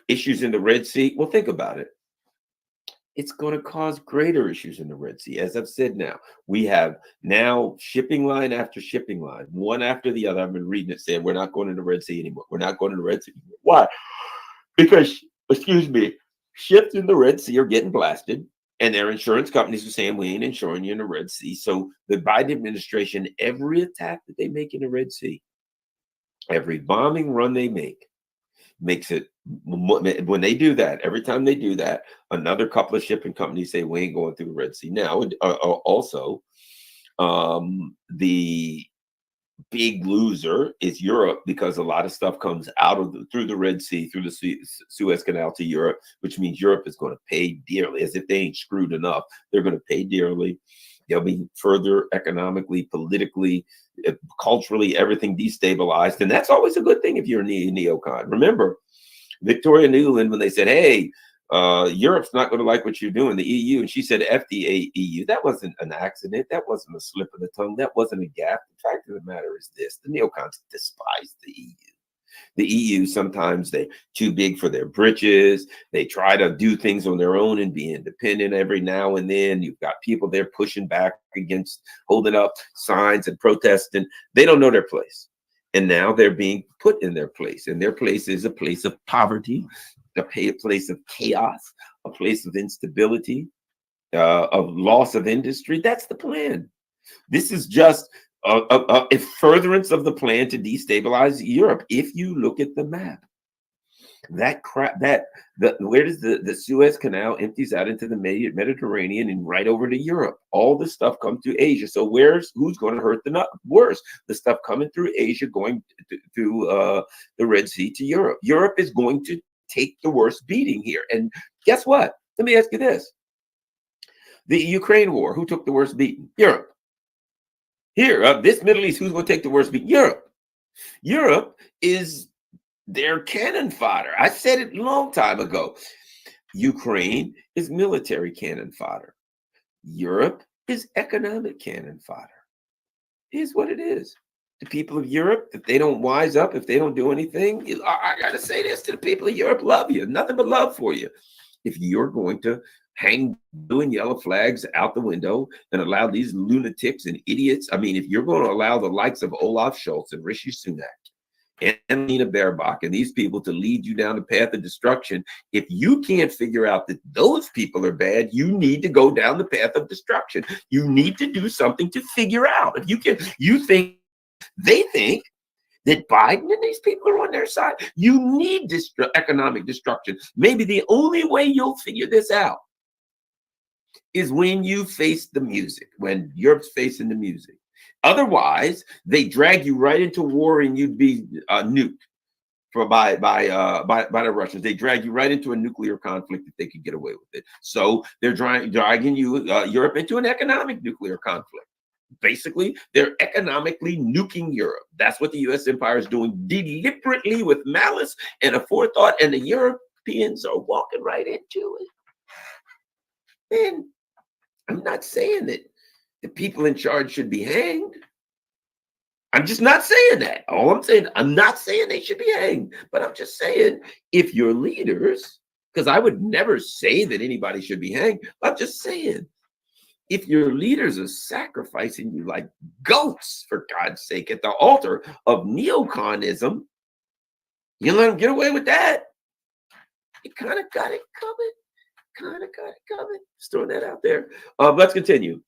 issues in the Red Sea? Well, think about it. It's going to cause greater issues in the Red Sea. As I've said now, we have now shipping line after shipping line, one after the other. I've been reading it saying we're not going to the Red Sea anymore. We're not going to the Red Sea anymore. Why? Because, excuse me, ships in the Red Sea are getting blasted and their insurance companies are saying we ain't insuring you in the Red Sea. So the Biden administration, every attack that they make in the Red Sea, every bombing run they make, makes it, when they do that, every time they do that, another couple of shipping companies say we ain't going through the Red Sea. Now, also, the big loser is Europe, because a lot of stuff comes out of through the Red Sea, through the Suez Canal to Europe, which means Europe is going to pay dearly. As if they ain't screwed enough, they're going to pay dearly. They'll be further economically, politically, culturally, everything destabilized. And that's always a good thing if you're a neocon. Remember, Victoria Nuland, when they said, hey, Europe's not going to like what you're doing, the EU, and she said, F the EU. That wasn't an accident. That wasn't a slip of the tongue. That wasn't a gap. The fact of the matter is this. The neocons despise the EU. The EU, sometimes they're too big for their britches. They try to do things on their own and be independent every now and then. You've got people there pushing back against, holding up signs and protesting. They don't know their place. And now they're being put in their place. And their place is a place of poverty, a place of chaos, a place of instability, of loss of industry. That's the plan. This is just a furtherance of the plan to destabilize Europe. If you look at the map, that crap, where does the Suez Canal empties out into the Mediterranean and right over to Europe? All this stuff comes through Asia. So who's going to hurt the worse? The stuff coming through Asia, going through the Red Sea to Europe. Europe is going to take the worst beating here. And guess what? Let me ask you this. The Ukraine war, who took the worst beating? Europe. Here, this Middle East, who's going to take the worst beat? Europe. Europe is their cannon fodder. I said it a long time ago. Ukraine is military cannon fodder. Europe is economic cannon fodder. Here's what it is. The people of Europe, if they don't wise up, if they don't do anything, I got to say this to the people of Europe, love you. Nothing but love for you. If you're going to hang blue and yellow flags out the window and allow these lunatics and idiots, I mean, if you're going to allow the likes of Olaf Scholz and Rishi Sunak and Lena Baerbock and these people to lead you down the path of destruction, if you can't figure out that those people are bad, you need to go down the path of destruction. You need to do something to figure out. If they think that Biden and these people are on their side, you need economic destruction. Maybe the only way you'll figure this out is when you face the music, when Europe's facing the music. Otherwise, they drag you right into war and you'd be nuked by the Russians. They drag you right into a nuclear conflict if they could get away with it. So they're dragging you, Europe, into an economic nuclear conflict. Basically, they're economically nuking Europe. That's what the U.S. empire is doing deliberately with malice and a forethought, and the Europeans are walking right into it. And I'm not saying that the people in charge should be hanged. I'm just not saying that. All I'm saying, I'm not saying they should be hanged, but I'm just saying if your leaders, because I would never say that anybody should be hanged, I'm just saying if your leaders are sacrificing you like goats, for God's sake, at the altar of neoconism, you let them get away with that. You kind of got it coming. Just throwing that out there. Let's continue.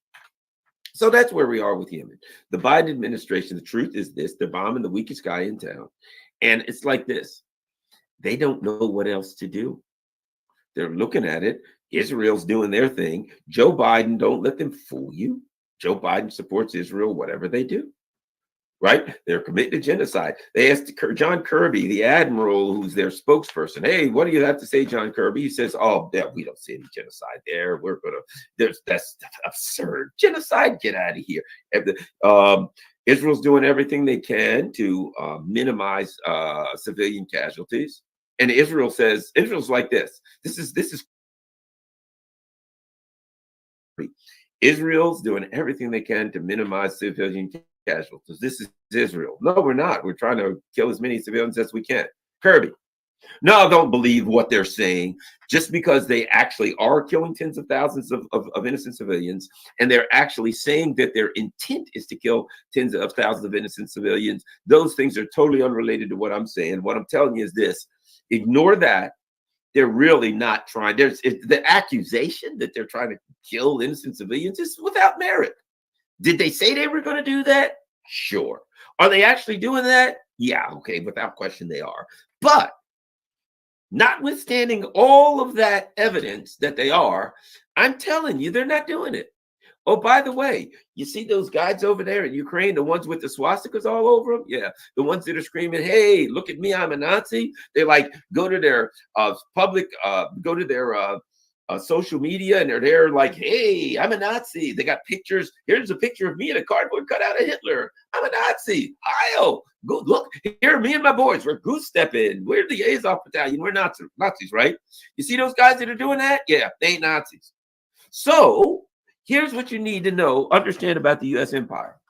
So that's where we are with Yemen. The Biden administration, the truth is this, they're bombing the weakest guy in town. And it's like this. They don't know what else to do. They're looking at it. Israel's doing their thing. Joe Biden, don't let them fool you. Joe Biden supports Israel, whatever they do. Right? They're committed to genocide. They asked John Kirby, the admiral, who's their spokesperson, hey, what do you have to say, John Kirby? He says, oh, yeah, we don't see any genocide there. We're going to, that's absurd. Genocide, get out of here. Israel's doing everything they can to minimize civilian casualties. And Israel says, Israel's like this. This is Israel's doing everything they can to minimize civilian casualties. This is Israel. No, we're not. We're trying to kill as many civilians as we can. Kirby. No, don't believe what they're saying. Just because they actually are killing tens of thousands of innocent civilians, and they're actually saying that their intent is to kill tens of thousands of innocent civilians, those things are totally unrelated to what I'm saying. What I'm telling you is this. Ignore that. They're really not trying. The accusation that they're trying to kill innocent civilians is without merit. Did they say they were going to do that? Sure. Are they actually doing that? Yeah, okay, without question they are. But notwithstanding all of that evidence that they are, I'm telling you, they're not doing it. Oh, by the way, you see those guys over there in Ukraine, the ones with the swastikas all over them? Yeah, the ones that are screaming, hey, look at me, I'm a Nazi. They like go to their social media, and they're there like, hey, I'm a Nazi. They got pictures. Here's a picture of me in a cardboard cutout of Hitler. I'm a Nazi. Heil. Go look here, me and my boys. We're goose stepping. We're the Azov battalion. We're Nazis, right? You see those guys that are doing that? Yeah, they ain't Nazis. So here's what you need to know, understand about the U.S. empire.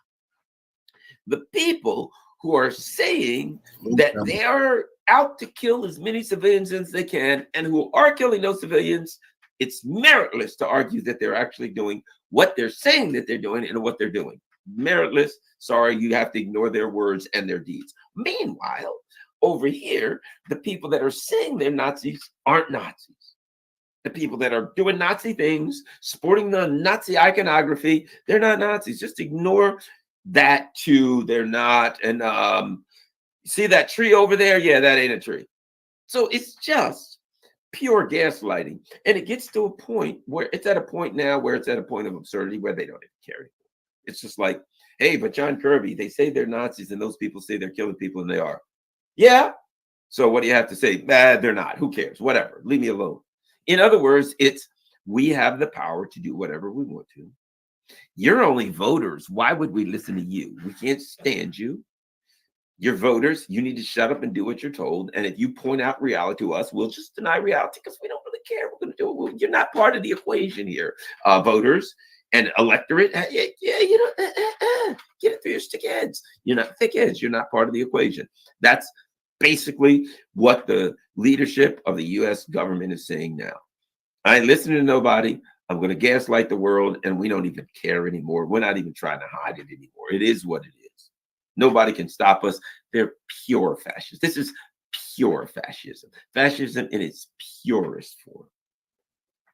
The people who are saying that they are out to kill as many civilians as they can, and who are killing those civilians, it's meritless to argue that they're actually doing what they're saying that they're doing and what they're doing. Meritless. Sorry, you have to ignore their words and their deeds. Meanwhile, over here, the people that are saying they're Nazis aren't Nazis. The people that are doing Nazi things, sporting the Nazi iconography, they're not Nazis. Just ignore that too. They're not. And see that tree over there? Yeah, that ain't a tree. So it's just pure gaslighting. And it gets to a point where it's at a point now where it's at a point of absurdity where they don't even care anymore. It's just like, hey, but John Kirby, they say they're Nazis and those people say they're killing people, and they are. Yeah. So what do you have to say? They're not. Who cares? Whatever. Leave me alone. In other words, it's we have the power to do whatever we want to. You're only voters. Why would we listen to you? We can't stand you. You're voters. You need to shut up and do what you're told. And if you point out reality to us, we'll just deny reality because we don't really care. We're going to do it. You're not part of the equation here, voters and electorate. Yeah, you know, get it through your stick heads. You're not thick heads. You're not part of the equation. That's basically what the leadership of the U.S. government is saying now. I ain't listening to nobody. I'm going to gaslight the world, and we don't even care anymore. We're not even trying to hide it anymore. It is what it is. Nobody can stop us. They're pure fascists. This is pure fascism. Fascism in its purest form.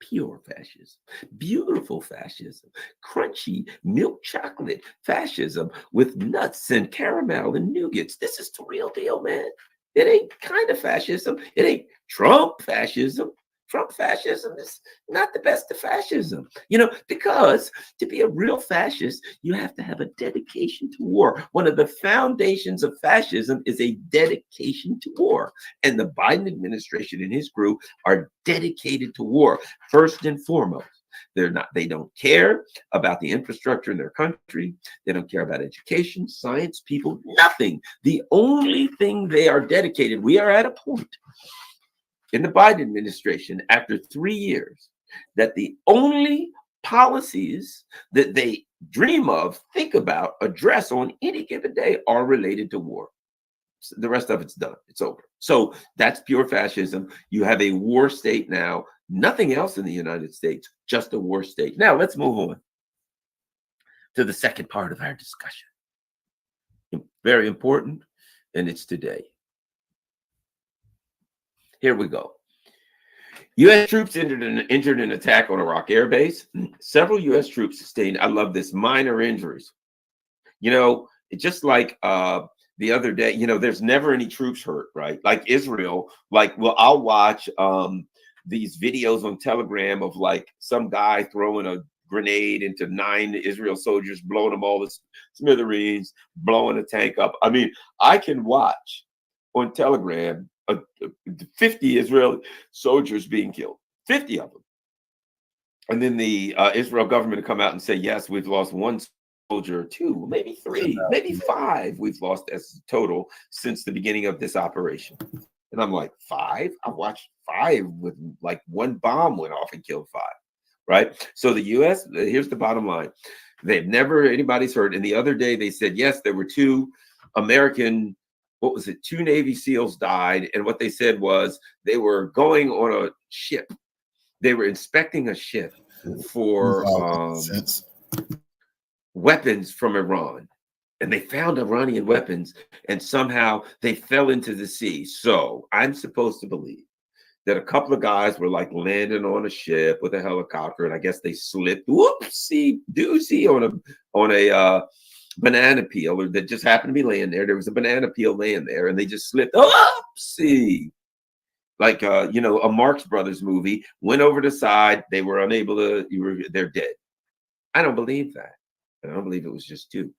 Pure fascism. Beautiful fascism. Crunchy milk chocolate fascism with nuts and caramel and nougats. This is the real deal, man. It ain't kind of fascism. It ain't Trump fascism. Trump fascism is not the best of fascism, you know, because to be a real fascist, you have to have a dedication to war. One of the foundations of fascism is a dedication to war. And the Biden administration and his group are dedicated to war, first and foremost. They don't care about the infrastructure in their country. They don't care about education, science, people, nothing. The only thing they are dedicated, we are at a point in the Biden administration after 3 years that the only policies that they dream of, think about, address on any given day are related to war. The rest of it's done. It's over. So that's pure fascism. You have a war state now. Nothing else in the United States, just a war state. Now let's move on to the second part of our discussion. Very important, and it's today. Here we go. U.S. troops injured an attack on Iraq air base. Several U.S. troops sustained, I love this, minor injuries. You know, it's just like the other day, you know, there's never any troops hurt, right? Like Israel, like, well, I'll watch these videos on Telegram of like some guy throwing a grenade into 9 Israel soldiers, blowing them all to smithereens, blowing a tank up. I mean, I can watch on Telegram 50 Israeli soldiers being killed, 50 of them. And then the Israel government will come out and say, yes, we've lost 1 soldier or 2, maybe 3, maybe 5 we've lost as total since the beginning of this operation. And I'm like, 5? I watched 5 with like 1 bomb went off and killed 5. Right? So the U.S., here's the bottom line. They've never, anybody's heard. And the other day they said, yes, there were 2 American, 2 Navy SEALs died. And what they said was they were going on a ship. They were inspecting a ship for weapons from Iran. And they found Iranian weapons and somehow they fell into the sea. So I'm supposed to believe that a couple of guys were like landing on a ship with a helicopter, and I guess they slipped, whoopsie doozy, on a banana peel, or that just happened to be laying there. There was a banana peel laying there, and they just slipped, whoopsie, like you know, a Marx Brothers movie. Went over the side, they were unable to. They're dead. I don't believe that. I don't believe it was just 2.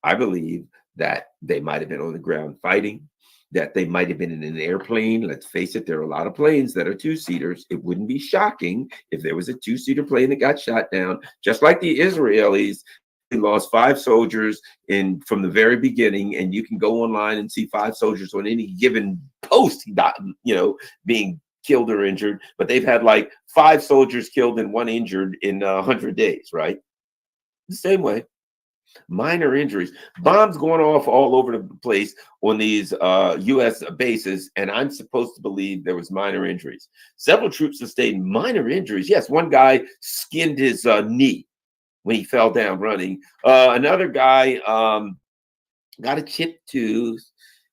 I believe that they might have been on the ground fighting, that they might have been in an airplane. Let's face it, there are a lot of planes that are 2-seaters. It wouldn't be shocking if there was a 2-seater plane that got shot down, just like the Israelis. They lost 5 soldiers from the very beginning, and you can go online and see 5 soldiers on any given post, you know, being killed or injured. But they've had like 5 soldiers killed and 1 injured in 100 days, right? The same way. Minor injuries, bombs going off all over the place on these U.S. bases, and I'm supposed to believe there was minor injuries. Several troops sustained minor injuries. Yes, one guy skinned his knee when he fell down running. Another guy got a chipped tooth,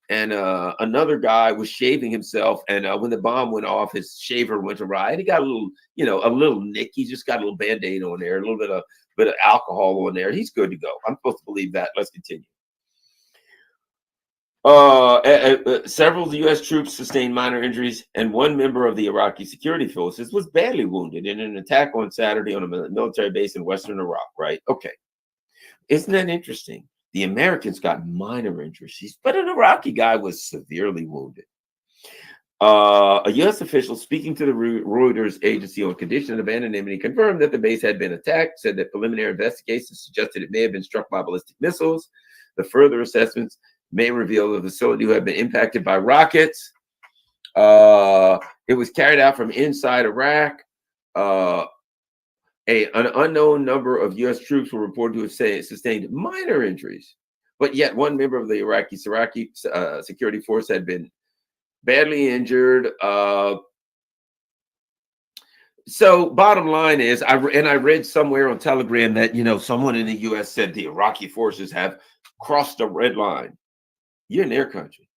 and another guy was shaving himself, and when the bomb went off, his shaver went awry, and he got a little, you know, a little nick. He just got a little Band-Aid on there, a little bit of alcohol on there. He's good to go. I'm supposed to believe that. Let's continue. Several of the U.S. troops sustained minor injuries, and 1 member of the Iraqi security forces was badly wounded in an attack on Saturday on a military base in western Iraq, right? Okay. Isn't that interesting? The Americans got minor injuries, but an Iraqi guy was severely wounded. A U.S. official speaking to the Reuters agency on condition of anonymity confirmed that the base had been attacked, said that preliminary investigations suggested it may have been struck by ballistic missiles. The further assessments may reveal the facility who had been impacted by rockets. It was carried out from inside Iraq. An unknown number of U.S. troops were reported to have sustained minor injuries, but yet 1 member of the Iraqi security force had been badly injured. So bottom line is, I read somewhere on Telegram that, you know, someone in the U.S. said the Iraqi forces have crossed a red line. You're in their country.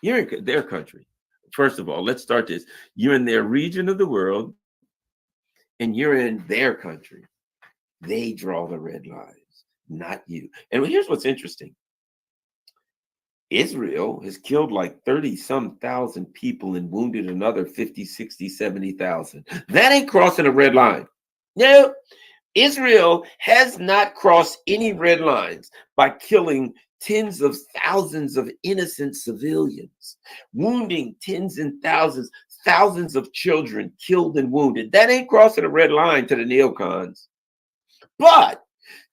You're in their country. First of all, let's start this. You're in their region of the world, and you're in their country. They draw the red lines, not you. And here's what's interesting. Israel has killed like 30-some thousand people and wounded another 50, 60, 70,000. That ain't crossing a red line. No, Israel has not crossed any red lines by killing tens of thousands of innocent civilians, wounding tens and thousands of children killed and wounded. That ain't crossing a red line to the neocons. But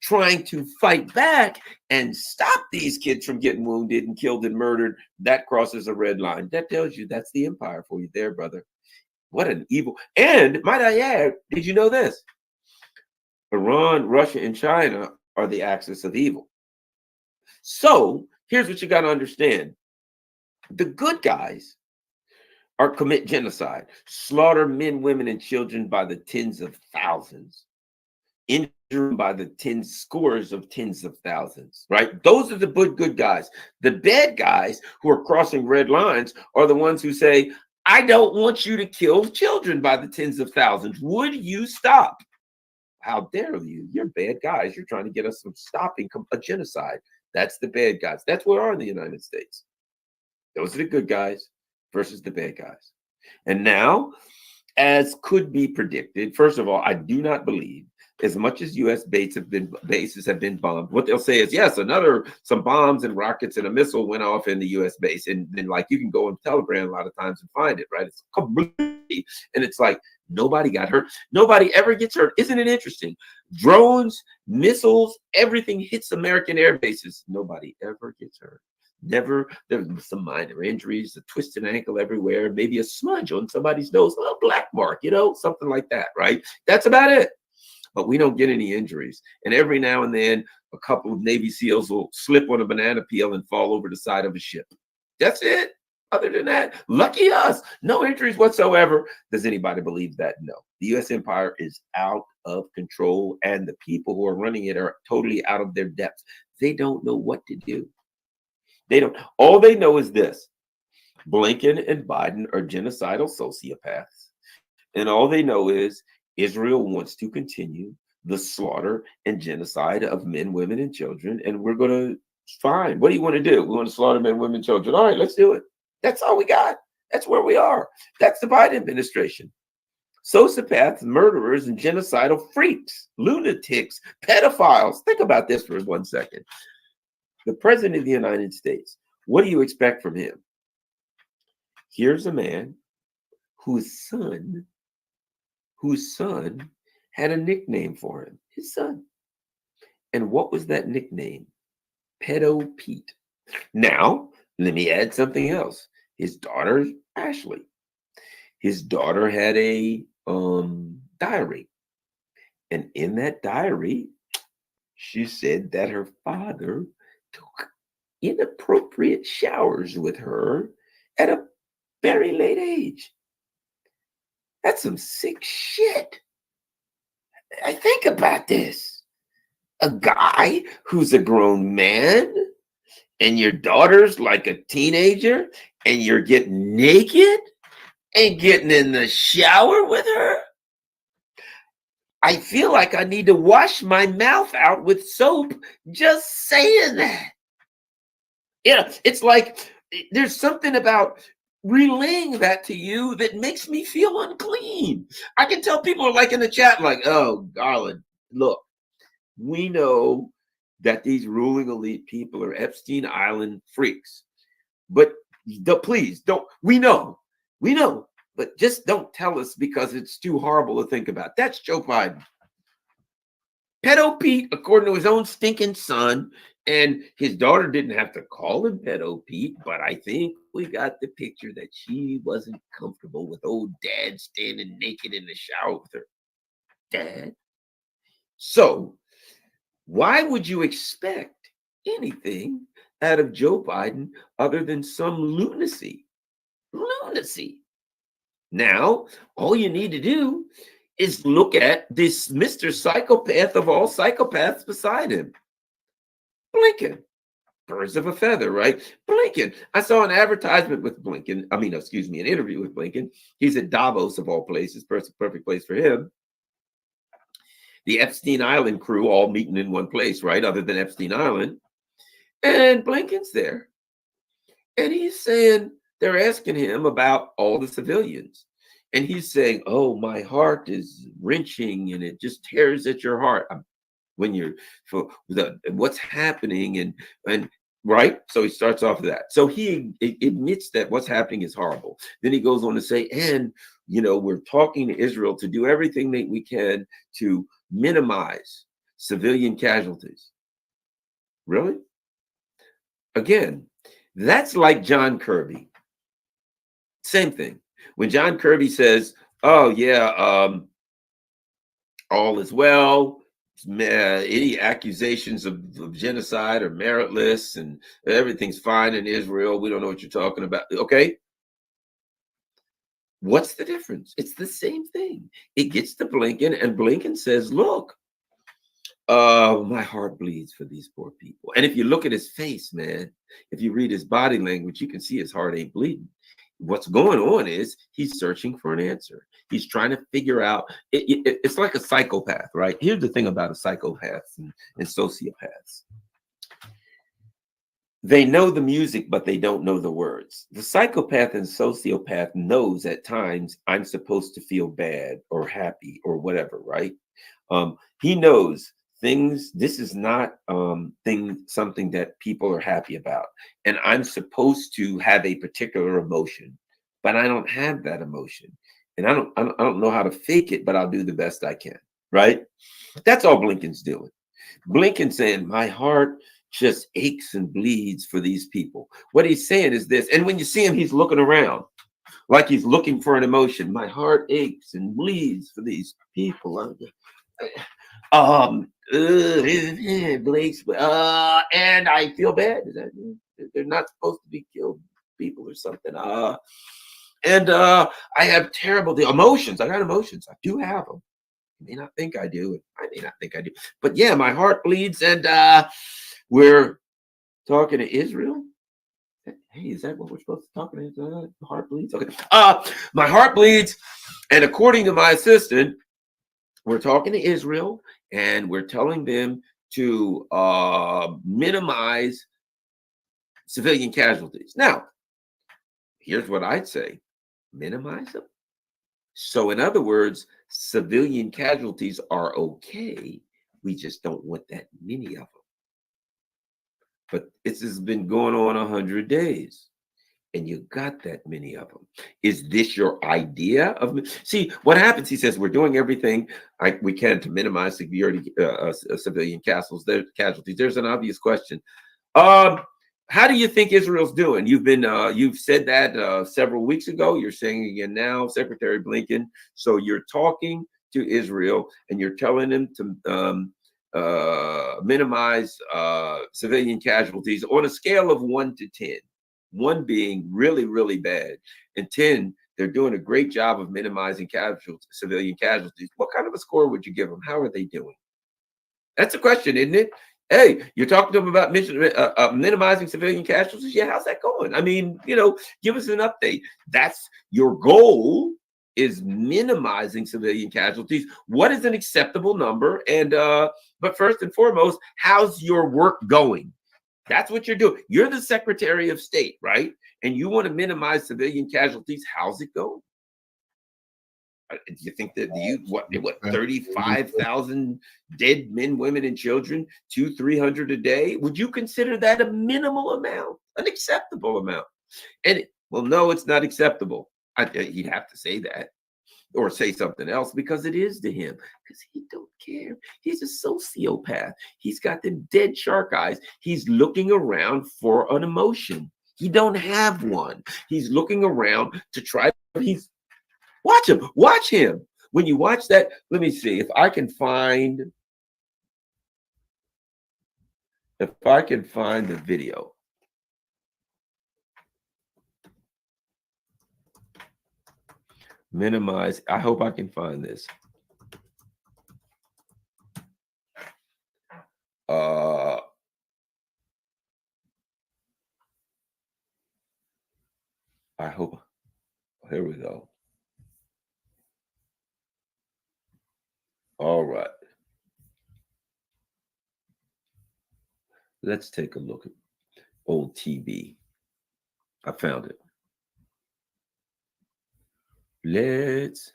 trying to fight back and stop these kids from getting wounded and killed and murdered, that crosses a red line. That tells you that's the empire for you there, brother. What an evil. And might I add, did you know this? Iran, Russia, and China are the axis of evil. So here's what you got to understand. The good guys are commit genocide, slaughter men, women, and children by the tens of thousands, injure them by the scores of tens of thousands, right? Those are the good guys. The bad guys who are crossing red lines are the ones who say, I don't want you to kill children by the tens of thousands. Would you stop? How dare you? You're bad guys. You're trying to get us from stopping a genocide. That's the bad guys. That's where we are in the United States. Those are the good guys versus the bad guys. And now, as could be predicted, first of all, I do not believe, as much as U.S. bases have been bombed, what they'll say is, yes, some bombs and rockets and a missile went off in the U.S. base. And then, like, you can go on Telegram a lot of times and find it, right? It's completely, and it's like, nobody got hurt. Nobody ever gets hurt. Isn't it interesting? Drones, missiles, everything hits American air bases. Nobody ever gets hurt. Never. There's some minor injuries, a twisted ankle everywhere, maybe a smudge on somebody's nose, a little black mark, something like that, right? That's about it. But we don't get any injuries. And every now and then, a couple of Navy SEALs will slip on a banana peel and fall over the side of a ship. That's it. Other than that, lucky us. No injuries whatsoever. Does anybody believe that? No. The U.S. empire is out of control, and the people who are running it are totally out of their depth. They don't know what to do. They don't. All they know is this. Blinken and Biden are genocidal sociopaths. And all they know is Israel wants to continue the slaughter and genocide of men, women, and children. And we're going to, fine. What do you want to do? We want to slaughter men, women, and children. All right, let's do it. That's all we got. That's where we are. That's the Biden administration. Sociopaths, murderers, and genocidal freaks, lunatics, pedophiles. Think about this for 1 second. The president of the United States, what do you expect from him? Here's a man whose son had a nickname for him, his son. And what was that nickname? Pedo Pete. Now, let me add something else. His daughter, Ashley. His daughter had a diary. And in that diary, she said that her father took inappropriate showers with her at a very late age. That's some sick shit. I think about this. A guy who's a grown man and your daughter's like a teenager and you're getting naked and getting in the shower with her. I feel like I need to wash my mouth out with soap just saying that. It's like there's something about relaying that to you that makes me feel unclean. I can tell people are like in the chat, like, oh, Garland, look, we know that these ruling elite people are Epstein Island freaks, but please don't, we know, but just don't tell us because it's too horrible to think about. That's Joe Biden. Pedo Pete, according to his own stinking son, and his daughter didn't have to call him Pedo Pete, but I think we got the picture that she wasn't comfortable with old dad standing naked in the shower with her. Dad. So why would you expect anything out of Joe Biden other than some lunacy? Lunacy. Now, all you need to do is look at this Mr. Psychopath of all psychopaths beside him. Blinken. Birds of a feather, right? Blinken. I saw an advertisement with Blinken. An interview with Blinken. He's at Davos of all places. Perfect place for him. The Epstein Island crew all meeting in one place, right? Other than Epstein Island. And Blinken's there. And he's saying, they're asking him about all the civilians. And he's saying, oh, my heart is wrenching and it just tears at your heart when you're for what's happening and right. So he starts off with that. So he admits that what's happening is horrible. Then he goes on to say, and, we're talking to Israel to do everything that we can to minimize civilian casualties. Really? Again, that's like John Kirby. Same thing. When John Kirby says, oh, yeah, all is well, any accusations of genocide are meritless and everything's fine in Israel. We don't know what you're talking about. Okay. What's the difference? It's the same thing. It gets to Blinken, and Blinken says, look, my heart bleeds for these poor people. And if you look at his face, man, if you read his body language, you can see his heart ain't bleeding. What's going on is he's searching for an answer. He's trying to figure out, it's like a psychopath, right? Here's the thing about a psychopath and sociopaths. They know the music, but they don't know the words. The psychopath and sociopath knows at times I'm supposed to feel bad or happy or whatever, right? He knows things, this is not something that people are happy about. And I'm supposed to have a particular emotion, but I don't have that emotion. And I don't know how to fake it, but I'll do the best I can, right? That's all Blinken's doing. Blinken's saying, my heart just aches and bleeds for these people. What he's saying is this, and when you see him, he's looking around like he's looking for an emotion. My heart aches and bleeds for these people. And I feel bad. They're not supposed to be killed people or something. And I have terrible emotions. I got emotions. I do have them. I may not think I do. I may not think I do. But yeah, my heart bleeds, and we're talking to Israel. Hey, is that what we're supposed to talk about? Heart bleeds? Okay. My heart bleeds, and according to my assistant, we're talking to Israel, and we're telling them to minimize civilian casualties. Now, here's what I'd say. Minimize them. So in other words, civilian casualties are okay. We just don't want that many of them. But this has been going on 100 days. And you got that many of them. Is this your idea of? See, what happens, he says, we're doing everything we can to minimize civilian casualties. There's an obvious question. How do you think Israel's doing? You've said that several weeks ago. You're saying again now, Secretary Blinken. So you're talking to Israel and you're telling them to minimize civilian casualties on a scale of 1 to 10. 1 being really, really bad, and 10, they're doing a great job of minimizing civilian casualties. What kind of a score would you give them? How are they doing? That's a question, isn't it? Hey, you're talking to them about minimizing civilian casualties. Yeah, how's that going? I mean, give us an update. That's your goal, is minimizing civilian casualties. What is an acceptable number? And but first and foremost, how's your work going? That's what you're doing. You're the Secretary of State, right? And you want to minimize civilian casualties. How's it going? Do you think that what 35,000 dead men, women, and children, 200-300 a day? Would you consider that a minimal amount, an acceptable amount? And no, it's not acceptable. He'd have to say that, or say something else, because it is to him, because he don't care. He's a sociopath. He's got them dead shark eyes. He's looking around for an emotion. He don't have one. He's looking around to try. Watch him. When you watch that, let me see if I can find the video. Minimize. I hope I can find this. I hope. Here we go. All right. Let's take a look at old TV. I found it. Let's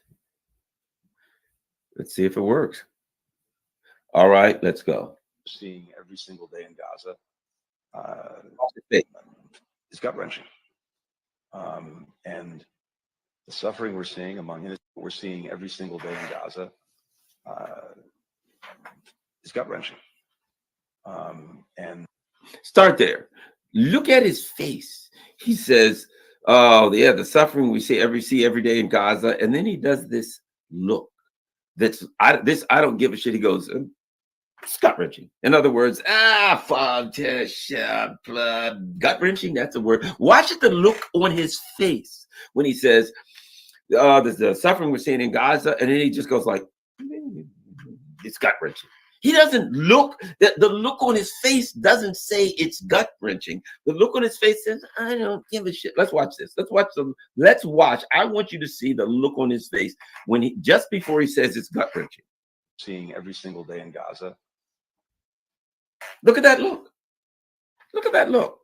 see if it works. All right, let's go. Seeing every single day in Gaza is gut-wrenching. And the suffering we're seeing we're seeing every single day in Gaza is gut-wrenching. And start there. Look at his face. He says, oh yeah, the suffering we see every day in Gaza, and then he does this look. I don't give a shit. He goes, It's gut-wrenching. In other words, gut-wrenching, that's a word. Watch the look on his face when he says, the suffering we're seeing in Gaza, and then he just goes like, it's gut-wrenching. He doesn't look, the look on his face doesn't say it's gut-wrenching. The look on his face says, I don't give a shit. Let's watch this. Let's watch. I want you to see the look on his face when he, just before he says it's gut-wrenching. Seeing every single day in Gaza. Look at that look. Look at that look.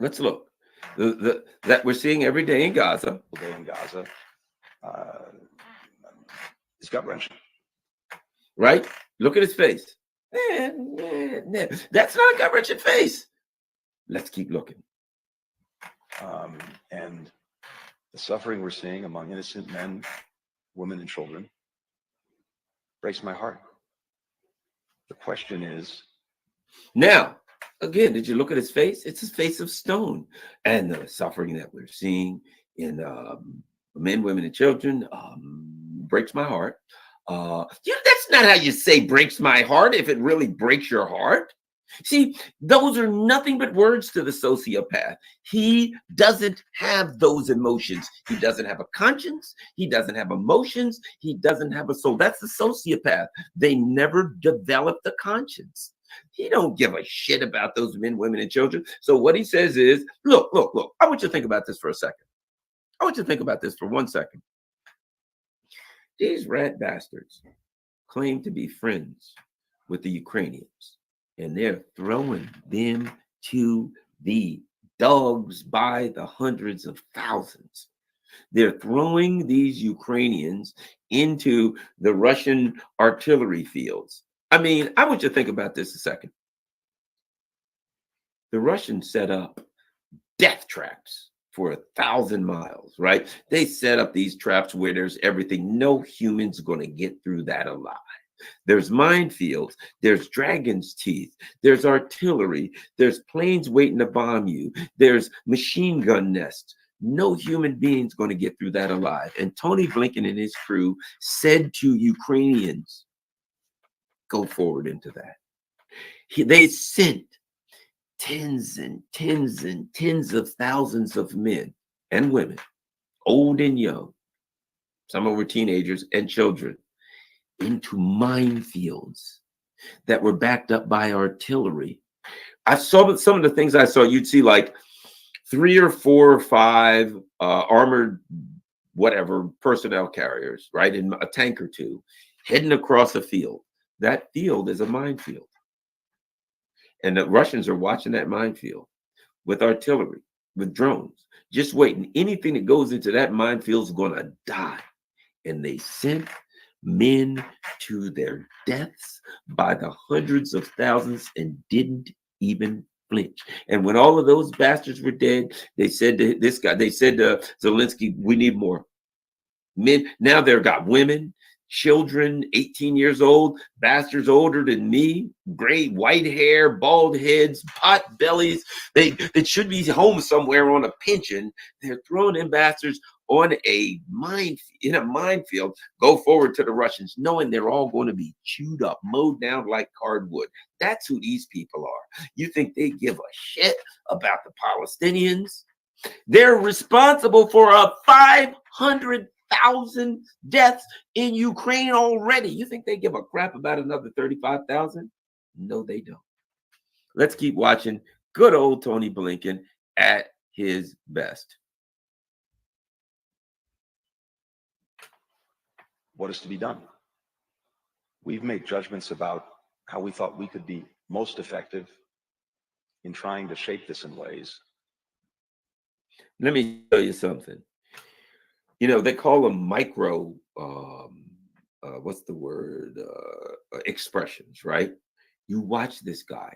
Let's look. That we're seeing every day in Gaza. It's gut-wrenching. Right? Look at his face. That's not a gut-wrenching face. Let's keep looking. And the suffering we're seeing among innocent men, women, and children breaks my heart. The question is, now, again, did you look at his face? It's his face of stone. And the suffering that we're seeing in men, women, and children breaks my heart. That's not how you say breaks my heart if it really breaks your heart. See, those are nothing but words to the sociopath. He doesn't have those emotions. He doesn't have a conscience. He doesn't have emotions. He doesn't have a soul. That's the sociopath. They never develop the conscience. He don't give a shit about those men, women, and children. So what he says is, look. I want you to think about this for a second. I want you to think about this for 1 second. These rat bastards claim to be friends with the Ukrainians, and they're throwing them to the dogs by the hundreds of thousands. They're throwing these Ukrainians into the Russian artillery fields. I mean, I want you to think about this a second. The Russians set up death traps for 1,000 miles, right? They set up these traps where there's everything. No human's going to get through that alive. There's minefields, there's dragon's teeth, there's artillery, there's planes waiting to bomb you, there's machine gun nests. No human being's going to get through that alive. And Tony Blinken and his crew said to Ukrainians, go forward into that. They sent tens and tens and tens of thousands of men and women, old and young, some were teenagers and children, into minefields that were backed up by artillery. I saw some of the things I saw. You'd see like 3 or 4 or 5 armored whatever personnel carriers, right, in a tank or 2, heading across a field. That field is a minefield, and the Russians are watching that minefield with artillery, with drones, just waiting. Anything that goes into that minefield is going to die. And they sent men to their deaths by the hundreds of thousands and didn't even flinch. And when all of those bastards were dead, they said to this guy, they said to Zelensky, we need more men. Now they've got women, children, 18 years old, bastards older than me, gray, white hair, bald heads, pot bellies. They should be home somewhere on a pension. They're throwing them bastards on a minefield, go forward to the Russians, knowing they're all going to be chewed up, mowed down like cardwood. That's who these people are. You think they give a shit about the Palestinians? They're responsible for 500,000 deaths in Ukraine already. You think they give a crap about another 35,000? No, they don't. Let's keep watching good old Tony Blinken at his best. what is to be done? We've made judgments about how we thought we could be most effective in trying to shape this in ways. Let me tell you something. You know, they call them micro, what's the word? Expressions, right? You watch this guy,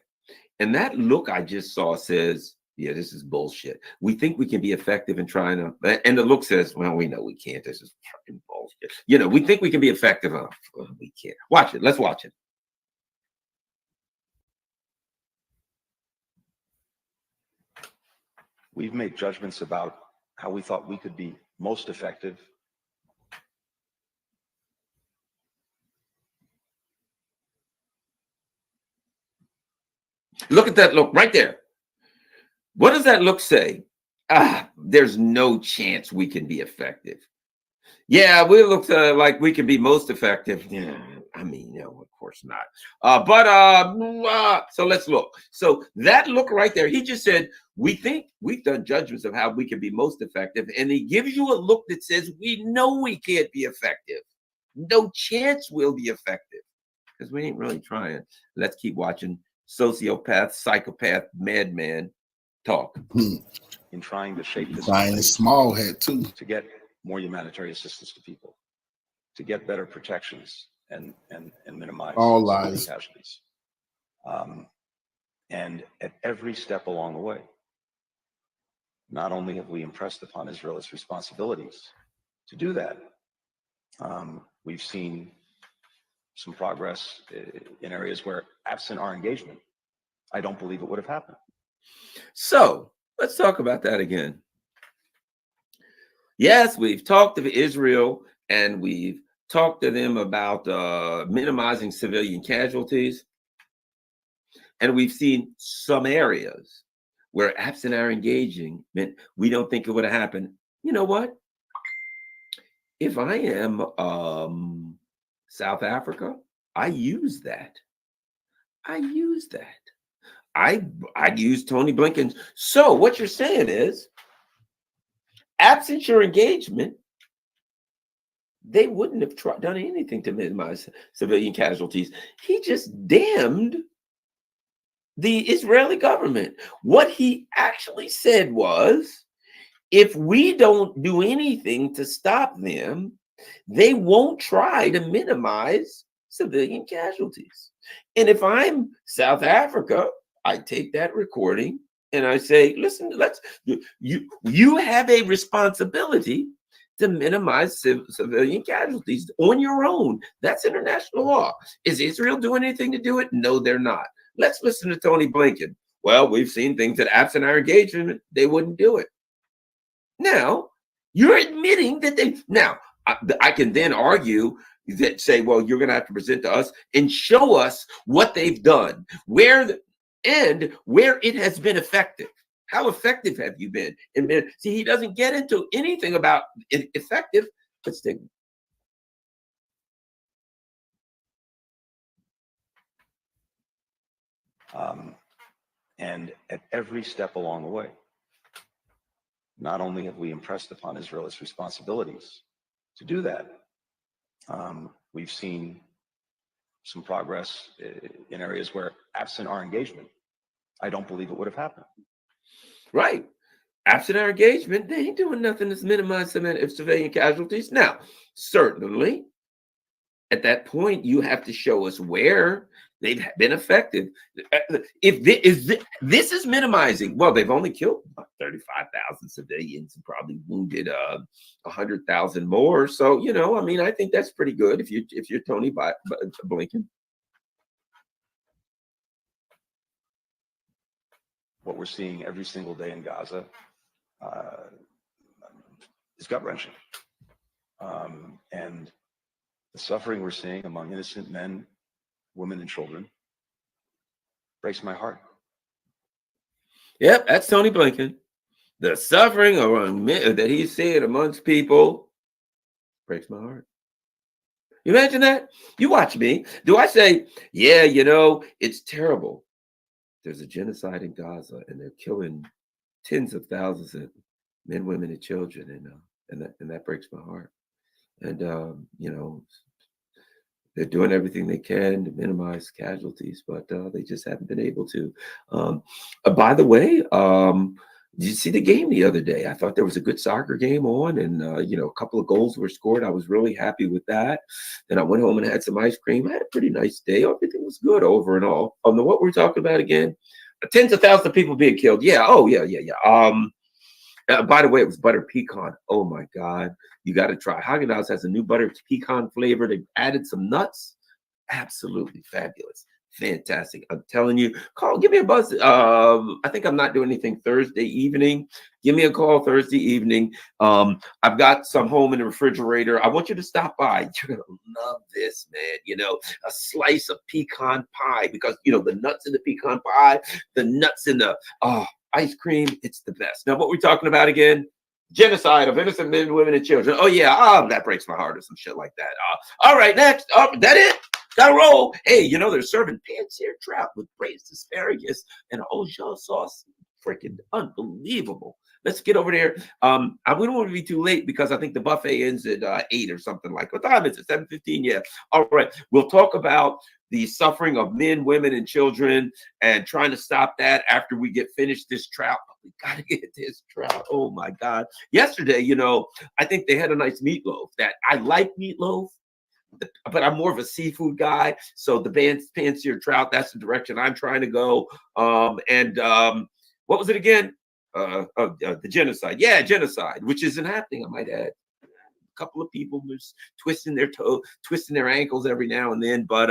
and that look I just saw says, yeah, this is bullshit. We think we can be effective in trying to, and the look says, well, we know we can't. This is fucking bullshit. You know, we think we can be effective. Oh, we can't. Watch it. Let's watch it. We've made judgments about how we thought we could be most effective. Look at that look right there. What does that look say? There's no chance we can be effective. Yeah, we look like we can be most effective. Yeah, I mean, no, of course not. So let's look. So that look right there, he just said, we think we've done judgments of how we can be most effective. And he gives you a look that says, we know we can't be effective. No chance we'll be effective because we ain't really trying. Let's keep watching sociopath, psychopath, madman talk. In trying to shape this Flying a small hat too. to get more humanitarian assistance to people, to get better protections and minimize All civilian lies. casualties. And at every step along the way, not only have we impressed upon Israel its responsibilities to do that, we've seen some progress in areas where, absent our engagement, I don't believe it would have happened. So let's talk about that again. Yes, we've talked to Israel and we've talked to them about minimizing civilian casualties. And we've seen some areas where absent our engaging meant we don't think it would have happened. You know what? If I am South Africa, I use that. I use Tony Blinken. So what you're saying is, absent your engagement, they wouldn't have done anything to minimize civilian casualties. He just damned the Israeli government. What he actually said was, if we don't do anything to stop them, they won't try to minimize civilian casualties. And if I'm South Africa, I take that recording and I say, listen, you have a responsibility to minimize civilian casualties on your own. That's international law. Is Israel doing anything to do it? No, they're not. Let's listen to Tony Blinken. Well, we've seen things that absent our engagement, they wouldn't do it. Now, you're admitting that they, now, I can then argue that say, well, you're going to have to present to us and show us what they've done, where it has been effective. How effective have you been? And see, he doesn't get into anything about effective, but stick. And at every step along the way, not only have we impressed upon Israel its responsibilities to do that, we've seen some progress in areas where, absent our engagement, I don't believe it would have happened. Right. Absent our engagement, they ain't doing nothing to minimize civilian casualties. Now, certainly, at that point, you have to show us where they've been effective. If this is minimizing, well, they've only killed 35,000 civilians and probably wounded 100,000 more. So, you know, I mean, I think that's pretty good if you're Tony Blinken. What we're seeing every single day in Gaza is gut-wrenching. And the suffering we're seeing among innocent men, women, and children breaks my heart. Yep, that's Tony Blinken. The suffering that he's seeing amongst people breaks my heart. You imagine that? You watch me. Do I say, yeah, you know, it's terrible. There's a genocide in Gaza and they're killing tens of thousands of men, women, and children. And that breaks my heart. And, you know, they're doing everything they can to minimize casualties, but they just haven't been able to. By the way, did you see the game the other day? I thought there was a good soccer game on and, you know, a couple of goals were scored. I was really happy with that. Then I went home and had some ice cream. I had a pretty nice day. Everything was good over and all. What we're talking about again? Tens of thousands of people being killed. Yeah. Oh, yeah. By the way, it was buttered pecan. Oh my God. You got to try. Haagen-Dazs has a new buttered pecan flavor. They added some nuts. Absolutely fabulous. Fantastic. I'm telling you, give me a buzz. I think I'm not doing anything Thursday evening. Give me a call Thursday evening. I've got some home in the refrigerator. I want you to stop by. You're going to love this, man. You know, a slice of pecan pie, because, you know, the nuts in the pecan pie, the nuts in the ice cream, it's the best. Now, what we're talking about again? Genocide of innocent men, women, and children. Oh, yeah. That breaks my heart or some shit like that. All right, next. That it? Gotta roll. Hey, you know, they're serving pan-seared trout with braised asparagus and Ojal sauce. Freaking unbelievable. Let's get over there. We don't want to be too late because I think the buffet ends at 8 or something like. What time is it? 7:15. Yeah. All right. We'll talk about the suffering of men, women, and children, and trying to stop that after we get finished this trout. We gotta get this trout. Oh my God. Yesterday, you know, I think they had a nice meatloaf. That I like meatloaf, but I'm more of a seafood guy. So the pan-seared trout, that's the direction I'm trying to go. What was it again? The genocide. Yeah, genocide, which isn't happening, I might add. A couple of people just twisting their toe, twisting their ankles every now and then. But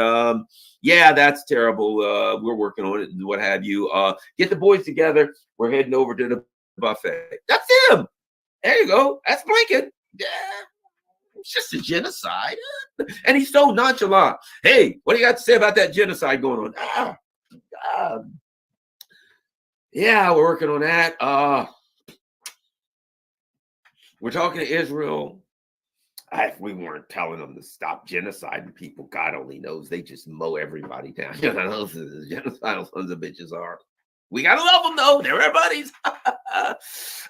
yeah, that's terrible. We're working on it and what have you. Get the boys together. We're heading over to the buffet. That's him. There you go. That's Blinken. Yeah. It's just a genocide. And he's so nonchalant. Hey, what do you got to say about that genocide going on? Yeah, we're working on that. We're talking to Israel. We weren't telling them to stop genociding people. God only knows. They just mow everybody down. You know, those genocidal sons of bitches are. We got to love them, though. They're our buddies.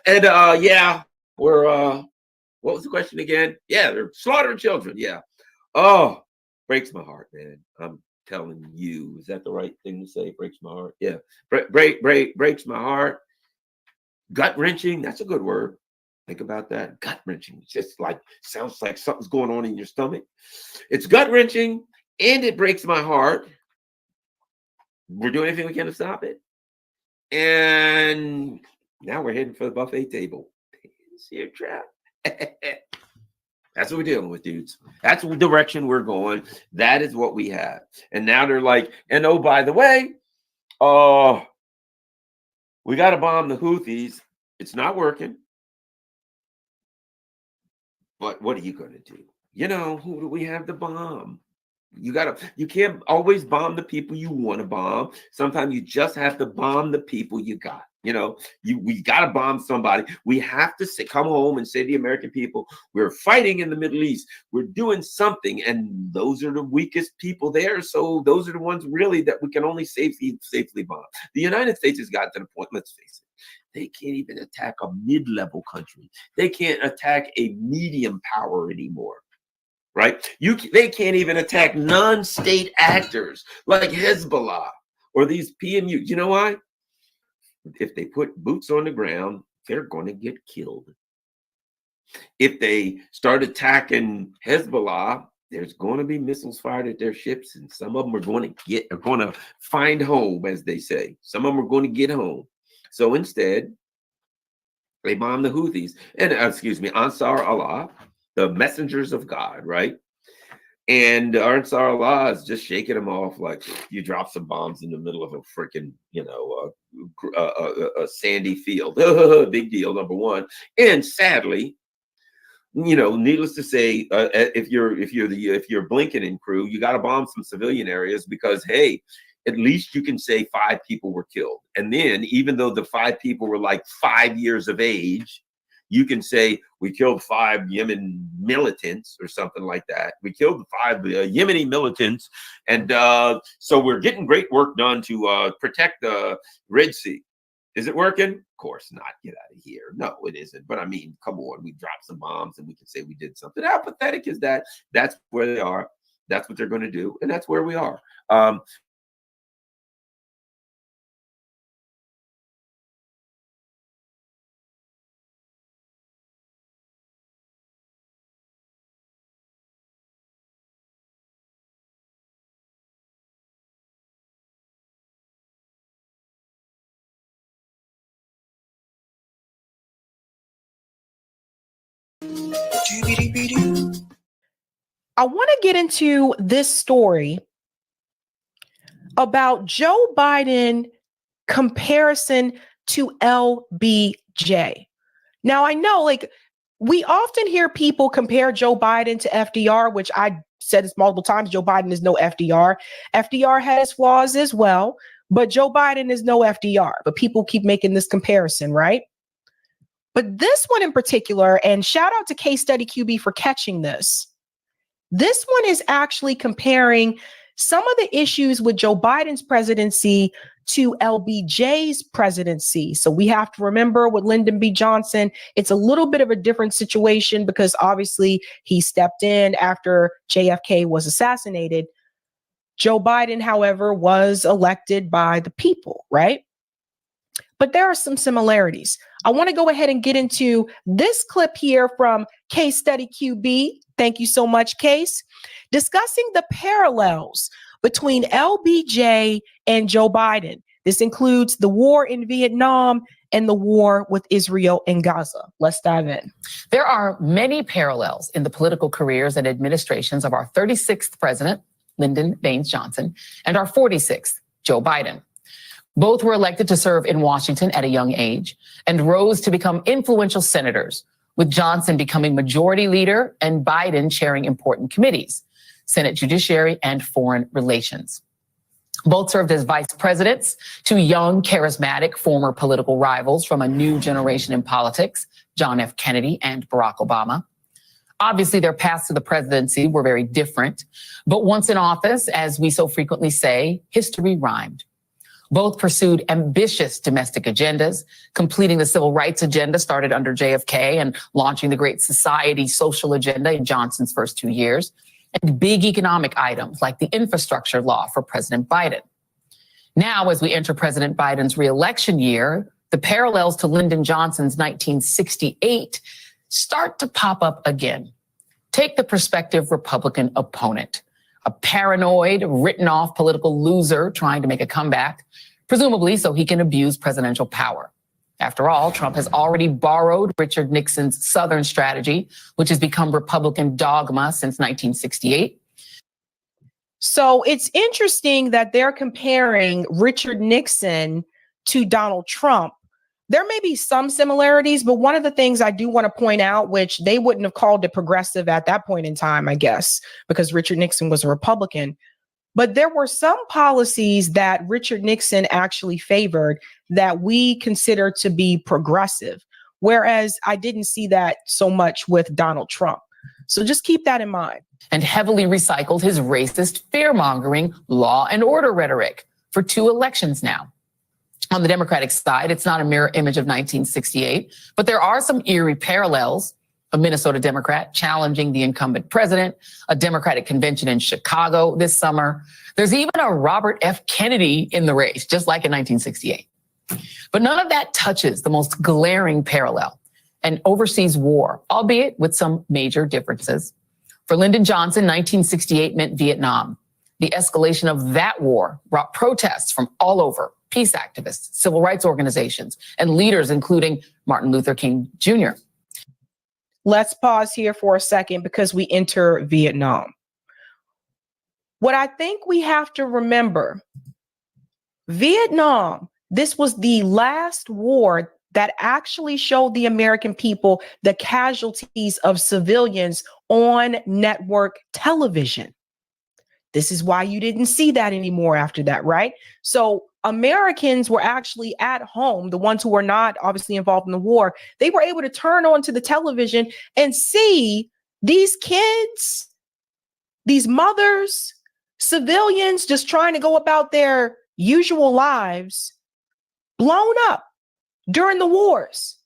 And yeah, we're... What was the question again? Yeah, they're slaughtering children. Yeah. Oh, breaks my heart, man. I'm telling you. Is that the right thing to say? Breaks my heart. Yeah. Breaks my heart. Gut wrenching. That's a good word. Think about that. Gut wrenching. It's just like, sounds like something's going on in your stomach. It's gut wrenching and it breaks my heart. We're doing everything we can to stop it. And now we're heading for the buffet table. See your trap. That's what we're dealing with, dudes. That's the direction we're going. That is what we have. And now they're like, and oh, by the way, we got to bomb the Houthis. It's not working. But what are you going to do? You know, who do we have to bomb? You can't always bomb the people you want to bomb. Sometimes you just have to bomb the people you got. You know, we got to bomb somebody. We have to come home and say to the American people, we're fighting in the Middle East. We're doing something. And those are the weakest people there. So those are the ones really that we can only safely bomb. The United States has gotten to the point, let's face it, they can't even attack a mid-level country. They can't attack a medium power anymore. Right? They can't even attack non-state actors like Hezbollah or these PMU. You know why? If they put boots on the ground, they're going to get killed. If they start attacking Hezbollah, there's going to be missiles fired at their ships, and some of them are going to find home, as they say. Some of them are going to get home. So instead, they bomb the Houthis and Ansar Allah, the messengers of God, right? And Ansar Allah is just shaking them off like you drop some bombs in the middle of a freaking, a sandy field. Big deal, number one. And sadly, needless to say, if you're Blinken and crew, you got to bomb some civilian areas because, hey, at least you can say 5 people were killed. And then even though the 5 people were like 5 years of age, you can say we killed 5 Yemen militants or something like that. We killed 5 Yemeni militants. And so we're getting great work done to protect the Red Sea. Is it working? Of course not. Get out of here. No, it isn't. But I mean, come on. We dropped some bombs and we can say we did something. How pathetic is that? That's where they are. That's what they're going to do. And that's where we are. I want to get into this story about Joe Biden comparison to LBJ. Now, I know, like, we often hear people compare Joe Biden to FDR, which I said this multiple times. Joe Biden is no FDR. FDR had his flaws as well, but Joe Biden is no FDR. But people keep making this comparison, right? But this one in particular, and shout out to Case Study QB for catching this. This one is actually comparing some of the issues with Joe Biden's presidency to LBJ's presidency. So we have to remember with Lyndon B. Johnson, it's a little bit of a different situation because obviously he stepped in after JFK was assassinated. Joe Biden, however, was elected by the people, right? But there are some similarities. I want to go ahead and get into this clip here from Case Study QB. Thank you so much, Case. Discussing the parallels between LBJ and Joe Biden. This includes the war in Vietnam and the war with Israel and Gaza. Let's dive in. There are many parallels in the political careers and administrations of our 36th president, Lyndon Baines Johnson, and our 46th, Joe Biden. Both were elected to serve in Washington at a young age and rose to become influential senators, with Johnson becoming majority leader and Biden chairing important committees, Senate Judiciary and Foreign Relations. Both served as vice presidents to young, charismatic former political rivals from a new generation in politics, John F. Kennedy and Barack Obama. Obviously, their paths to the presidency were very different, but once in office, as we so frequently say, history rhymed. Both pursued ambitious domestic agendas, completing the civil rights agenda started under JFK and launching the Great Society social agenda in Johnson's first 2 years, and big economic items like the infrastructure law for President Biden. Now, as we enter President Biden's re-election year, the parallels to Lyndon Johnson's 1968 start to pop up again. Take the prospective Republican opponent, a paranoid, written-off political loser trying to make a comeback, presumably so he can abuse presidential power. After all, Trump has already borrowed Richard Nixon's Southern strategy, which has become Republican dogma since 1968. So it's interesting that they're comparing Richard Nixon to Donald Trump. There may be some similarities, but one of the things I do want to point out, which they wouldn't have called it progressive at that point in time, I guess, because Richard Nixon was a Republican. But there were some policies that Richard Nixon actually favored that we consider to be progressive, whereas I didn't see that so much with Donald Trump. So just keep that in mind. And heavily recycled his racist, fear-mongering law and order rhetoric for 2 elections now. On the Democratic side, it's not a mirror image of 1968, but there are some eerie parallels. A Minnesota Democrat challenging the incumbent president, a Democratic convention in Chicago this summer. There's even a Robert F. Kennedy in the race, just like in 1968. But none of that touches the most glaring parallel, an overseas war, albeit with some major differences. For Lyndon Johnson, 1968 meant Vietnam. The escalation of that war brought protests from all over, peace activists, civil rights organizations, and leaders, including Martin Luther King Jr. Let's pause here for a second because we enter Vietnam. What I think we have to remember, Vietnam, this was the last war that actually showed the American people the casualties of civilians on network television. This is why you didn't see that anymore after that, right? So Americans were actually at home, the ones who were not obviously involved in the war, they were able to turn on to the television and see these kids, these mothers, civilians just trying to go about their usual lives, blown up during the wars.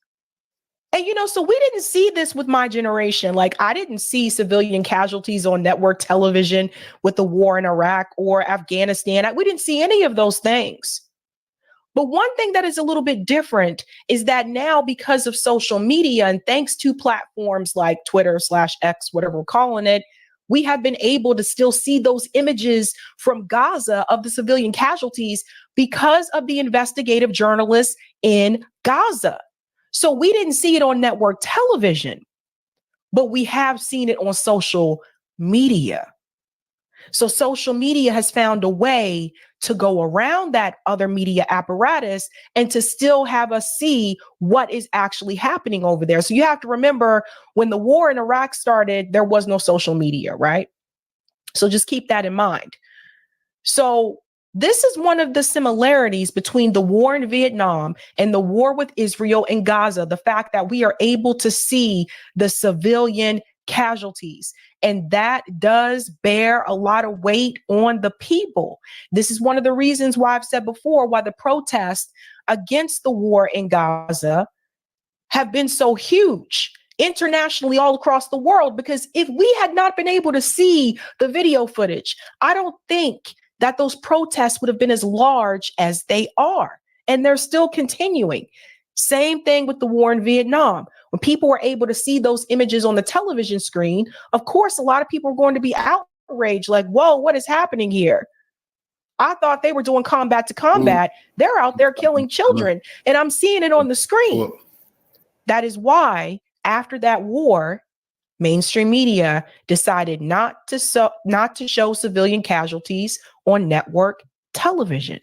And, you know, so we didn't see this with my generation. Like, I didn't see civilian casualties on network television with the war in Iraq or Afghanistan. We didn't see any of those things. But one thing that is a little bit different is that now, because of social media and thanks to platforms like Twitter/X, whatever we're calling it, we have been able to still see those images from Gaza of the civilian casualties because of the investigative journalists in Gaza. So we didn't see it on network television, but we have seen it on social media. So social media has found a way to go around that other media apparatus and to still have us see what is actually happening over there. So you have to remember, when the war in Iraq started, there was no social media, right? So just keep that in mind. So this is one of the similarities between the war in Vietnam and the war with Israel and Gaza, the fact that we are able to see the civilian casualties. And that does bear a lot of weight on the people. This is one of the reasons why I've said before why the protests against the war in Gaza have been so huge internationally all across the world, because if we had not been able to see the video footage, I don't think that those protests would have been as large as they are. And they're still continuing. Same thing with the war in Vietnam. When people were able to see those images on the television screen, of course, a lot of people are going to be outraged, like, whoa, what is happening here? I thought they were doing combat to combat. They're out there killing children, and I'm seeing it on the screen. That is why, after that war, mainstream media decided not to show civilian casualties on network television.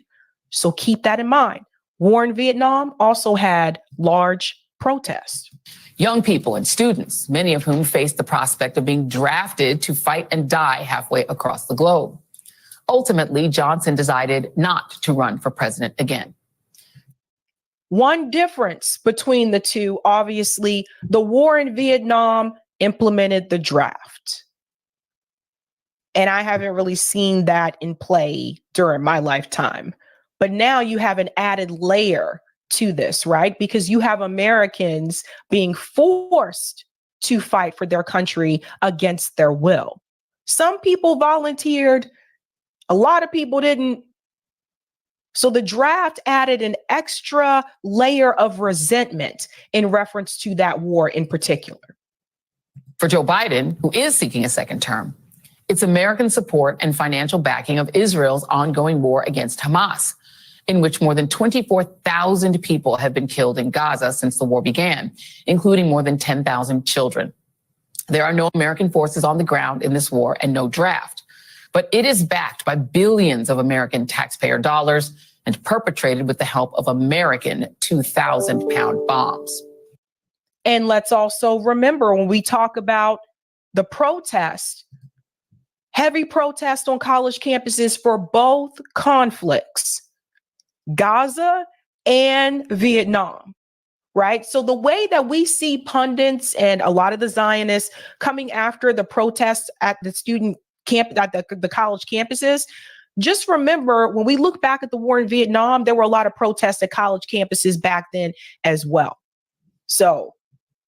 So keep that in mind. War in Vietnam also had large protests. Young people and students, many of whom faced the prospect of being drafted to fight and die halfway across the globe. Ultimately, Johnson decided not to run for president again. One difference between the two, obviously, the war in Vietnam implemented the draft. And I haven't really seen that in play during my lifetime. But now you have an added layer to this, right? Because you have Americans being forced to fight for their country against their will. Some people volunteered, a lot of people didn't. So the draft added an extra layer of resentment in reference to that war in particular. For Joe Biden, who is seeking a second term, it's American support and financial backing of Israel's ongoing war against Hamas, in which more than 24,000 people have been killed in Gaza since the war began, including more than 10,000 children. There are no American forces on the ground in this war and no draft, but it is backed by billions of American taxpayer dollars and perpetrated with the help of American 2,000-pound bombs. And let's also remember, when we talk about the protest, heavy protest on college campuses for both conflicts, Gaza and Vietnam, right? So the way that we see pundits and a lot of the Zionists coming after the protests at the student camp, at the college campuses, just remember, when we look back at the war in Vietnam, there were a lot of protests at college campuses back then as well. So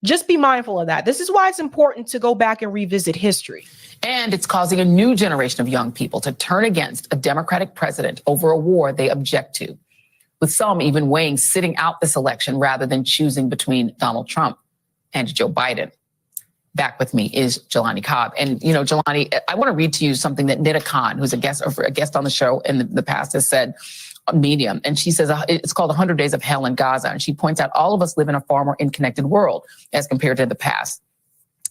just be mindful of that. This is why it's important to go back and revisit history. And it's causing a new generation of young people to turn against a Democratic president over a war they object to, with some even weighing sitting out this election rather than choosing between Donald Trump and Joe Biden. Back with me is Jelani Cobb. And, you know, Jelani, I want to read to you something that Nida Khan, who's a guest on the show in the past, has said on Medium. And she says it's called 100 Days of Hell in Gaza. And she points out all of us live in a far more interconnected world as compared to the past.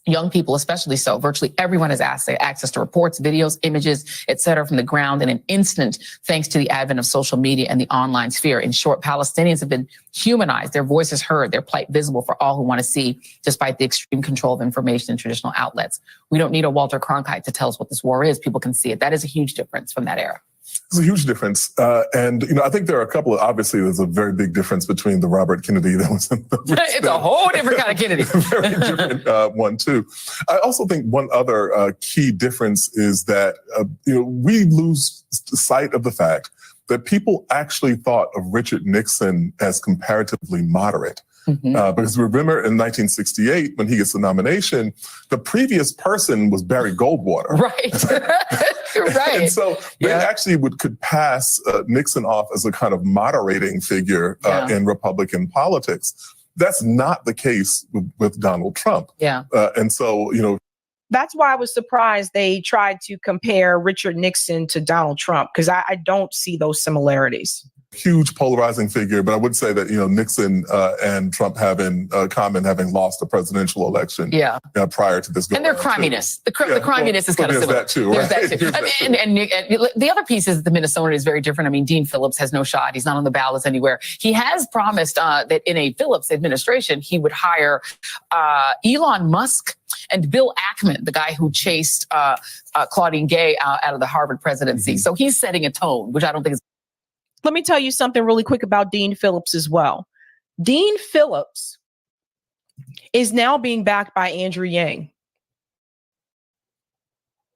Young people, especially so, virtually everyone has access to reports, videos, images, et cetera, from the ground in an instant, thanks to the advent of social media and the online sphere. In short, Palestinians have been humanized, their voices heard, their plight visible for all who want to see, despite the extreme control of information in traditional outlets. We don't need a Walter Cronkite to tell us what this war is. People can see it. That is a huge difference from that era. It's a huge difference. And, you know, I think there are a couple of, obviously, there's a very big difference between the Robert Kennedy that was in the It's a whole different kind of Kennedy. very different one, too. I also think one other key difference is that, you know, we lose sight of the fact that people actually thought of Richard Nixon as comparatively moderate. Because remember in 1968, when he gets the nomination, the previous person was Barry Goldwater. Right. Right. And so they actually could pass Nixon off as a kind of moderating figure in Republican politics. That's not the case with Donald Trump. And so, you know, that's why I was surprised they tried to compare Richard Nixon to Donald Trump, because I don't see those similarities. huge polarizing figure, but I would say that, Nixon and Trump have in common having lost the presidential election prior to this. And they're criminous. The criminess is kind of similar. That too, there's right? that too. And the other piece is the Minnesota is very different. I mean, Dean Phillips has no shot. He's not on the ballots anywhere. He has promised that in a Phillips administration, he would hire Elon Musk and Bill Ackman, the guy who chased Claudine Gay out of the Harvard presidency. So he's setting a tone, which I don't think is. Let me tell you something really quick about Dean Phillips as well. Dean Phillips is now being backed by Andrew Yang.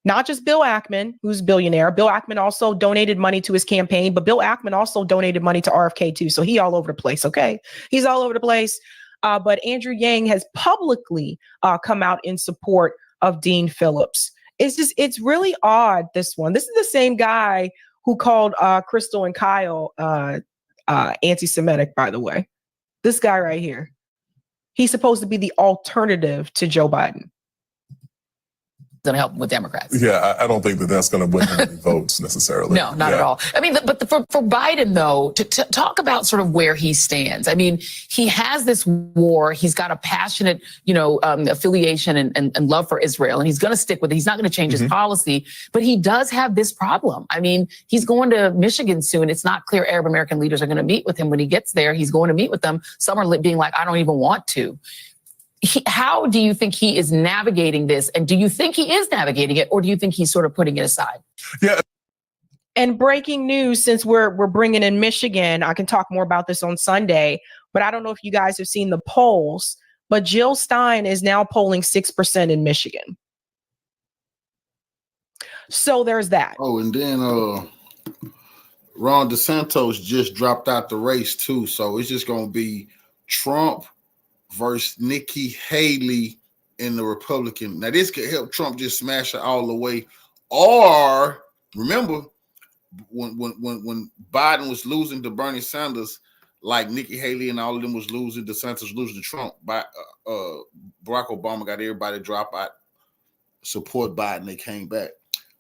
Not just Bill Ackman, who's a billionaire. Bill Ackman also donated money to his campaign, but Bill Ackman also donated money to RFK too. So he all over the place, okay? He's all over the place. But Andrew Yang has publicly come out in support of Dean Phillips. It's really odd, this one. This is the same guy who called Crystal and Kyle anti-Semitic, by the way. This guy right here. He's supposed to be the alternative to Joe Biden. Going to help with Democrats. Yeah, I don't think that's going to win any votes necessarily. No, not at all. I mean, but for Biden, though, to talk about sort of where he stands, I mean, he has this war. He's got a passionate, affiliation and love for Israel, and he's going to stick with it. He's not going to change his policy, but he does have this problem. I mean, he's going to Michigan soon. It's not clear Arab American leaders are going to meet with him when he gets there. He's going to meet with them. Some are being like, I don't even want to. How do you think he is navigating this? And do you think he is navigating it, or do you think he's sort of putting it aside? Yeah. And breaking news, since we're bringing in Michigan, I can talk more about this on Sunday, but I don't know if you guys have seen the polls, but Jill Stein is now polling 6% in Michigan. So there's that. Oh, and then Ron DeSantis just dropped out the race too. So it's just going to be Trump versus Nikki Haley in the Republican. Now, this could help Trump just smash it all the way. Or remember, when Biden was losing to Bernie Sanders, like Nikki Haley and all of them was losing, DeSantis was losing to Trump. Barack Obama got everybody to drop out, support Biden. They came back.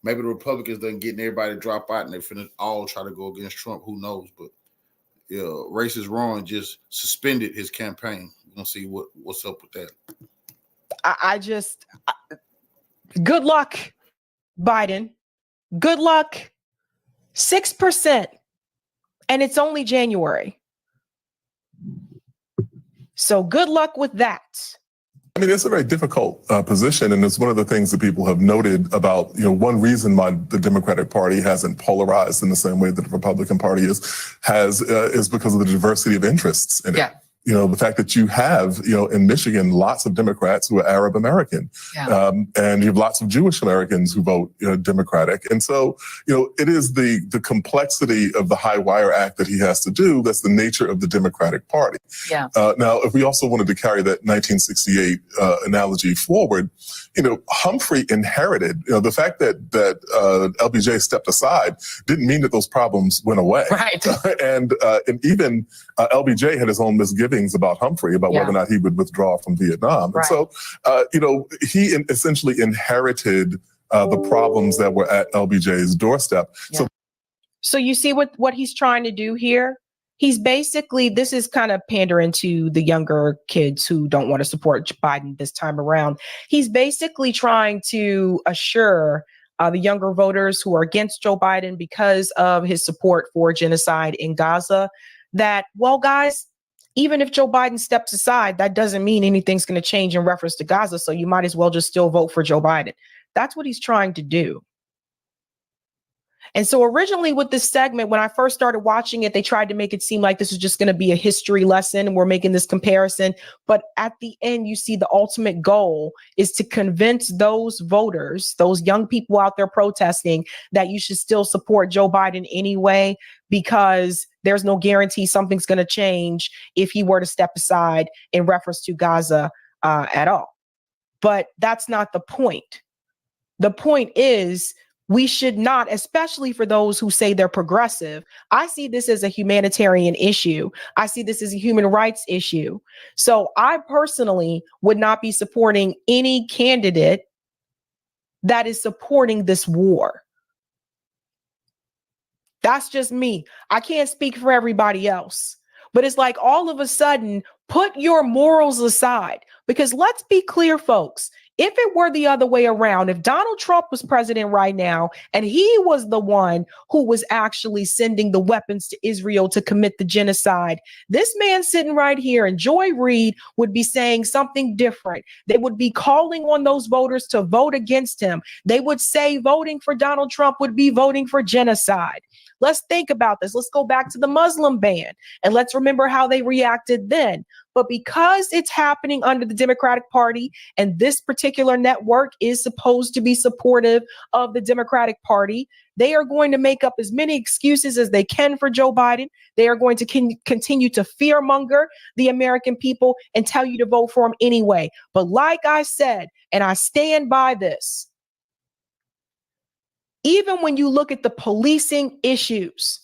Maybe the Republicans done getting everybody to drop out, and they finna all try to go against Trump. Who knows? But yeah, racist Ron just suspended his campaign. We're gonna see what's up with that. Good luck, Biden. Good luck. 6%. And it's only January. So good luck with that. I mean, it's a very difficult position, and it's one of the things that people have noted about, one reason why the Democratic Party hasn't polarized in the same way that the Republican Party is because of the diversity of interests in it. The fact that you have, in Michigan, lots of Democrats who are Arab American, and you have lots of Jewish Americans who vote Democratic. And so, it is the complexity of the high wire act that he has to do. That's the nature of the Democratic Party. Now, if we also wanted to carry that 1968 analogy forward, Humphrey inherited, the fact that LBJ stepped aside didn't mean that those problems went away. Right. And even LBJ had his own misgivings about Humphrey, about whether or not he would withdraw from Vietnam. Right. And so, he essentially inherited the problems that were at LBJ's doorstep. So you see what he's trying to do here? He's basically, this is kind of pandering to the younger kids who don't want to support Biden this time around. He's basically trying to assure the younger voters who are against Joe Biden because of his support for genocide in Gaza that, well, guys, even if Joe Biden steps aside, that doesn't mean anything's going to change in reference to Gaza. So you might as well just still vote for Joe Biden. That's what he's trying to do. And so originally with this segment, when I first started watching it, they tried to make it seem like this is just going to be a history lesson and we're making this comparison. But at the end, you see the ultimate goal is to convince those voters, those young people out there protesting, that you should still support Joe Biden anyway, because there's no guarantee something's going to change if he were to step aside in reference to Gaza at all. But that's not the point. The point is, we should not, especially for those who say they're progressive. I see this as a humanitarian issue. I see this as a human rights issue. So I personally would not be supporting any candidate that is supporting this war. That's just me. I can't speak for everybody else. But it's like all of a sudden, put your morals aside. Because let's be clear, folks. If it were the other way around, if Donald Trump was president right now, and he was the one who was actually sending the weapons to Israel to commit the genocide, this man sitting right here and Joy Reid would be saying something different. They would be calling on those voters to vote against him. They would say voting for Donald Trump would be voting for genocide. Let's think about this. Let's go back to the Muslim ban and let's remember how they reacted then. But because it's happening under the Democratic Party and this particular network is supposed to be supportive of the Democratic Party, they are going to make up as many excuses as they can for Joe Biden. They are going to continue to fearmonger the American people and tell you to vote for him anyway. But like I said, and I stand by this, even when you look at the policing issues,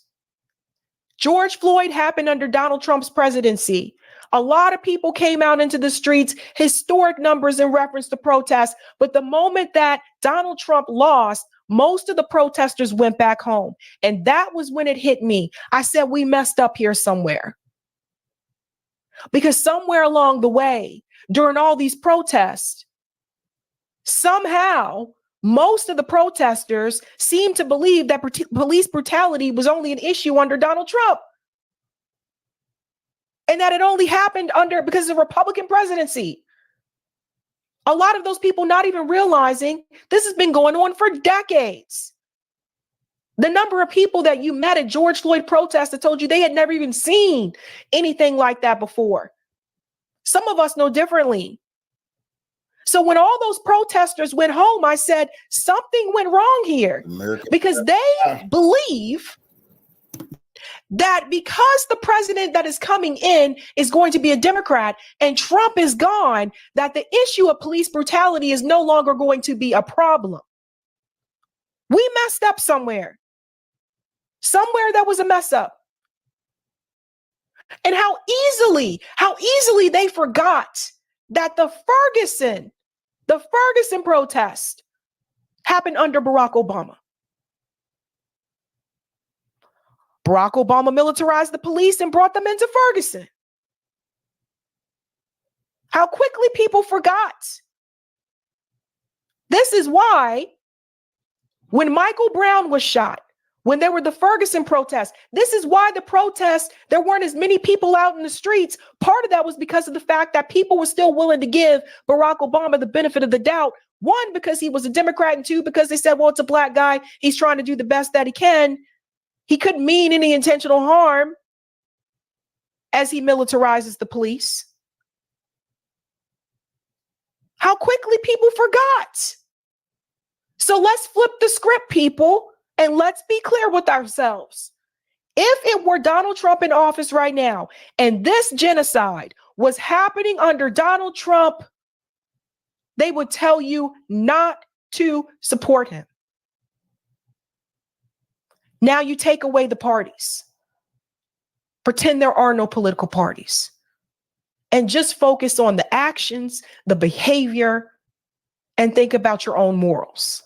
George Floyd happened under Donald Trump's presidency. A lot of people came out into the streets, historic numbers in reference to protests. But the moment that Donald Trump lost, most of the protesters went back home. And that was when it hit me. I said, we messed up here somewhere. Because somewhere along the way, during all these protests, somehow, most of the protesters seemed to believe that police brutality was only an issue under Donald Trump. And that it only happened because of the Republican presidency. A lot of those people not even realizing this has been going on for decades. The number of people that you met at George Floyd protests that told you they had never even seen anything like that before. Some of us know differently. So when all those protesters went home, I said, something went wrong here. Because they believe that because the president that is coming in is going to be a Democrat and Trump is gone, that the issue of police brutality is no longer going to be a problem. We messed up somewhere. Somewhere that was a mess up. And how easily they forgot that the Ferguson protest happened under Barack Obama. Barack Obama militarized the police and brought them into Ferguson. How quickly people forgot. This is why when Michael Brown was shot, when there were the Ferguson protests, this is why the protests, there weren't as many people out in the streets. Part of that was because of the fact that people were still willing to give Barack Obama the benefit of the doubt. One, because he was a Democrat, and two, because they said, well, it's a black guy. He's trying to do the best that he can. He couldn't mean any intentional harm as he militarizes the police. How quickly people forgot. So let's flip the script, people, and let's be clear with ourselves. If it were Donald Trump in office right now, and this genocide was happening under Donald Trump, they would tell you not to support him. Now you take away the parties. Pretend there are no political parties. And just focus on the actions, the behavior, and think about your own morals.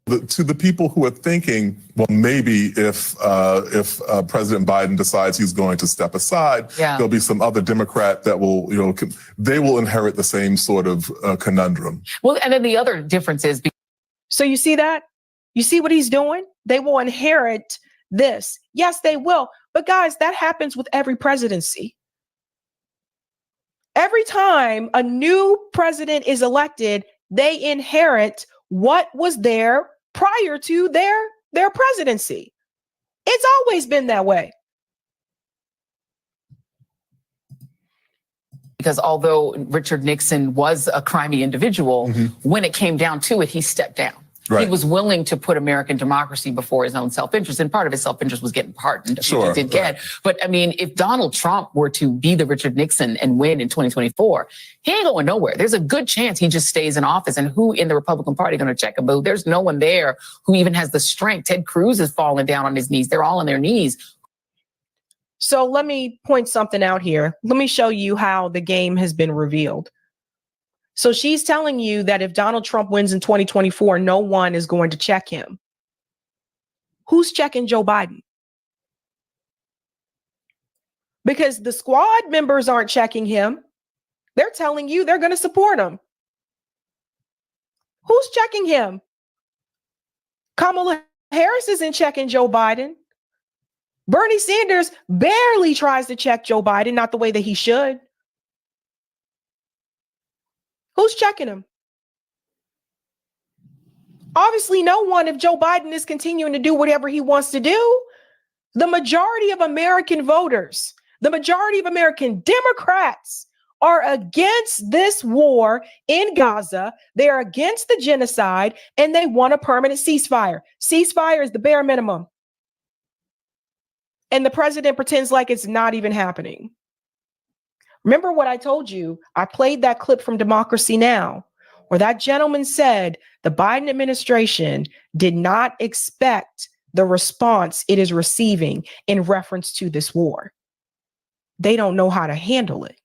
To the people who are thinking, well, maybe if President Biden decides he's going to step aside, there'll be some other Democrat that will, they will inherit the same sort of conundrum. Well, and then the other difference is. So you see that? You see what he's doing? They will inherit this. Yes, they will. But guys, that happens with every presidency. Every time a new president is elected, they inherit what was there prior to their presidency. It's always been that way. Because although Richard Nixon was a crimey individual, when it came down to it, he stepped down. Right. He was willing to put American democracy before his own self-interest, and part of his self-interest was getting pardoned. Sure, he did get. But I mean, if Donald Trump were to be the Richard Nixon and win in 2024, he ain't going nowhere. There's a good chance he just stays in office. And who in the Republican Party going to check him? But there's no one there who even has the strength. Ted Cruz is falling down on his knees. They're all on their knees. So let me point something out here. Let me show you how the game has been revealed. So she's telling you that if Donald Trump wins in 2024, no one is going to check him. Who's checking Joe Biden? Because the squad members aren't checking him. They're telling you they're going to support him. Who's checking him? Kamala Harris isn't checking Joe Biden. Bernie Sanders barely tries to check Joe Biden, not the way that he should. Who's checking him? Obviously, no one, if Joe Biden is continuing to do whatever he wants to do. The majority of American voters, the majority of American Democrats are against this war in Gaza. They are against the genocide, and they want a permanent ceasefire. Ceasefire is the bare minimum. And the president pretends like it's not even happening. Remember what I told you? I played that clip from Democracy Now!, where that gentleman said the Biden administration did not expect the response it is receiving in reference to this war. They don't know how to handle it.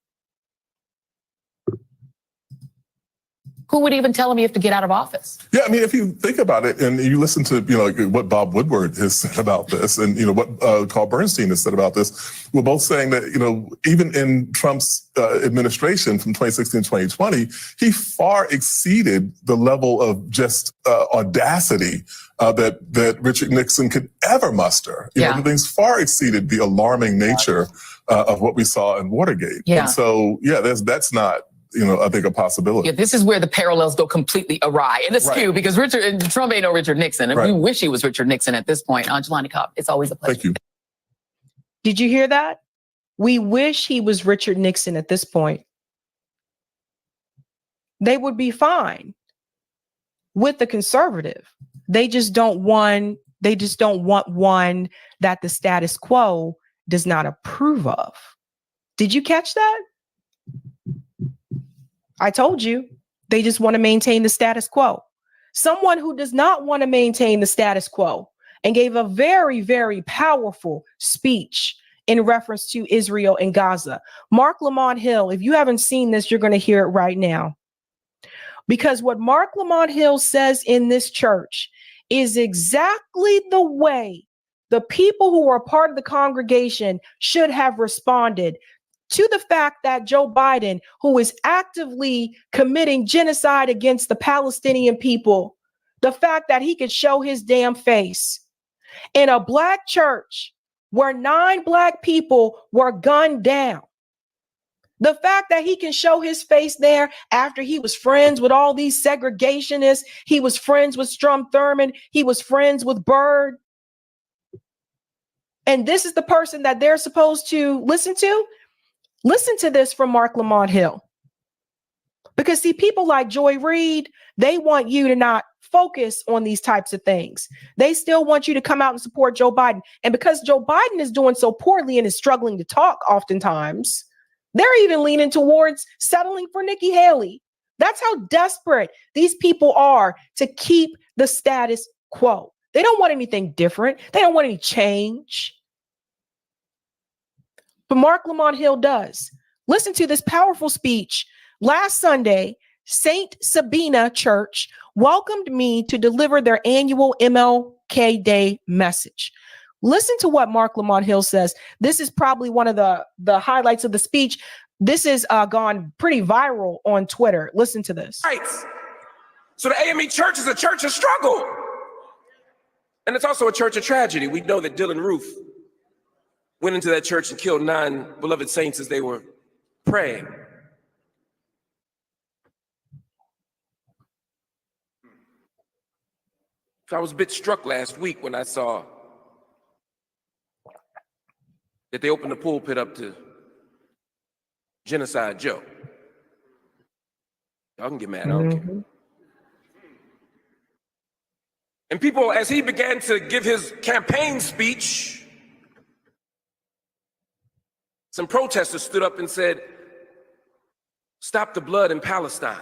Who would even tell him you have to get out of office? Yeah, I mean, if you think about it and you listen to, like what Bob Woodward has said about this and, what Carl Bernstein has said about this, we're both saying that, even in Trump's administration from 2016 to 2020, he far exceeded the level of just audacity that Richard Nixon could ever muster. Things far exceeded the alarming nature of what we saw in Watergate. Yeah. And so, that's not, I think a possibility. Yeah, this is where the parallels go completely awry and askew because Trump ain't no Richard Nixon. And we wish he was Richard Nixon at this point. Angelani Cobb, it's always a pleasure. Thank you. Did you hear that? We wish he was Richard Nixon at this point. They would be fine with the conservative. They just don't want one that the status quo does not approve of. Did you catch that? I told you, they just want to maintain the status quo. Someone who does not want to maintain the status quo and gave a very, very powerful speech in reference to Israel and Gaza. Mark Lamont Hill, if you haven't seen this, you're going to hear it right now. Because what Mark Lamont Hill says in this church is exactly the way the people who were part of the congregation should have responded to the fact that Joe Biden, who is actively committing genocide against the Palestinian people, the fact that he could show his damn face in a black church where 9 black people were gunned down. The fact that he can show his face there after he was friends with all these segregationists, he was friends with Strom Thurmond, he was friends with Byrd. And this is the person that they're supposed to listen to? Listen to this from Mark Lamont Hill. Because see, people like Joy Reid, they want you to not focus on these types of things. They still want you to come out and support Joe Biden. And because Joe Biden is doing so poorly and is struggling to talk oftentimes, they're even leaning towards settling for Nikki Haley. That's how desperate these people are to keep the status quo. They don't want anything different. They don't want any change. But Mark Lamont Hill does. Listen to this powerful speech. Last Sunday, St. Sabina Church welcomed me to deliver their annual MLK Day message. Listen to what Mark Lamont Hill says. This is probably one of the highlights of the speech. This has gone pretty viral on Twitter. Listen to this. Right. So the AME Church is a church of struggle. And it's also a church of tragedy. We know that Dylan Roof went into that church and killed 9 beloved saints as they were praying. So I was a bit struck last week when I saw that they opened the pulpit up to Genocide Joe. Y'all can get mad, I don't care. And people, as he began to give his campaign speech, some protesters stood up and said, "Stop the blood in Palestine."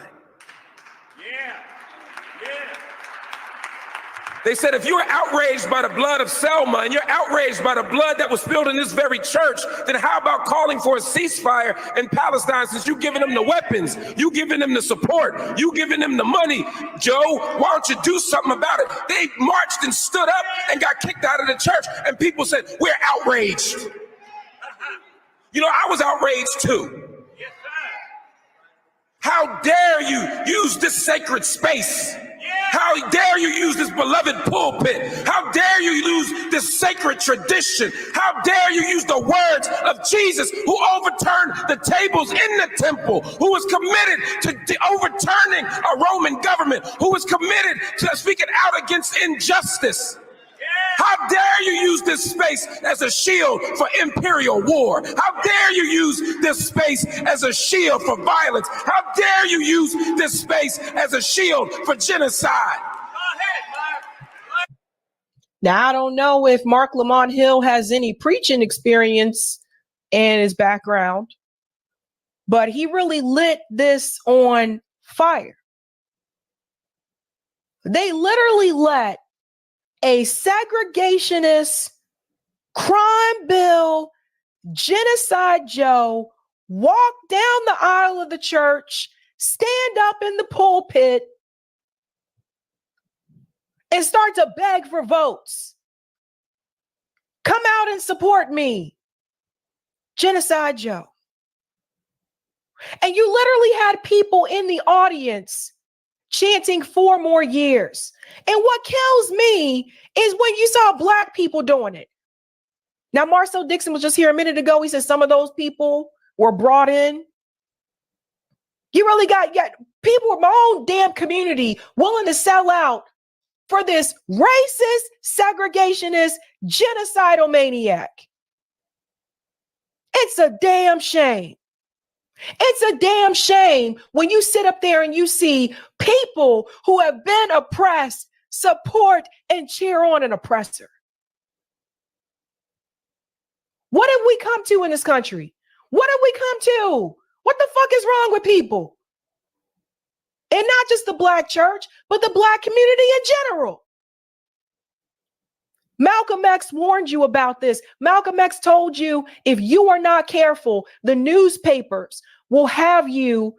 They said, if you're outraged by the blood of Selma and you're outraged by the blood that was spilled in this very church, then how about calling for a ceasefire in Palestine, since you've given them the weapons, you giving them the support, you giving them the money? Joe, why don't you do something about it? They marched and stood up and got kicked out of the church, and people said, we're outraged. You know, I was outraged too. How dare you use this sacred space? How dare you use this beloved pulpit? How dare you use this sacred tradition? How dare you use the words of Jesus, who overturned the tables in the temple, who was committed to overturning a Roman government, who was committed to speaking out against injustice? How dare you use this space as a shield for imperial war? How dare you use this space as a shield for violence? How dare you use this space as a shield for genocide? Now, I don't know if Mark Lamont Hill has any preaching experience in his background, but he really lit this on fire. They literally let a segregationist, crime bill, genocide Joe walk down the aisle of the church, stand up in the pulpit, and start to beg for votes. Come out and support me. Genocide Joe. And you literally had people in the audience chanting 4 more years. And what kills me is when you saw Black people doing it. Now, Marcel Dixon was just here a minute ago. He said some of those people were brought in. You really got people in my own damn community willing to sell out for this racist, segregationist, genocidal maniac. It's a damn shame. It's a damn shame when you sit up there and you see people who have been oppressed support and cheer on an oppressor. What have we come to in this country? What have we come to? What the fuck is wrong with people? And not just the Black church, but the Black community in general. Malcolm X warned you about this. Malcolm X told you if you are not careful, the newspapers will have you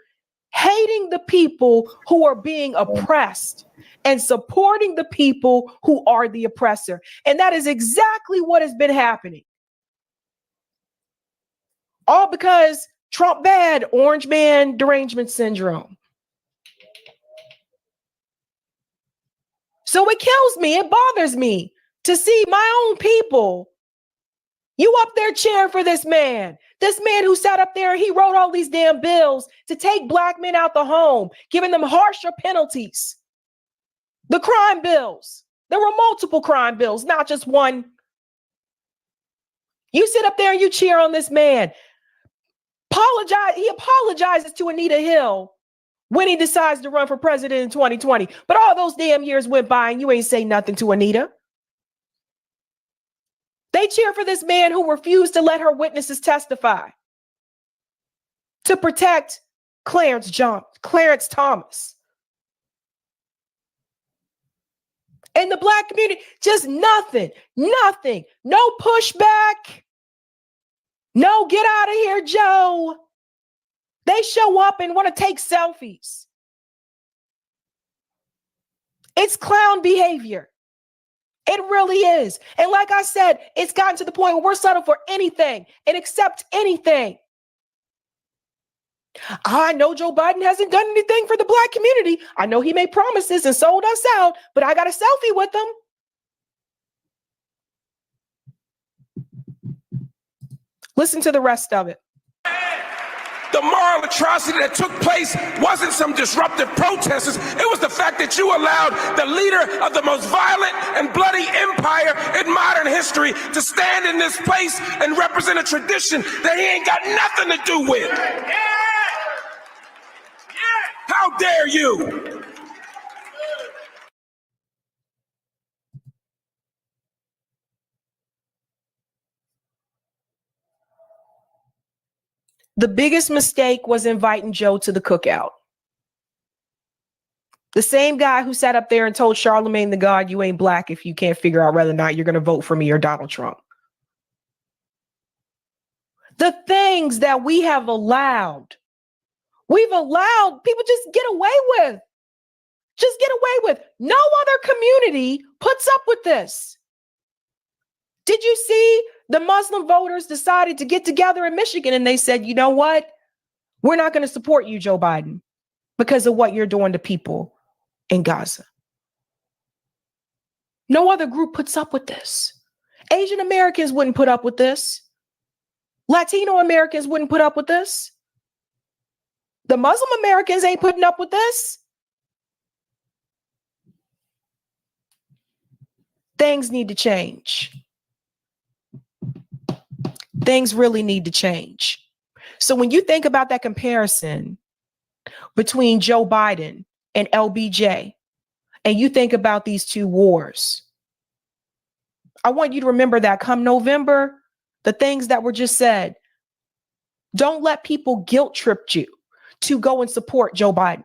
hating the people who are being oppressed and supporting the people who are the oppressor. And that is exactly what has been happening. All because Trump bad, orange man derangement syndrome. So it kills me, it bothers me to see my own people, you up there cheering for this man who sat up there and he wrote all these damn bills to take Black men out the home, giving them harsher penalties. The crime bills. There were multiple crime bills, not just one. You sit up there and you cheer on this man. He apologizes to Anita Hill when he decides to run for president in 2020. But all those damn years went by and you ain't say nothing to Anita. They cheer for this man who refused to let her witnesses testify to protect Clarence Thomas. And the Black community, just nothing, no pushback, no get out of here, Joe. They show up and want to take selfies. It's clown behavior. It really is. And like I said, it's gotten to the point where we're settled for anything and accept anything. I know Joe Biden hasn't done anything for the Black community. I know he made promises and sold us out, but I got a selfie with him. Listen to the rest of it. The moral atrocity that took place wasn't some disruptive protesters. It was the fact that you allowed the leader of the most violent and bloody empire in modern history to stand in this place and represent a tradition that he ain't got nothing to do with. How dare you? The biggest mistake was inviting Joe to the cookout. The same guy who sat up there and told Charlemagne the God, you ain't black if you can't figure out whether or not you're going to vote for me or Donald Trump. The things that we have allowed, we've allowed people just get away with. Just get away with. No other community puts up with this. Did you see the Muslim voters decided to get together in Michigan and they said, you know what? We're not going to support you, Joe Biden, because of what you're doing to people in Gaza. No other group puts up with this. Asian Americans wouldn't put up with this. Latino Americans wouldn't put up with this. The Muslim Americans ain't putting up with this. Things need to change. Things really need to change. So when you think about that comparison between Joe Biden and LBJ, and you think about these two wars, I want you to remember that come November, the things that were just said, don't let people guilt trip you to go and support Joe Biden.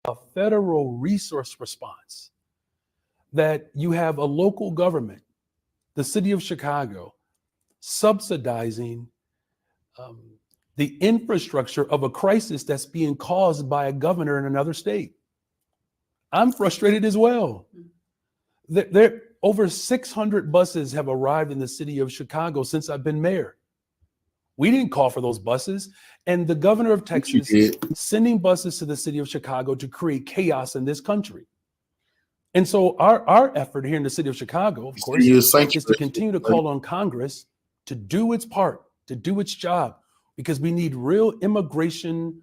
A federal resource response, that you have a local government, the city of Chicago, subsidizing the infrastructure of a crisis that's being caused by a governor in another state. I'm frustrated as well. There over 600 buses have arrived in the city of Chicago since I've been mayor. We didn't call for those buses. And the governor of Texas sending buses to the city of Chicago to create chaos in this country. And so our effort here in the city of Chicago, of course, is to continue to call on Congress to do its part, to do its job, because we need real immigration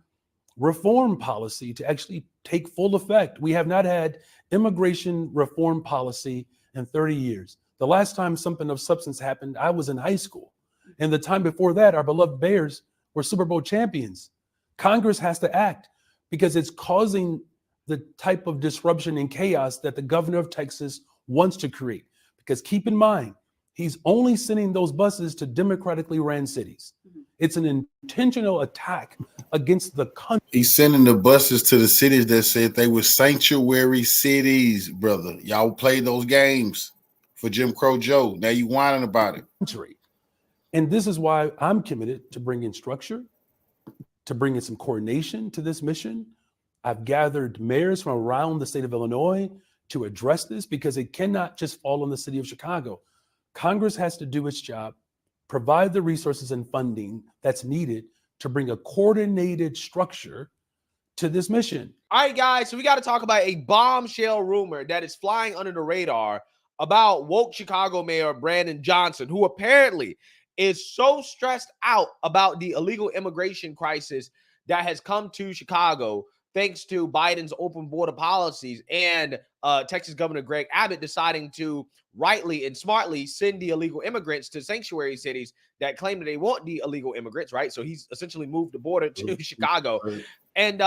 reform policy to actually take full effect. We have not had immigration reform policy in 30 years. The last time something of substance happened, I was in high school. And the time before that, our beloved Bears were Super Bowl champions. Congress has to act because it's causing the type of disruption and chaos that the governor of Texas wants to create. Because keep in mind, he's only sending those buses to democratically ran cities. It's an intentional attack against the country. He's sending the buses to the cities that said they were sanctuary cities, brother. Y'all played those games for Jim Crow Joe. Now you whining about it. And this is why I'm committed to bringing structure, to bringing some coordination to this mission. I've gathered mayors from around the state of Illinois to address this because it cannot just fall on the city of Chicago. Congress has to do its job, provide the resources and funding that's needed to bring a coordinated structure to this mission. All right, guys, so we got to talk about a bombshell rumor that is flying under the radar about woke Chicago Mayor Brandon Johnson, who apparently is so stressed out about the illegal immigration crisis that has come to Chicago thanks to Biden's open border policies and Texas Governor Greg Abbott deciding to rightly and smartly send the illegal immigrants to sanctuary cities that claim that they want the illegal immigrants, right? So he's essentially moved the border to Chicago. And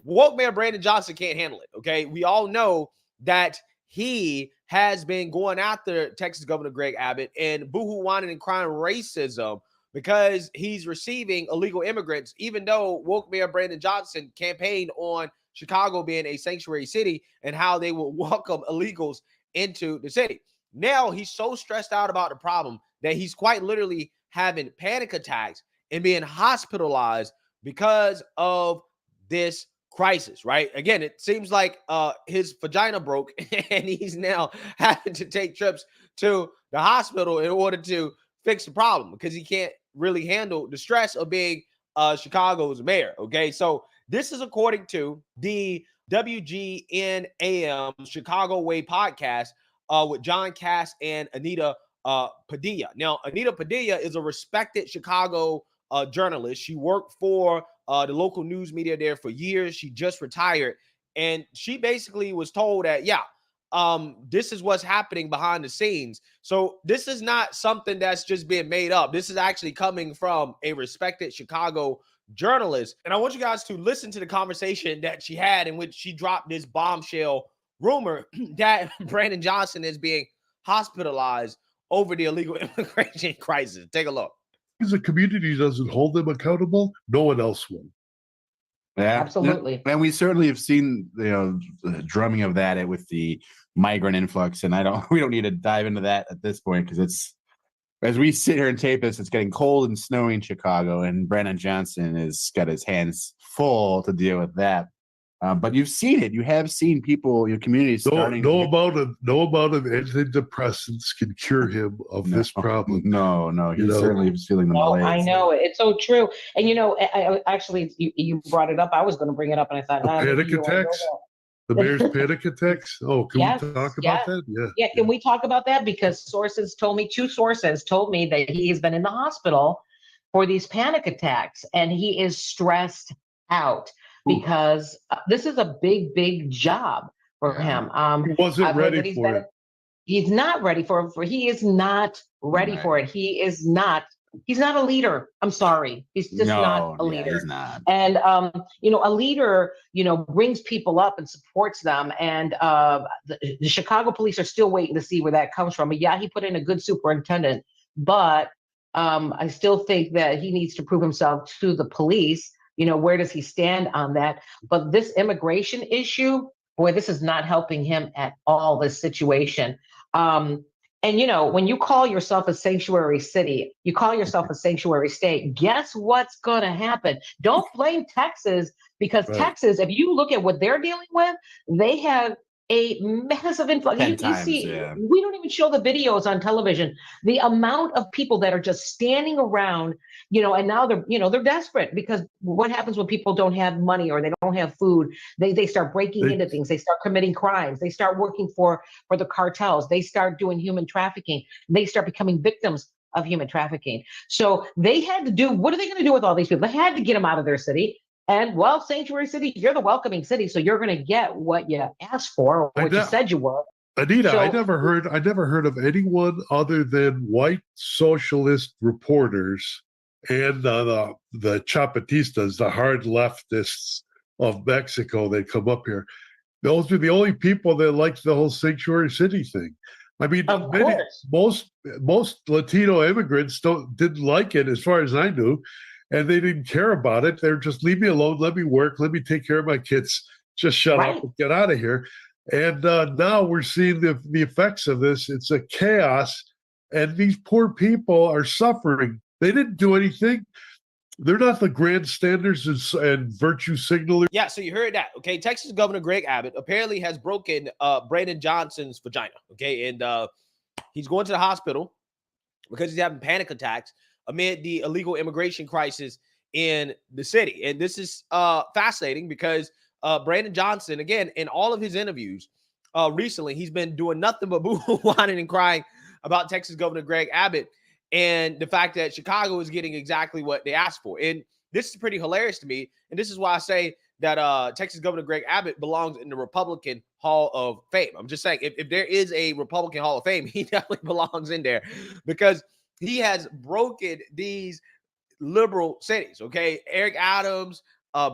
woke Mayor Brandon Johnson can't handle it, okay? We all know that he has been going after Texas Governor Greg Abbott and boohoo whining and crying racism because he's receiving illegal immigrants, even though woke Mayor Brandon Johnson campaigned on Chicago being a sanctuary city and how they will welcome illegals into the city. Now he's so stressed out about the problem that he's quite literally having panic attacks and being hospitalized because of this crisis, right? Again, it seems like his vagina broke and he's now having to take trips to the hospital in order to fix the problem because he can't really handle the stress of being Chicago's mayor, okay? So this is according to the WGNAM Chicago Way podcast with John Cass and Anita Padilla. Now, Anita Padilla is a respected Chicago journalist. She worked for the local news media there for years. She just retired. And she basically was told that, yeah, this is what's happening behind the scenes. So this is not something that's just being made up. This is actually coming from a respected Chicago journalist. And I want you guys to listen to the conversation that she had in which she dropped this bombshell rumor that Brandon Johnson is being hospitalized over the illegal immigration crisis. Take a look. Because the community doesn't hold them accountable, no one else will. Yeah, Absolutely. And we certainly have seen, the drumming of that with the migrant influx, and we don't need to dive into that at this point because it's, as we sit here and tape this, it's getting cold and snowy in Chicago, and Brandon Johnson has got his hands full to deal with that. But you've seen it. You have seen people, your community starting. No amount of antidepressants can cure him of this problem. No, he certainly was feeling the malaise. I know it's so true. And I actually, you brought it up. I was going to bring it up, and I thought, panic attacks. The mayor's panic attacks. Oh, can we talk about that? Yeah. Can we talk about that? Because two sources told me that he has been in the hospital for these panic attacks, and he is stressed out. Because this is a big job for him. He wasn't ready for it. He's not ready for it. He is not ready for it. He's not a leader. I'm sorry. He's just not a leader. He's not. And, a leader, brings people up and supports them. And the Chicago police are still waiting to see where that comes from. But yeah, he put in a good superintendent, but I still think that he needs to prove himself to the police. Where does he stand on that? But this immigration issue, boy, this is not helping him at all, this situation. And, when you call yourself a sanctuary city, you call yourself a sanctuary state, guess what's going to happen? Don't blame Texas, because Texas, if you look at what they're dealing with, they have a massive influx. You see, we don't even show the videos on television. The amount of people that are just standing around, and now they're desperate, because what happens when people don't have money or they don't have food? They start breaking into things. They start committing crimes. They start working for the cartels. They start doing human trafficking. They start becoming victims of human trafficking. So they had to do, what are they going to do with all these people? They had to get them out of their city. And sanctuary city, you're the welcoming city, so you're going to get what you asked for, or what you said you were. Anita, I never heard of anyone other than white socialist reporters and the Chapatistas, the hard leftists of Mexico that come up here. Those are the only people that liked the whole sanctuary city thing. I mean, most Latino immigrants didn't like it, as far as I knew. And they didn't care about it. They're just, leave me alone, let me work, let me take care of my kids, just shut up and get out of here. And now we're seeing the effects of this. It's a chaos, and these poor people are suffering. They didn't do anything. They're not the grandstanders and virtue signalers. Yeah, so you heard that, okay? Texas Governor Greg Abbott apparently has broken Brandon Johnson's vagina, okay? And he's going to the hospital because he's having panic attacks amid the illegal immigration crisis in the city. And this is fascinating because Brandon Johnson, again, in all of his interviews recently, he's been doing nothing but whining and crying about Texas Governor Greg Abbott and the fact that Chicago is getting exactly what they asked for. And this is pretty hilarious to me. And this is why I say that Texas Governor Greg Abbott belongs in the Republican Hall of Fame. I'm just saying, if there is a Republican Hall of Fame, he definitely belongs in there, because he has broken these liberal cities, okay? Eric Adams,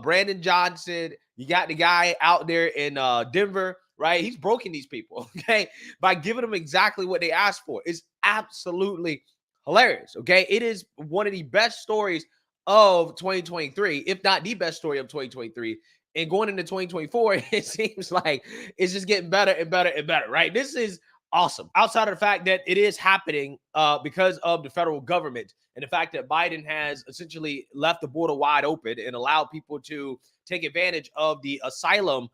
Brandon Johnson, you got the guy out there in Denver, right? He's broken these people, okay? By giving them exactly what they asked for. It's absolutely hilarious, okay? It is one of the best stories of 2023, if not the best story of 2023. And going into 2024, it seems like it's just getting better and better and better, right? This is awesome. Outside of the fact that it is happening because of the federal government and the fact that Biden has essentially left the border wide open and allowed people to take advantage of the asylum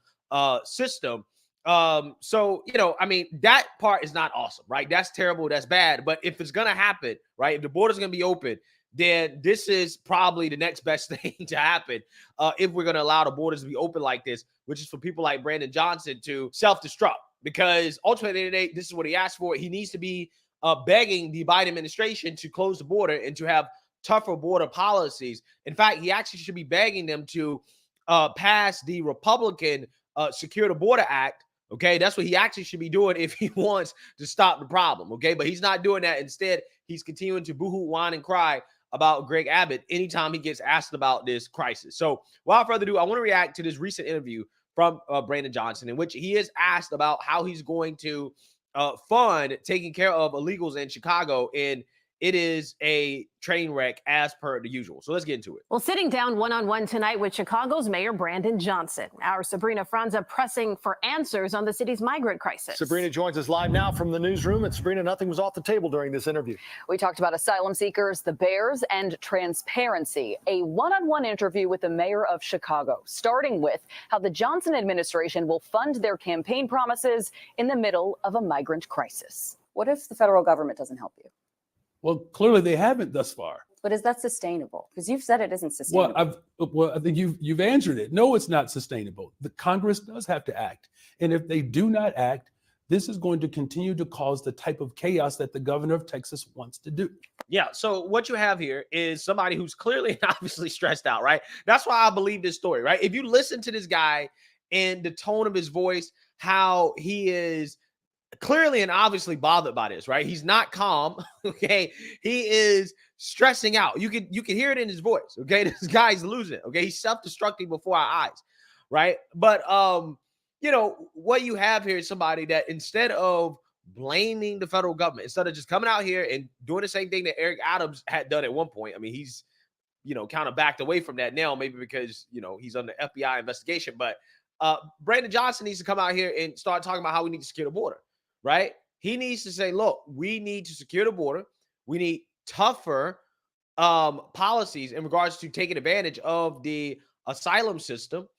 system. So, I mean, that part is not awesome, right? That's terrible. That's bad. But if it's going to happen, right, if the border's going to be open, then this is probably the next best thing to happen if we're going to allow the borders to be open like this, which is for people like Brandon Johnson to self-destruct. Because ultimately, this is what he asked for. He needs to be begging the Biden administration to close the border and to have tougher border policies. In fact, he actually should be begging them to pass the Republican Secure the Border Act. Okay, that's what he actually should be doing if he wants to stop the problem. Okay, but he's not doing that. Instead, he's continuing to boohoo, whine, and cry about Greg Abbott anytime he gets asked about this crisis. So without further ado, I want to react to this recent interview from Brandon Johnson, in which he is asked about how he's going to fund taking care of illegals in Chicago, and it is a train wreck as per the usual. So let's get into it. Well, sitting down one-on-one tonight with Chicago's Mayor Brandon Johnson. Our Sabrina Franza pressing for answers on the city's migrant crisis. Sabrina joins us live now from the newsroom. And Sabrina, nothing was off the table during this interview. We talked about asylum seekers, the bears, and transparency. A one-on-one interview with the mayor of Chicago, starting with how the Johnson administration will fund their campaign promises in the middle of a migrant crisis. What if the federal government doesn't help you? Well, clearly they haven't thus far. But is that sustainable? Because you've said it isn't sustainable. Well, I think you've answered it. No, it's not sustainable. The Congress does have to act. And if they do not act, this is going to continue to cause the type of chaos that the governor of Texas wants to do. Yeah, so what you have here is somebody who's clearly and obviously stressed out, right? That's why I believe this story, right? If you listen to this guy and the tone of his voice, how he is clearly and obviously bothered by this, right? He's not calm. Okay, he is stressing out. You can hear it in his voice. Okay, this guy's losing it. Okay, he's self-destructing before our eyes, right? But you know what you have here is somebody that instead of blaming the federal government, instead of just coming out here and doing the same thing that Eric Adams had done at one point. I mean, he's kind of backed away from that now, maybe because he's under FBI investigation. But Brandon Johnson needs to come out here and start talking about how we need to secure the border. Right? He needs to say, look, we need to secure the border. We need tougher policies in regards to taking advantage of the asylum system.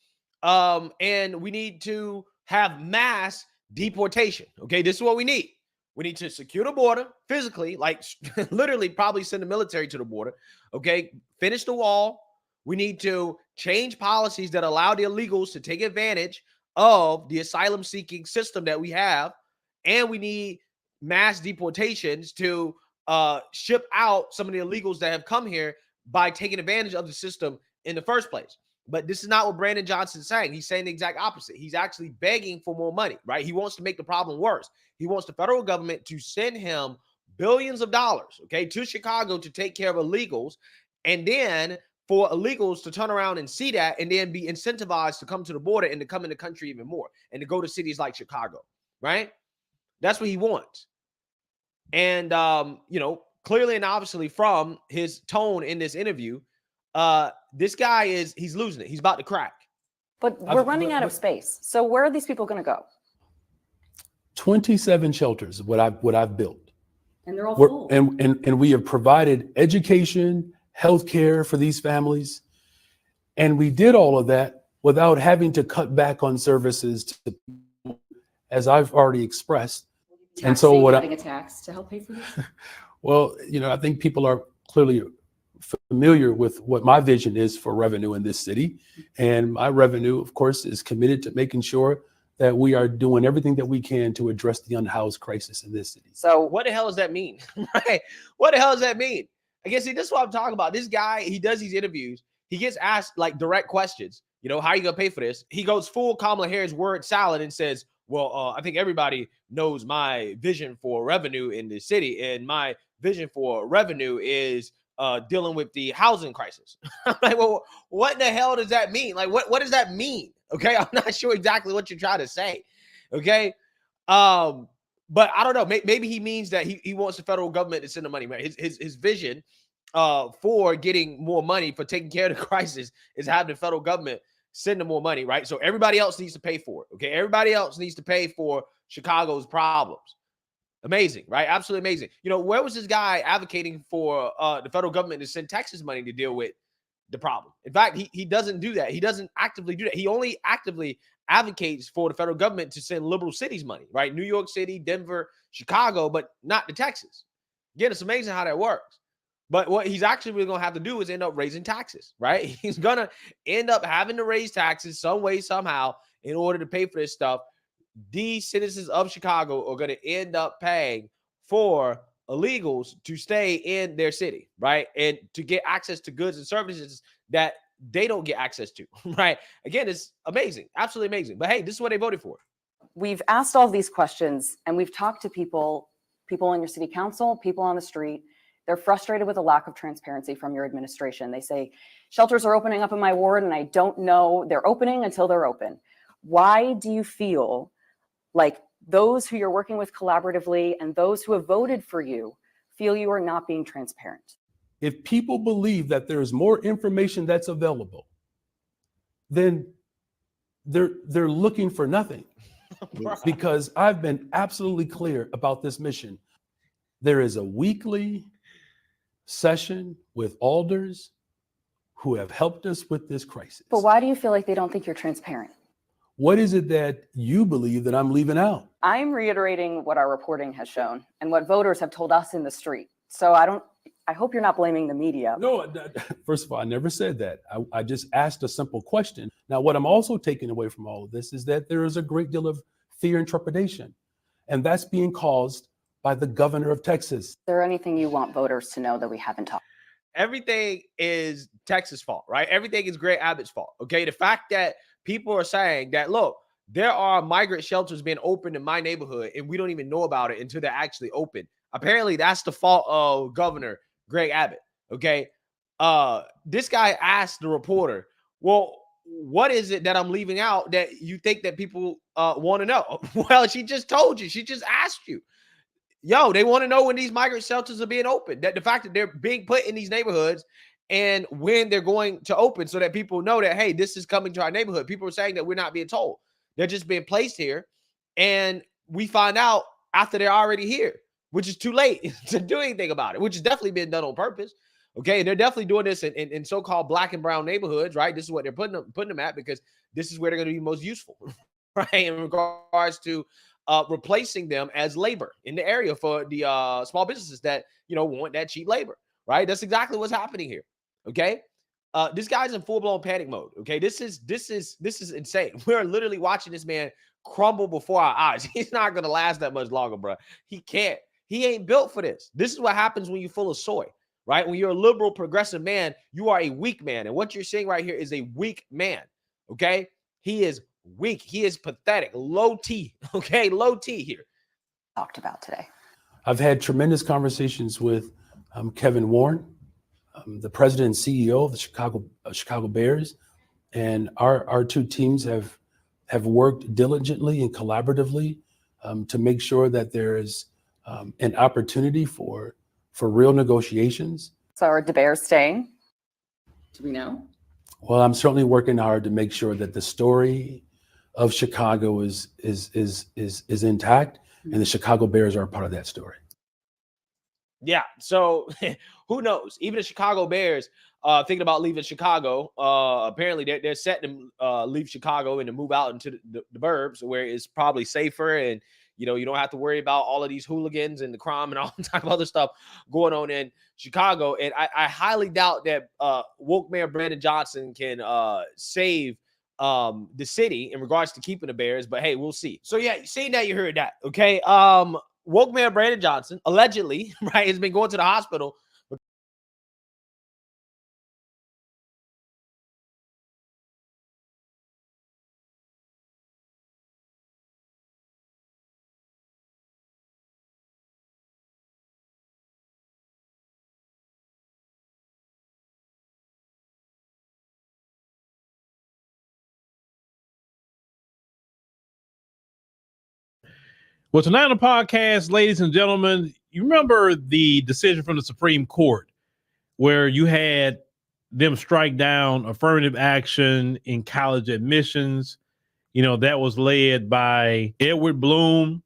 And we need to have mass deportation. Okay, this is what we need. We need to secure the border physically, like literally probably send the military to the border. Okay, finish the wall. We need to change policies that allow the illegals to take advantage of the asylum seeking system that we have. And we need mass deportations to ship out some of the illegals that have come here by taking advantage of the system in the first place. But this is not what Brandon Johnson's saying. He's saying the exact opposite. He's actually begging for more money, right? He wants to make the problem worse. He wants the federal government to send him billions of dollars, okay, to Chicago to take care of illegals, and then for illegals to turn around and see that and then be incentivized to come to the border and to come in the country even more and to go to cities like Chicago, right? That's what he wants. And, clearly and obviously from his tone in this interview, this guy he's losing it. He's about to crack. But we're running out of space. So where are these people going to go? 27 shelters, what I've built. And they're all full. And we have provided education, healthcare for these families. And we did all of that without having to cut back on services to people, as I've already expressed. And so adding a tax to help pay for this? Well, I think people are clearly familiar with what my vision is for revenue in this city. And my revenue, of course, is committed to making sure that we are doing everything that we can to address the unhoused crisis in this city. So what the hell does that mean? Right? What the hell does that mean? I guess, see, this is what I'm talking about. This guy, he does these interviews. He gets asked like direct questions. How are you going to pay for this? He goes full Kamala Harris word salad and says, well, I think everybody knows my vision for revenue in the city. And my vision for revenue is dealing with the housing crisis. I'm like, well, what the hell does that mean? Like, what does that mean? Okay, I'm not sure exactly what you're trying to say. Okay, but I don't know. Maybe he means that he wants the federal government to send the money. Right? His vision for getting more money for taking care of the crisis is having the federal government send them more money, right? So everybody else needs to pay for it. Okay, everybody else needs to pay for Chicago's problems. Amazing, right? Absolutely amazing. Where was this guy advocating for the federal government to send Texas money to deal with the problem? In fact, he doesn't do that. He doesn't actively do that. He only actively advocates for the federal government to send liberal cities money, right? New York City, Denver, Chicago, but not to Texas. Again, it's amazing how that works. But what he's actually really going to have to do is end up raising taxes, right? He's going to end up having to raise taxes some way, somehow, in order to pay for this stuff. These citizens of Chicago are going to end up paying for illegals to stay in their city, right? And to get access to goods and services that they don't get access to, right? Again, it's amazing, absolutely amazing. But hey, this is what they voted for. We've asked all these questions and we've talked to people in your city council, people on the street. They're frustrated with a lack of transparency from your administration. They say, shelters are opening up in my ward and I don't know they're opening until they're open. Why do you feel like those who you're working with collaboratively and those who have voted for you feel you are not being transparent? If people believe that there's more information that's available, then they're looking for nothing. Because I've been absolutely clear about this mission. There is a weekly session with alders who have helped us with this crisis. But why do you feel like they don't think you're transparent? What is it that you believe that I'm leaving out? I'm reiterating what our reporting has shown and what voters have told us in the street. So I hope you're not blaming the media. No, first of all, I never said that. I just asked a simple question. Now, what I'm also taking away from all of this is that there is a great deal of fear and trepidation, and that's being caused by the governor of Texas. Is there anything you want voters to know that we haven't talked? Everything is Texas' fault, right? Everything is Greg Abbott's fault, okay? The fact that people are saying that, look, there are migrant shelters being opened in my neighborhood and we don't even know about it until they're actually open. Apparently, that's the fault of Governor Greg Abbott, okay? This guy asked the reporter, well, what is it that I'm leaving out that you think that people want to know? Well, she just told you. She just asked you. Yo, they want to know when these migrant shelters are being opened. That the fact that they're being put in these neighborhoods and when they're going to open so that people know that, hey, this is coming to our neighborhood. People are saying that we're not being told. They're just being placed here. And we find out after they're already here, which is too late to do anything about it, which has definitely been done on purpose. Okay, and they're definitely doing this in so-called black and brown neighborhoods, right? This is what they're putting them at because this is where they're going to be most useful, right? In regards to replacing them as labor in the area for the small businesses that want that cheap labor, right? That's exactly what's happening here. Okay, this guy's in full-blown panic mode. Okay, this is insane. We're literally watching this man crumble before our eyes. He's not going to last that much longer, bro. He can't. He ain't built for this. This is what happens when you're full of soy. Right? When you're a liberal, progressive man, you are a weak man. And what you're seeing right here is a weak man. Okay? He is weak. He is pathetic. Low T. Okay? Low T here. Talked about today. I've had tremendous conversations with Kevin Warren, the president and CEO of the Chicago Bears. And our two teams have worked diligently and collaboratively to make sure that there is an opportunity for real negotiations. So are the Bears staying? Do we know? Well, I'm certainly working hard to make sure that the story of Chicago is intact, and the Chicago Bears are a part of that story. Yeah. So who knows? Even the Chicago Bears thinking about leaving Chicago. Apparently, they're set to leave Chicago and to move out into the burbs where it's probably safer and you don't have to worry about all of these hooligans and the crime and all type of other stuff going on in Chicago. And I highly doubt that woke Mayor Brandon Johnson can save the city in regards to keeping the Bears. But hey, we'll see. So yeah, seeing that, you heard that. Okay. Woke Mayor Brandon Johnson allegedly, right, has been going to the hospital. Well, tonight on the podcast, ladies and gentlemen, you remember the decision from the Supreme Court where you had them strike down affirmative action in college admissions. That was led by Edward Bloom.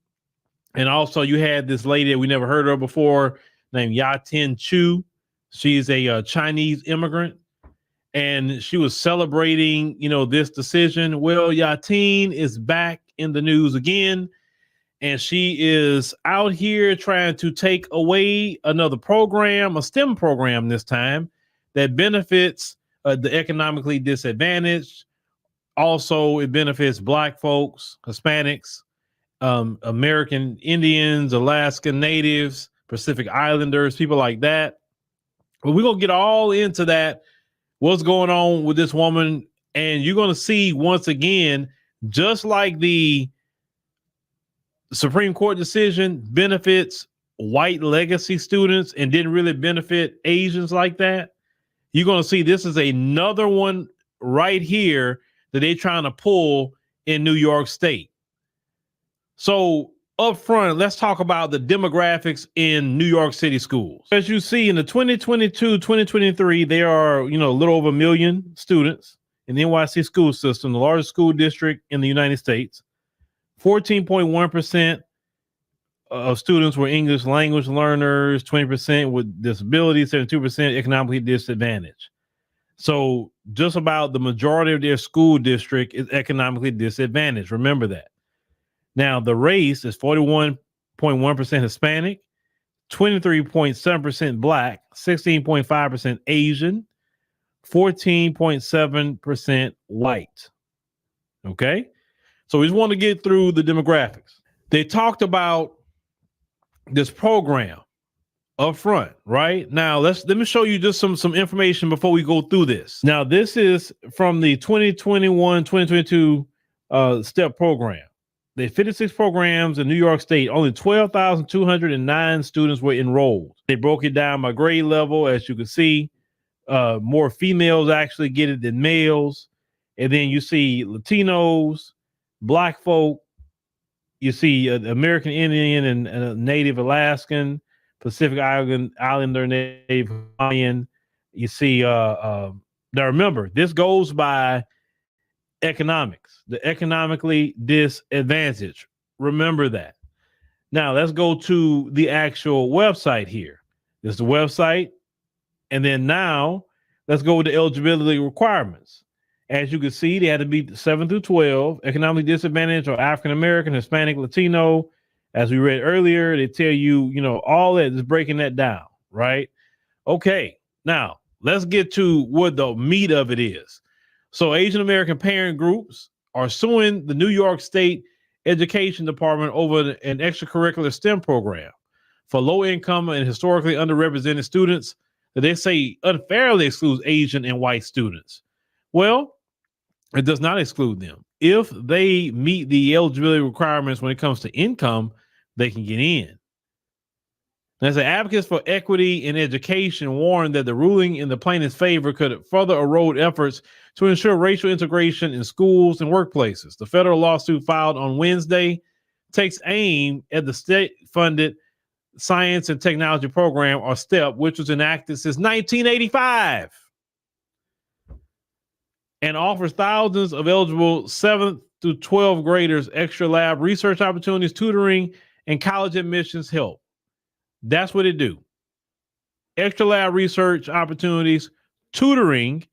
And also you had this lady that we never heard of before named Yatin Chu. She's a Chinese immigrant. And she was celebrating, this decision. Well, Yatin is back in the news again. And she is out here trying to take away another program, a STEM program this time, that benefits the economically disadvantaged. Also, it benefits Black folks, Hispanics, American Indians, Alaskan Natives, Pacific Islanders, people like that. But we're going to get all into that, what's going on with this woman. And you're going to see once again, just like the Supreme Court decision benefits white legacy students and didn't really benefit Asians like that, you're going to see this is another one right here that they're trying to pull in New York State. So up front, let's talk about the demographics in New York City schools. As you see in the 2022-2023, there are, a little over 1 million students in the NYC school system, the largest school district in the United States. 14.1% of students were English language learners, 20% with disabilities, 72% economically disadvantaged. So just about the majority of their school district is economically disadvantaged. Remember that. Now, the race is 41.1% Hispanic, 23.7% Black, 16.5% Asian, 14.7% white. Okay? So we just want to get through the demographics. They talked about this program up front, right? Now, let me show you just some information before we go through this. Now, this is from the 2021-2022 STEP program. There are 56 programs in New York State. Only 12,209 students were enrolled. They broke it down by grade level, as you can see. More females actually get it than males. And then you see Latinos, Black folk, you see American Indian and Native Alaskan, Pacific Islander, Native Hawaiian. You see, now remember, this goes by economics, the economically disadvantaged. Remember that. Now let's go to the actual website here. This is the website. And then now let's go with the eligibility requirements. As you can see, they had to be 7 through 12, economically disadvantaged or African-American, Hispanic, Latino. As we read earlier, they tell you, all that is breaking that down, right? Okay, now let's get to what the meat of it is. So Asian American parent groups are suing the New York State Education Department over an extracurricular STEM program for low-income and historically underrepresented students that they say unfairly excludes Asian and white students. Well, it does not exclude them. If they meet the eligibility requirements when it comes to income, they can get in. As the advocates for equity in education warned that the ruling in the plaintiff's favor could further erode efforts to ensure racial integration in schools and workplaces. The federal lawsuit filed on Wednesday takes aim at the state-funded Science and Technology Program, or STEP, which was enacted since 1985. And offers thousands of eligible 7th through 12th graders extra lab research opportunities, tutoring, and college admissions help. That's what it do. Extra lab research opportunities, tutoring,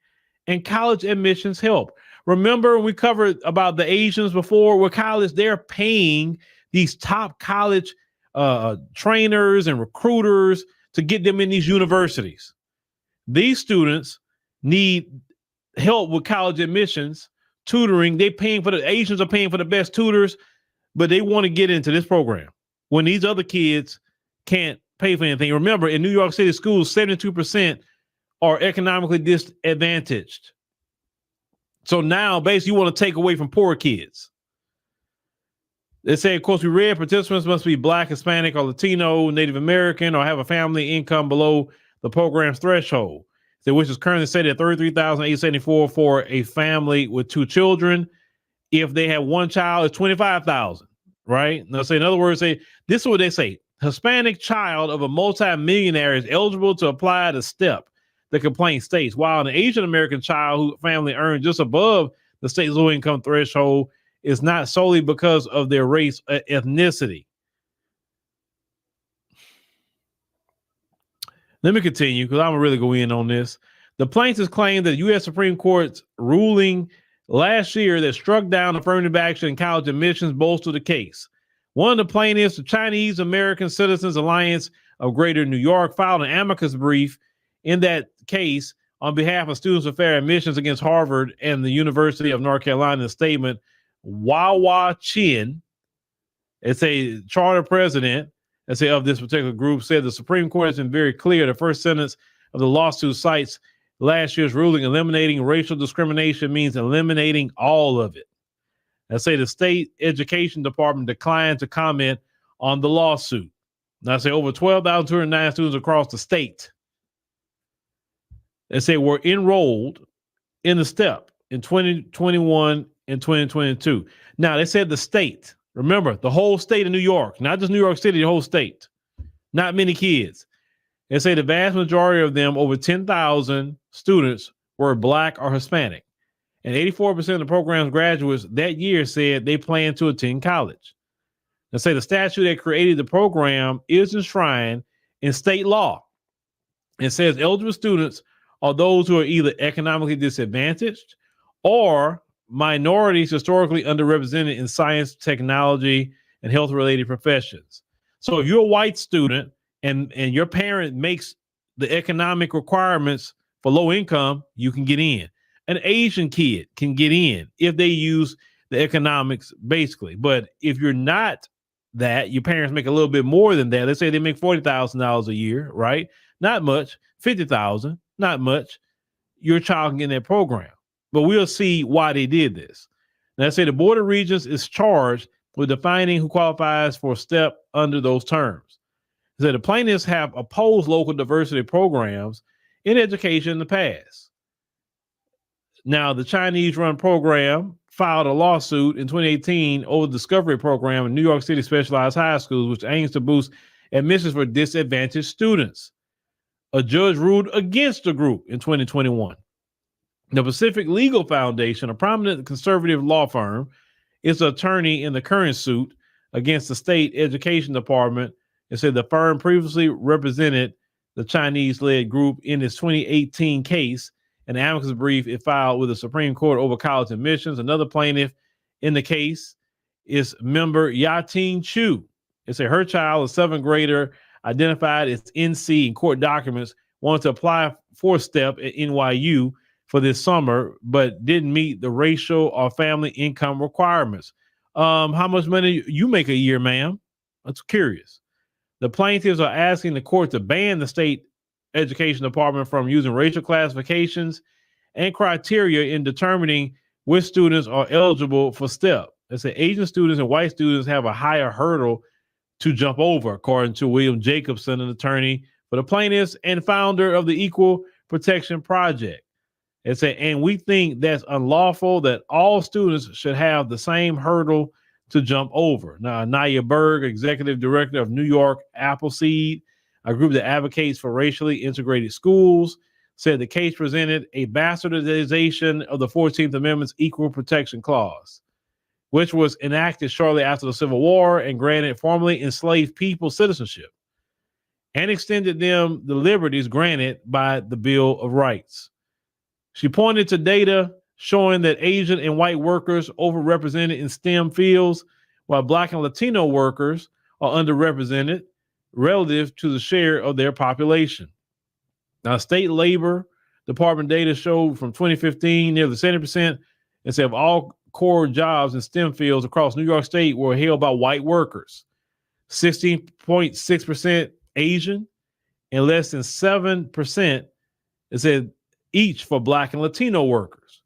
and college admissions help. Remember, we covered about the Asians before with college. They're paying these top college trainers and recruiters to get them in these universities. These students need help with college admissions, tutoring. The Asians are paying for the best tutors, but they want to get into this program when these other kids can't pay for anything. Remember, in New York City schools, 72% are economically disadvantaged. So now basically you want to take away from poor kids. They say, of course, we read participants must be Black, Hispanic, or Latino, Native American, or have a family income below the program's threshold, which is currently set at $33,874 for a family with 2 children. If they have 1 child, it's $25,000, right? Now, say in other words, this is what they say: Hispanic child of a multimillionaire is eligible to apply to STEP, the complaint states, while an Asian American child whose family earned just above the state's low income threshold is not solely because of their race or ethnicity. Let me continue because I'm really going in on this. The plaintiffs claim that U.S. Supreme Court's ruling last year that struck down affirmative action in college admissions bolstered the case. One of the plaintiffs, the Chinese American Citizens Alliance of Greater New York, filed an amicus brief in that case on behalf of Students of Fair Admissions against Harvard and the University of North Carolina. In a statement, Wawa Chin, it's a charter president, let's say, of this particular group said the Supreme Court has been very clear. The first sentence of the lawsuit cites last year's ruling. Eliminating racial discrimination means eliminating all of it. Let's say the state education department declined to comment on the lawsuit. Now, say over 12,209 students across the state, they say, were enrolled in the STEP in 2021 and 2022. Now, they said the state. Remember, the whole state of New York, not just New York City, the whole state. Not many kids. They say the vast majority of them, over 10,000 students, were Black or Hispanic. And 84% of the program's graduates that year said they plan to attend college. They say the statute that created the program is enshrined in state law. It says eligible students are those who are either economically disadvantaged or minorities historically underrepresented in science, technology, and health-related professions. So if you're a white student and your parent makes the economic requirements for low income, you can get in. An Asian kid can get in if they use the economics, basically. But if you're not that, your parents make a little bit more than that. Let's say they make $40,000 a year, right? Not much. $50,000, not much. Your child can get in that program. But we'll see why they did this. Now, let's say the Board of Regents is charged with defining who qualifies for STEP under those terms. So the plaintiffs have opposed local diversity programs in education in the past. Now, the Chinese-run program filed a lawsuit in 2018 over the Discovery program in New York City specialized high schools, which aims to boost admissions for disadvantaged students. A judge ruled against the group in 2021. The Pacific Legal Foundation, a prominent conservative law firm, is the attorney in the current suit against the state education department, and said the firm previously represented the Chinese-led group in its 2018 case. An amicus brief it filed with the Supreme Court over college admissions. Another plaintiff in the case is member Yating Chu. It said her child, a seventh grader, identified as NC in court documents, wanted to apply for STEP at NYU for this summer, but didn't meet the racial or family income requirements. How much money you make a year, ma'am? That's curious. The plaintiffs are asking the court to ban the state education department from using racial classifications and criteria in determining which students are eligible for STEP. They say Asian students and white students have a higher hurdle to jump over, according to William Jacobson, an attorney for the plaintiffs and founder of the Equal Protection Project. They say, and we think that's unlawful, that all students should have the same hurdle to jump over. Now, Anaya Berg, executive director of New York Appleseed, a group that advocates for racially integrated schools, said the case presented a bastardization of the 14th Amendment's Equal Protection Clause, which was enacted shortly after the Civil War and granted formerly enslaved people citizenship and extended them the liberties granted by the Bill of Rights. She pointed to data showing that Asian and white workers overrepresented in STEM fields, while Black and Latino workers are underrepresented relative to the share of their population. Now, state labor department data showed from 2015, nearly 70% of all core jobs in STEM fields across New York State were held by white workers, 16.6% Asian, and less than 7% each for Black and Latino workers.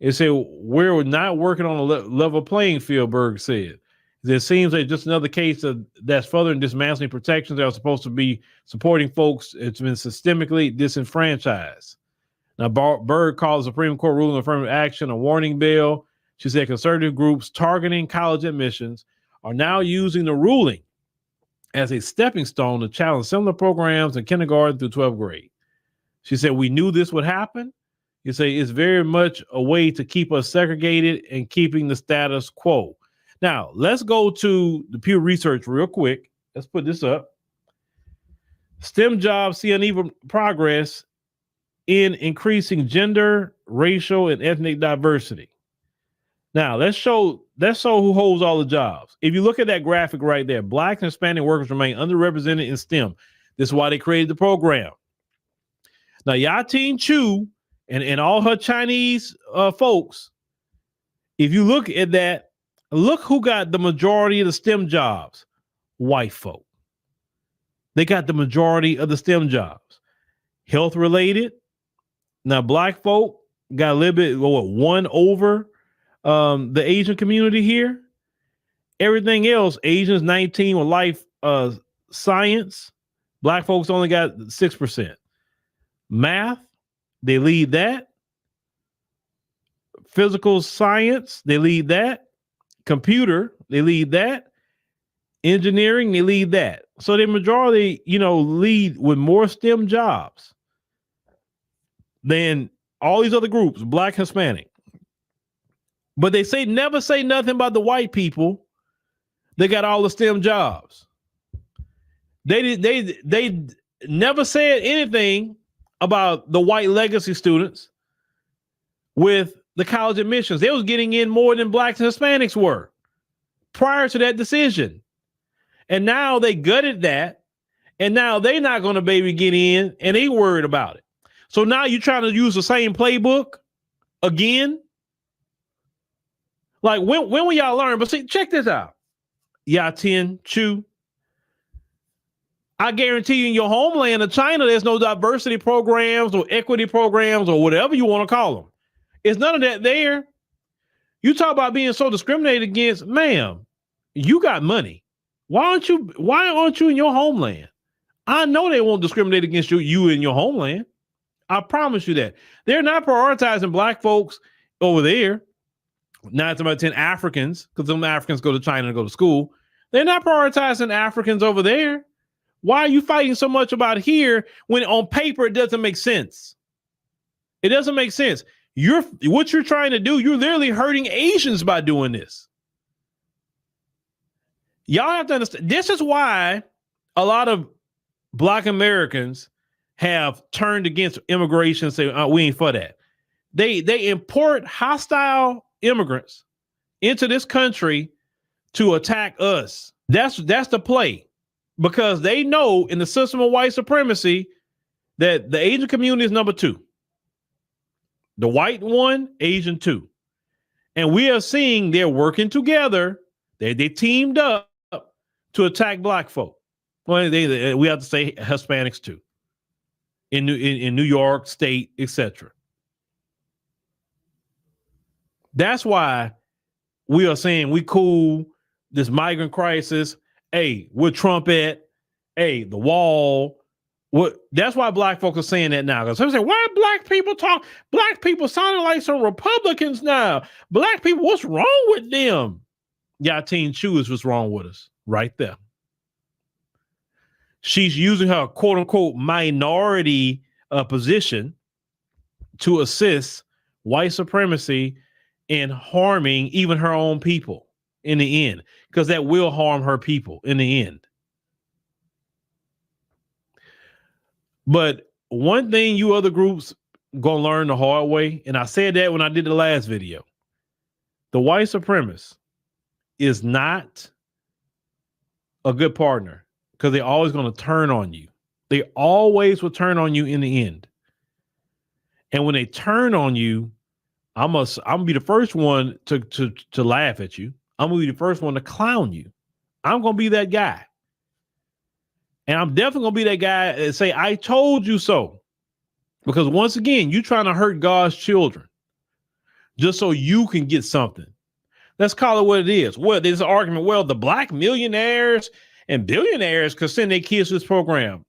It said, we're not working on a level playing field, Berg said. It seems like just another case that's further dismantling protections that are supposed to be supporting folks. It's been systemically disenfranchised. Now, Berg called the Supreme Court ruling affirmative action a warning bell. She said conservative groups targeting college admissions are now using the ruling as a stepping stone to challenge similar programs in kindergarten through 12th grade. She said, we knew this would happen. You say it's very much a way to keep us segregated and keeping the status quo. Now, let's go to the Pew Research real quick. Let's put this up. STEM jobs see uneven progress in increasing gender, racial, and ethnic diversity. Now, let's show who holds all the jobs. If you look at that graphic right there, Black and Hispanic workers remain underrepresented in STEM. This is why they created the program. Now, Yating Chu and all her Chinese folks, if you look at that, look who got the majority of the STEM jobs. White folk. They got the majority of the STEM jobs. Health related. Now, black folk got a little bit, one over the Asian community here. Everything else, Asians 19 with life science. Black folks only got 6%. Math, they lead that. Physical science, they lead that. Computer, they lead that. Engineering, they lead that. So the majority, lead with more STEM jobs than all these other groups, Black, Hispanic. But they never say nothing about the white people. They got all the STEM jobs. They never said anything about the white legacy students with the college admissions. They was getting in more than Blacks and Hispanics were prior to that decision. And now they gutted that. And now they're not going to get in, and they worried about it. So now you're trying to use the same playbook again. Like when will y'all learn? But see, check this out. Yatin Chu. I guarantee you in your homeland of China, there's no diversity programs or equity programs or whatever you want to call them. It's none of that there. You talk about being so discriminated against, ma'am, you got money. Why aren't you in your homeland? I know they won't discriminate against you in your homeland. I promise you that. They're not prioritizing black folks over there. Not about 10 Africans, because some Africans go to China and go to school. They're not prioritizing Africans over there. Why are you fighting so much about here when on paper it doesn't make sense? It doesn't make sense. What you're trying to do, you're literally hurting Asians by doing this. Y'all have to understand. This is why a lot of Black Americans have turned against immigration and say, we ain't for that. They import hostile immigrants into this country to attack us. That's the play, because they know in the system of white supremacy that the Asian community is number 2. The white one, Asian 2. And we are seeing they're working together. They teamed up to attack black folk. Well, we have to say Hispanics too. In New York State, etc. That's why we are saying we cool this migrant crisis. Hey, where Trump at? Hey, the wall. What? That's why black folks are saying that now. Because some say, why black people talk? Black people sounding like some Republicans now. Black people, what's wrong with them? Yatin Chu is what's wrong with us right there. She's using her quote unquote minority position to assist white supremacy in harming even her own people in the end, because that will harm her people in the end. But one thing you other groups gonna learn the hard way, and I said that when I did the last video, the white supremacist is not a good partner, because they're always going to turn on you. They always will turn on you in the end. And when they turn on you, I'm gonna be the first one to laugh at you. I'm gonna be the first one to clown you. I'm gonna be that guy. And I'm definitely gonna be that guy and say, I told you so. Because once again, you're trying to hurt God's children just so you can get something. Let's call it what it is. Well, there's an argument. Well, the black millionaires and billionaires could send their kids to this program.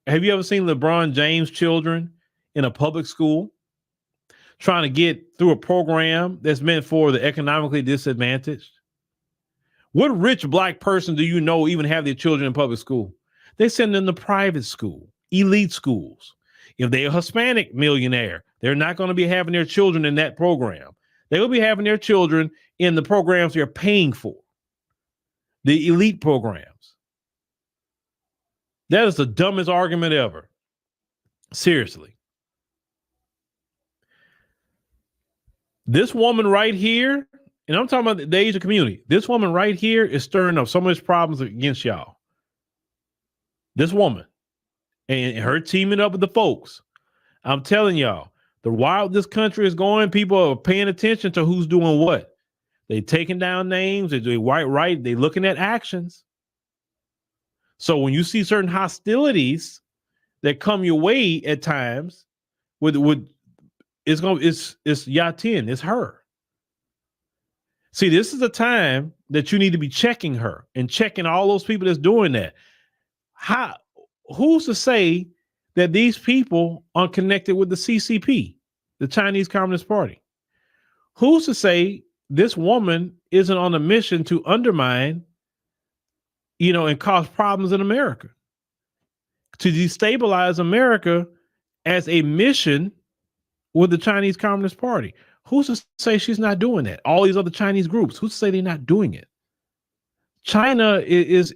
Have you ever seen LeBron James' children in a public school trying to get through a program that's meant for the economically disadvantaged? What rich black person do you know even have their children in public school? They send them to private school, elite schools. If they're a Hispanic millionaire, they're not going to be having their children in that program. They will be having their children in the programs they're paying for, the elite programs. That is the dumbest argument ever. Seriously. This woman right here, and I'm talking about the Asian community, this woman right here is stirring up so much problems against y'all. This woman and her teaming up with the folks. I'm telling y'all, the wild this country is going, people are paying attention to who's doing what. They taking down names, they doing right, they looking at actions. So when you see certain hostilities that come your way at times, it's Yatin, it's her. See, this is a time that you need to be checking her and checking all those people that's doing that. Who's to say that these people are connected with the CCP, the Chinese Communist Party? Who's to say this woman isn't on a mission to undermine, and cause problems in America, to destabilize America as a mission with the Chinese Communist Party? Who's to say she's not doing that? All these other Chinese groups, who's to say they're not doing it? China is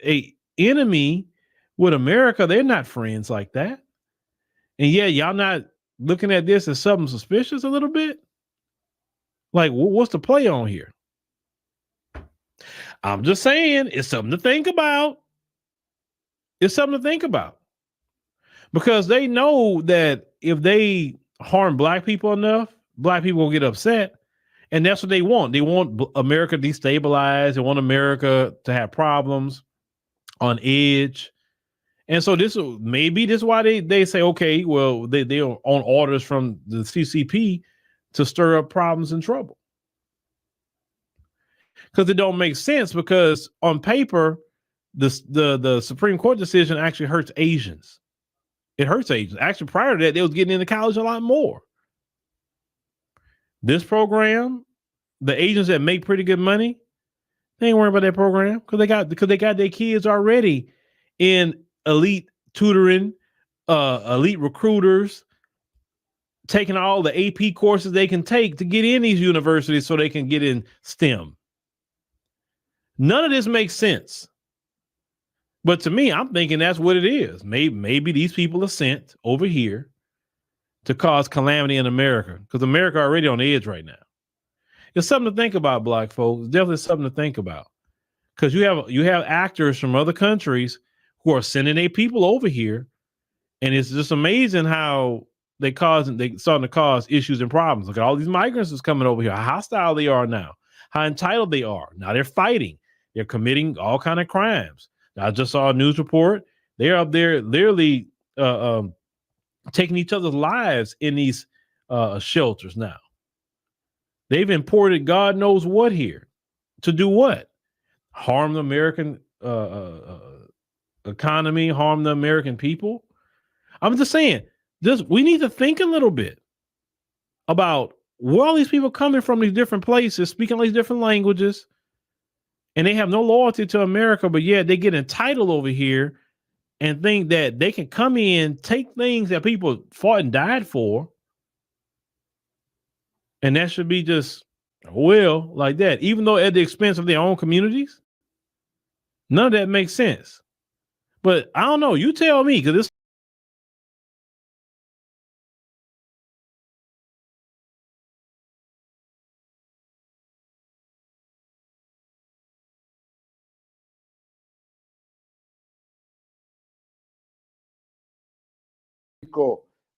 a enemy with America. They're not friends like that. And yeah, y'all not looking at this as something suspicious a little bit? Like, what's the play on here? I'm just saying, it's something to think about. It's something to think about. Because they know that if they harm black people enough, black people will get upset. And that's what they want. They want America destabilized. They want America to have problems, on edge. And so this is why they say, okay, well, they are on orders from the CCP to stir up problems and trouble. Because it don't make sense, because on paper, the Supreme Court decision actually hurts Asians. It hurts Asians. Actually, prior to that, they was getting into college a lot more. This program, the Asians that make pretty good money, they ain't worried about that program because they got their kids already in elite tutoring, elite recruiters, taking all the AP courses they can take to get in these universities so they can get in STEM. None of this makes sense. But to me, I'm thinking that's what it is. Maybe these people are sent over here to cause calamity in America, because America already on the edge right now. It's something to think about, black folks. It's definitely something to think about, because you have actors from other countries who are sending their people over here, and it's just amazing how they starting to cause issues and problems. Look at all these migrants that's coming over here, how hostile they are now, how entitled they are. Now they're fighting. They're committing all kind of crimes. Now, I just saw a news report. They're up there literally taking each other's lives in these shelters now. They've imported God knows what here. To do what? Harm the American economy, harm the American people? I'm just saying, we need to think a little bit about where all these people coming from, these different places, speaking all these different languages, and they have no loyalty to America, but yet they get entitled over here and think that they can come in, take things that people fought and died for, and that should be just like that, even though at the expense of their own communities. None of that makes sense. But I don't know. You tell me, because this.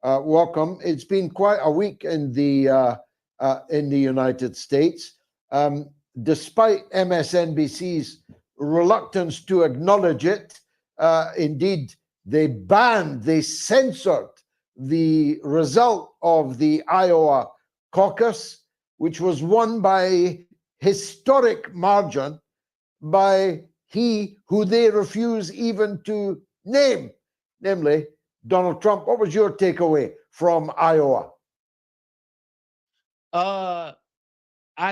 Welcome. It's been quite a week in the United States. Despite MSNBC's reluctance to acknowledge it, indeed, they censored the result of the Iowa caucus, which was won by historic margin by he who they refuse even to name, namely Donald Trump. What was your takeaway from Iowa? I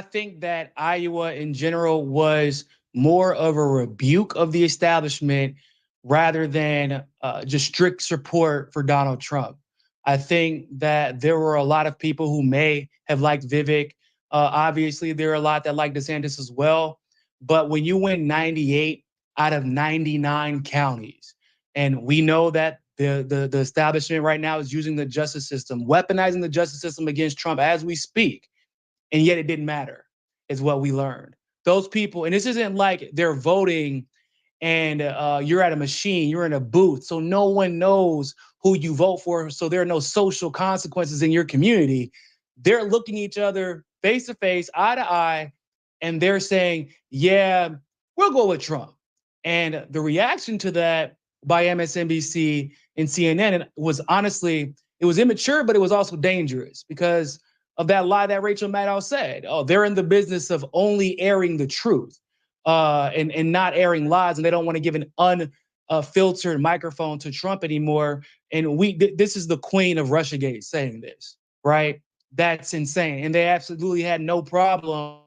think that Iowa in general was more of a rebuke of the establishment rather than just strict support for Donald Trump. I think that there were a lot of people who may have liked Vivek. Obviously, there are a lot that like DeSantis as well. But when you win 98 out of 99 counties, and we know that the establishment right now is using the justice system, weaponizing the justice system against Trump as we speak, and yet it didn't matter, is what we learned. Those people, and this isn't like they're voting and you're at a machine, you're in a booth, so no one knows who you vote for, so there are no social consequences in your community. They're looking each other face to face, eye to eye, and they're saying, yeah, we'll go with Trump. And the reaction to that by MSNBC and CNN was honestly, it was immature, but it was also dangerous because of that lie that Rachel Maddow said. Oh, they're in the business of only airing the truth and not airing lies, and they don't want to give an unfiltered microphone to Trump anymore. And this is the queen of Russiagate saying this, right? That's insane. And they absolutely had no problem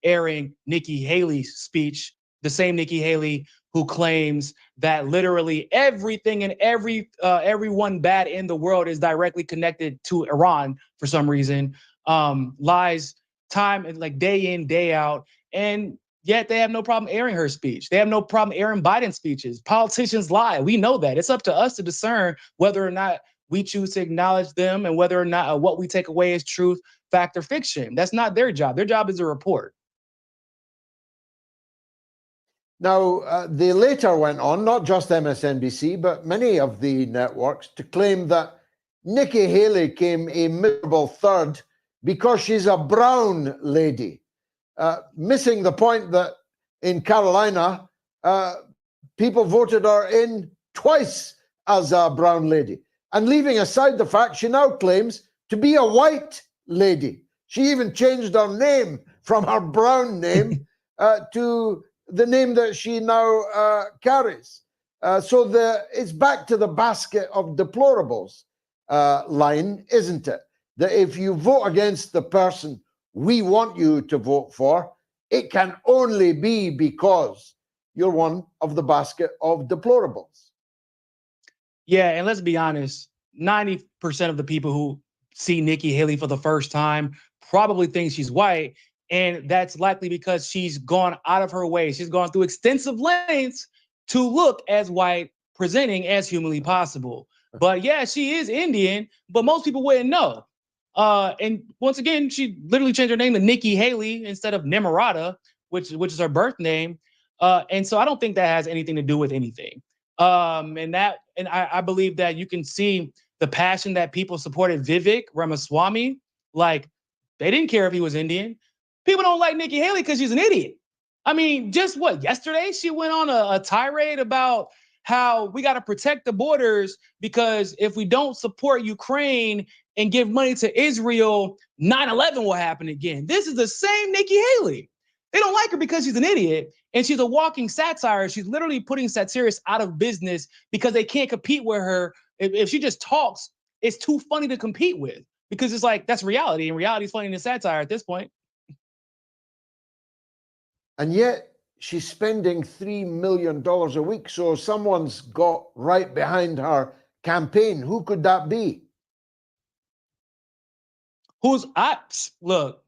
airing Nikki Haley's speech, the same Nikki Haley who claims that literally everything and everyone bad in the world is directly connected to Iran for some reason. Lies time and like day in, day out. And yet they have no problem airing her speech. They have no problem airing Biden's speeches. Politicians lie. We know that. It's up to us to discern whether or not we choose to acknowledge them and whether or not what we take away is truth, fact, or fiction. That's not their job. Their job is to report. Now, they later went on, not just MSNBC, but many of the networks, to claim that Nikki Haley came a miserable third because she's a brown lady, missing the point that in Carolina, people voted her in twice as a brown lady, and leaving aside the fact she now claims to be a white lady. She even changed her name from her brown name to the name that she now carries. So it's back to the basket of deplorables line, isn't it? That if you vote against the person we want you to vote for, it can only be because you're one of the basket of deplorables. Yeah, and let's be honest, 90% of the people who see Nikki Haley for the first time probably think she's white. And that's likely because she's gone out of her way. She's gone through extensive lengths to look as white, presenting as humanly possible. But yeah, she is Indian, but most people wouldn't know. And once again, she literally changed her name to Nikki Haley instead of Nimarata, which is her birth name. And so I don't think that has anything to do with anything. And I believe that you can see the passion that people supported Vivek Ramaswamy. Like, they didn't care if he was Indian. People don't like Nikki Haley because she's an idiot. I mean, just yesterday she went on a tirade about how we got to protect the borders because if we don't support Ukraine and give money to Israel, 9/11 will happen again. This is the same Nikki Haley. They don't like her because she's an idiot and she's a walking satire. She's literally putting satirists out of business because they can't compete with her. If she just talks, it's too funny to compete with because it's like, that's reality, and reality is funny than satire at this point. And yet she's spending $3 million a week. So someone's got right behind her campaign. Who could that be? Look,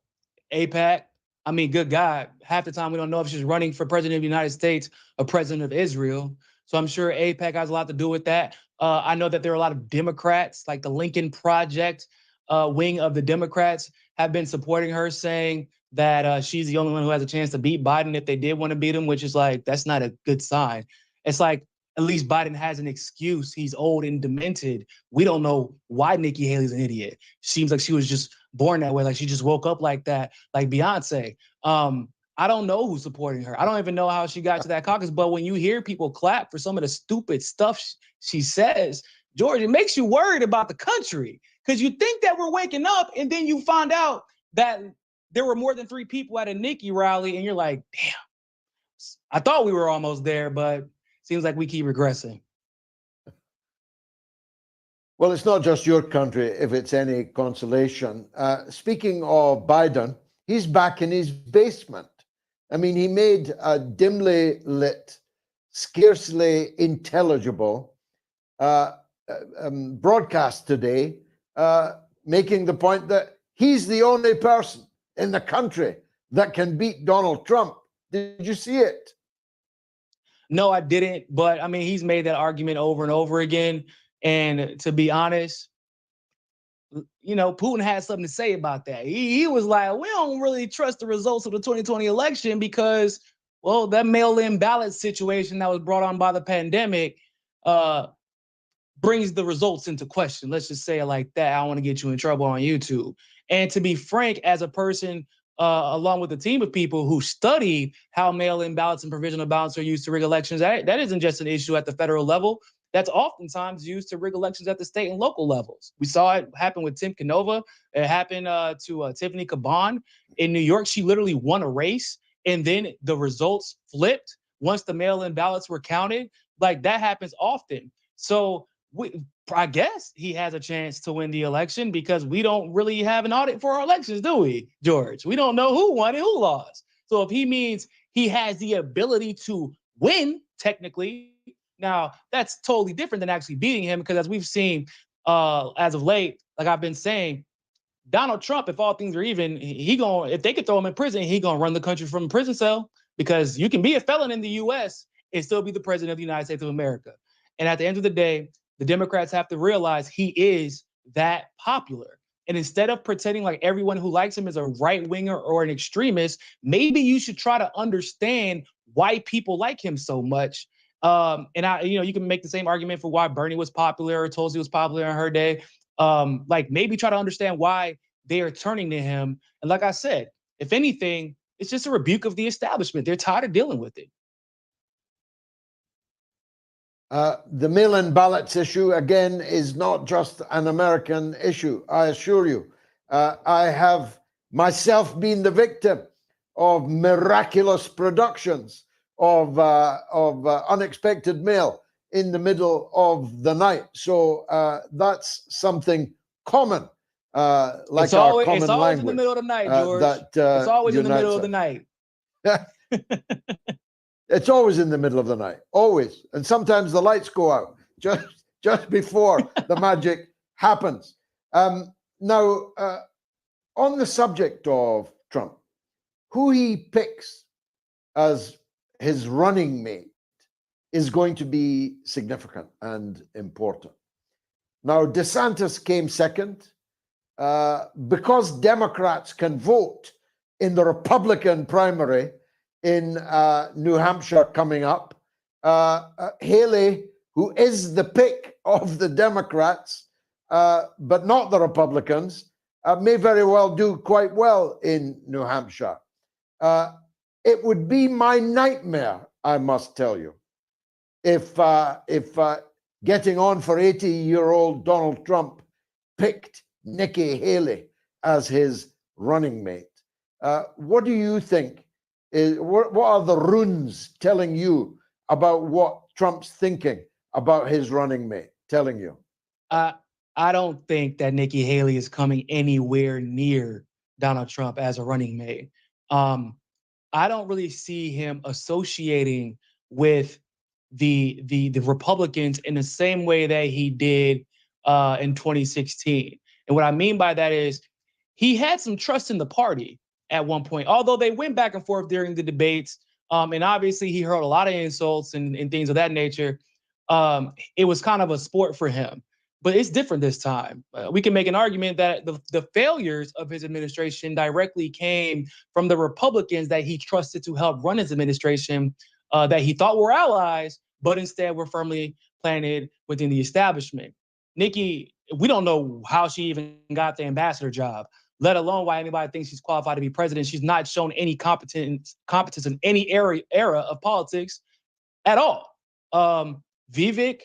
AIPAC. I mean, good God. Half the time we don't know if she's running for president of the United States or president of Israel. So I'm sure AIPAC has a lot to do with that. I know that there are a lot of Democrats, like the Lincoln Project wing of the Democrats, have been supporting her, saying that she's the only one who has a chance to beat Biden if they did want to beat him, which is like, that's not a good sign. It's like, at least Biden has an excuse. He's old and demented. We don't know why Nikki Haley's an idiot. Seems like she was just born that way. Like she just woke up like that, like Beyonce. I don't know who's supporting her. I don't even know how she got to that caucus. But when you hear people clap for some of the stupid stuff she says, George, it makes you worried about the country because you think that we're waking up and then you find out that there were more than 3 people at a Nikki rally and you're like, damn, I thought we were almost there, but seems like we keep regressing. Well, it's not just your country, if it's any consolation. Speaking of Biden, he's back in his basement. I mean, he made a dimly lit, scarcely intelligible broadcast today, making the point that he's the only person in the country that can beat Donald Trump. Did you see it? No, I didn't. But I mean, he's made that argument over and over again. And to be honest, you know, Putin had something to say about that. He was like, we don't really trust the results of the 2020 election because, well, that mail-in ballot situation that was brought on by the pandemic brings the results into question. Let's just say it like that. I don't want to get you in trouble on YouTube. And to be frank, as a person along with a team of people who study how mail-in ballots and provisional ballots are used to rig elections. That isn't just an issue at the federal level. That's oftentimes used to rig elections at the state and local levels. We saw it happen with Tim Canova. It happened to Tiffany Caban in New York. She literally won a race, and then the results flipped once the mail-in ballots were counted. Like, that happens often. So I guess he has a chance to win the election because we don't really have an audit for our elections, do we, George? We don't know who won and who lost. So if he means he has the ability to win, technically, now that's totally different than actually beating him, because as we've seen as of late, like I've been saying, Donald Trump, if all things are even, if they could throw him in prison, he gonna run the country from a prison cell, because you can be a felon in the US and still be the president of the United States of America. And at the end of the day, the Democrats have to realize he is that popular. And instead of pretending like everyone who likes him is a right winger or an extremist, maybe you should try to understand why people like him so much. And you can make the same argument for why Bernie was popular or Tulsi was popular in her day. Like, maybe try to understand why they are turning to him. And like I said, if anything, it's just a rebuke of the establishment. They're tired of dealing with it. The mail-in ballots issue, again, is not just an American issue, I assure you. I have myself been the victim of miraculous productions of unexpected mail in the middle of the night. So that's something common, like our common language. It's always in the middle of the night, George. It's always in the middle of the night. It's always in the middle of the night, always. And sometimes the lights go out just before the magic happens. Now, on the subject of Trump, who he picks as his running mate is going to be significant and important. Now, DeSantis came second. Because Democrats can vote in the Republican primary in New Hampshire coming up, Haley, who is the pick of the Democrats, but not the Republicans, may very well do quite well in New Hampshire. It would be my nightmare, I must tell you, if getting on for 80-year-old Donald Trump picked Nikki Haley as his running mate. What do you think? What are the runes telling you about what Trump's thinking about his running mate telling you? I don't think that Nikki Haley is coming anywhere near Donald Trump as a running mate. I don't really see him associating with the Republicans in the same way that he did in 2016. And what I mean by that is he had some trust in the party at one point, although they went back and forth during the debates. And obviously he heard a lot of insults and things of that nature. It was kind of a sport for him, but it's different this time. We can make an argument that the failures of his administration directly came from the Republicans that he trusted to help run his administration, that he thought were allies, but instead were firmly planted within the establishment. Nikki, we don't know how she even got the ambassador job, let alone why anybody thinks she's qualified to be president. She's not shown any competence in any era of politics at all. Vivek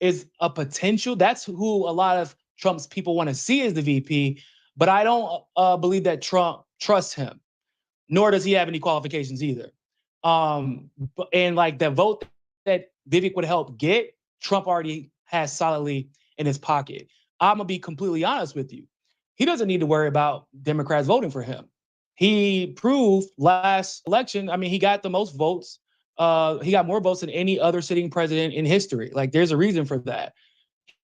is a potential. That's who a lot of Trump's people want to see as the VP, but I don't believe that Trump trusts him, nor does he have any qualifications either. And like the vote that Vivek would help get, Trump already has solidly in his pocket. I'm gonna be completely honest with you. He doesn't need to worry about Democrats voting for him. He proved last election, I mean, he got the most votes. He got more votes than any other sitting president in history. Like, there's a reason for that.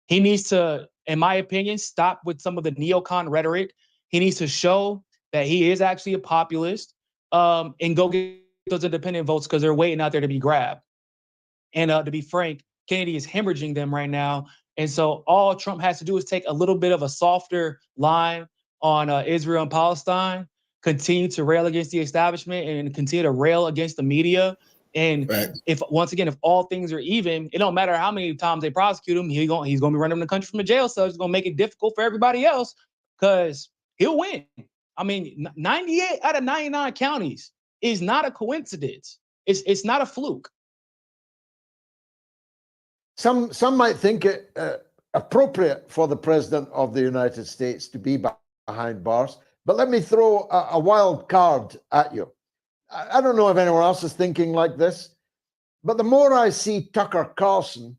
He needs to, in my opinion, stop with some of the neocon rhetoric. He needs to show that he is actually a populist, and go get those independent votes, because they're waiting out there to be grabbed. And to be frank, Kennedy is hemorrhaging them right now. And so all Trump has to do is take a little bit of a softer line on Israel and Palestine, continue to rail against the establishment, and continue to rail against the media. And if all things are even, it don't matter how many times they prosecute him, he's going to be running the country from a jail cell. It's going to make it difficult for everybody else, because he'll win. I mean, 98 out of 99 counties is not a coincidence. It's not a fluke. Some might think it appropriate for the President of the United States to be behind bars, but let me throw a wild card at you. I don't know if anyone else is thinking like this, but the more I see Tucker Carlson,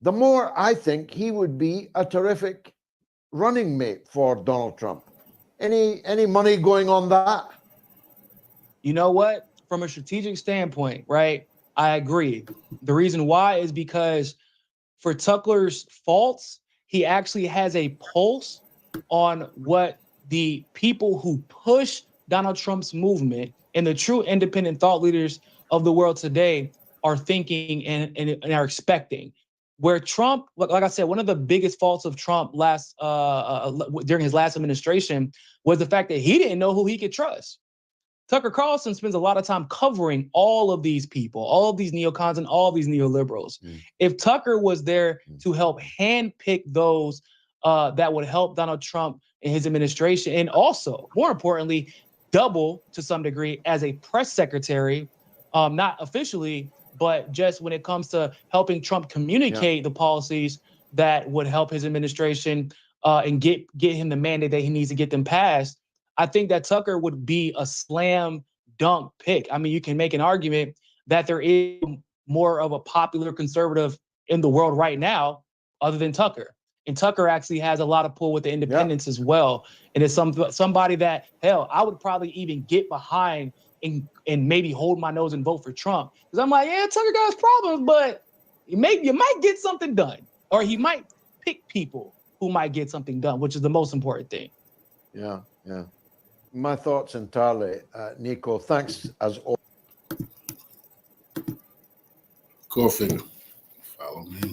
the more I think he would be a terrific running mate for Donald Trump. Any money going on that? You know what? From a strategic standpoint, right? I agree. The reason why is because for Tucker's faults, he actually has a pulse on what the people who push Donald Trump's movement and the true independent thought leaders of the world today are thinking and are expecting. Where Trump, like I said, one of the biggest faults of Trump during his last administration was the fact that he didn't know who he could trust. Tucker Carlson spends a lot of time covering all of these people, all of these neocons and all of these neoliberals. If Tucker was there to help handpick those that would help Donald Trump and his administration, and also, more importantly, double to some degree as a press secretary, not officially, but just when it comes to helping Trump communicate the policies that would help his administration and get him the mandate that he needs to get them passed, I think that Tucker would be a slam dunk pick. I mean, you can make an argument that there is more of a popular conservative in the world right now other than Tucker. And Tucker actually has a lot of pull with the independents as well. And it's somebody that, hell, I would probably even get behind and maybe hold my nose and vote for Trump. Because I'm like, yeah, Tucker got his problems, but you might get something done. Or he might pick people who might get something done, which is the most important thing. Yeah. My thoughts entirely, Nico. Thanks as always. Go figure. Follow me.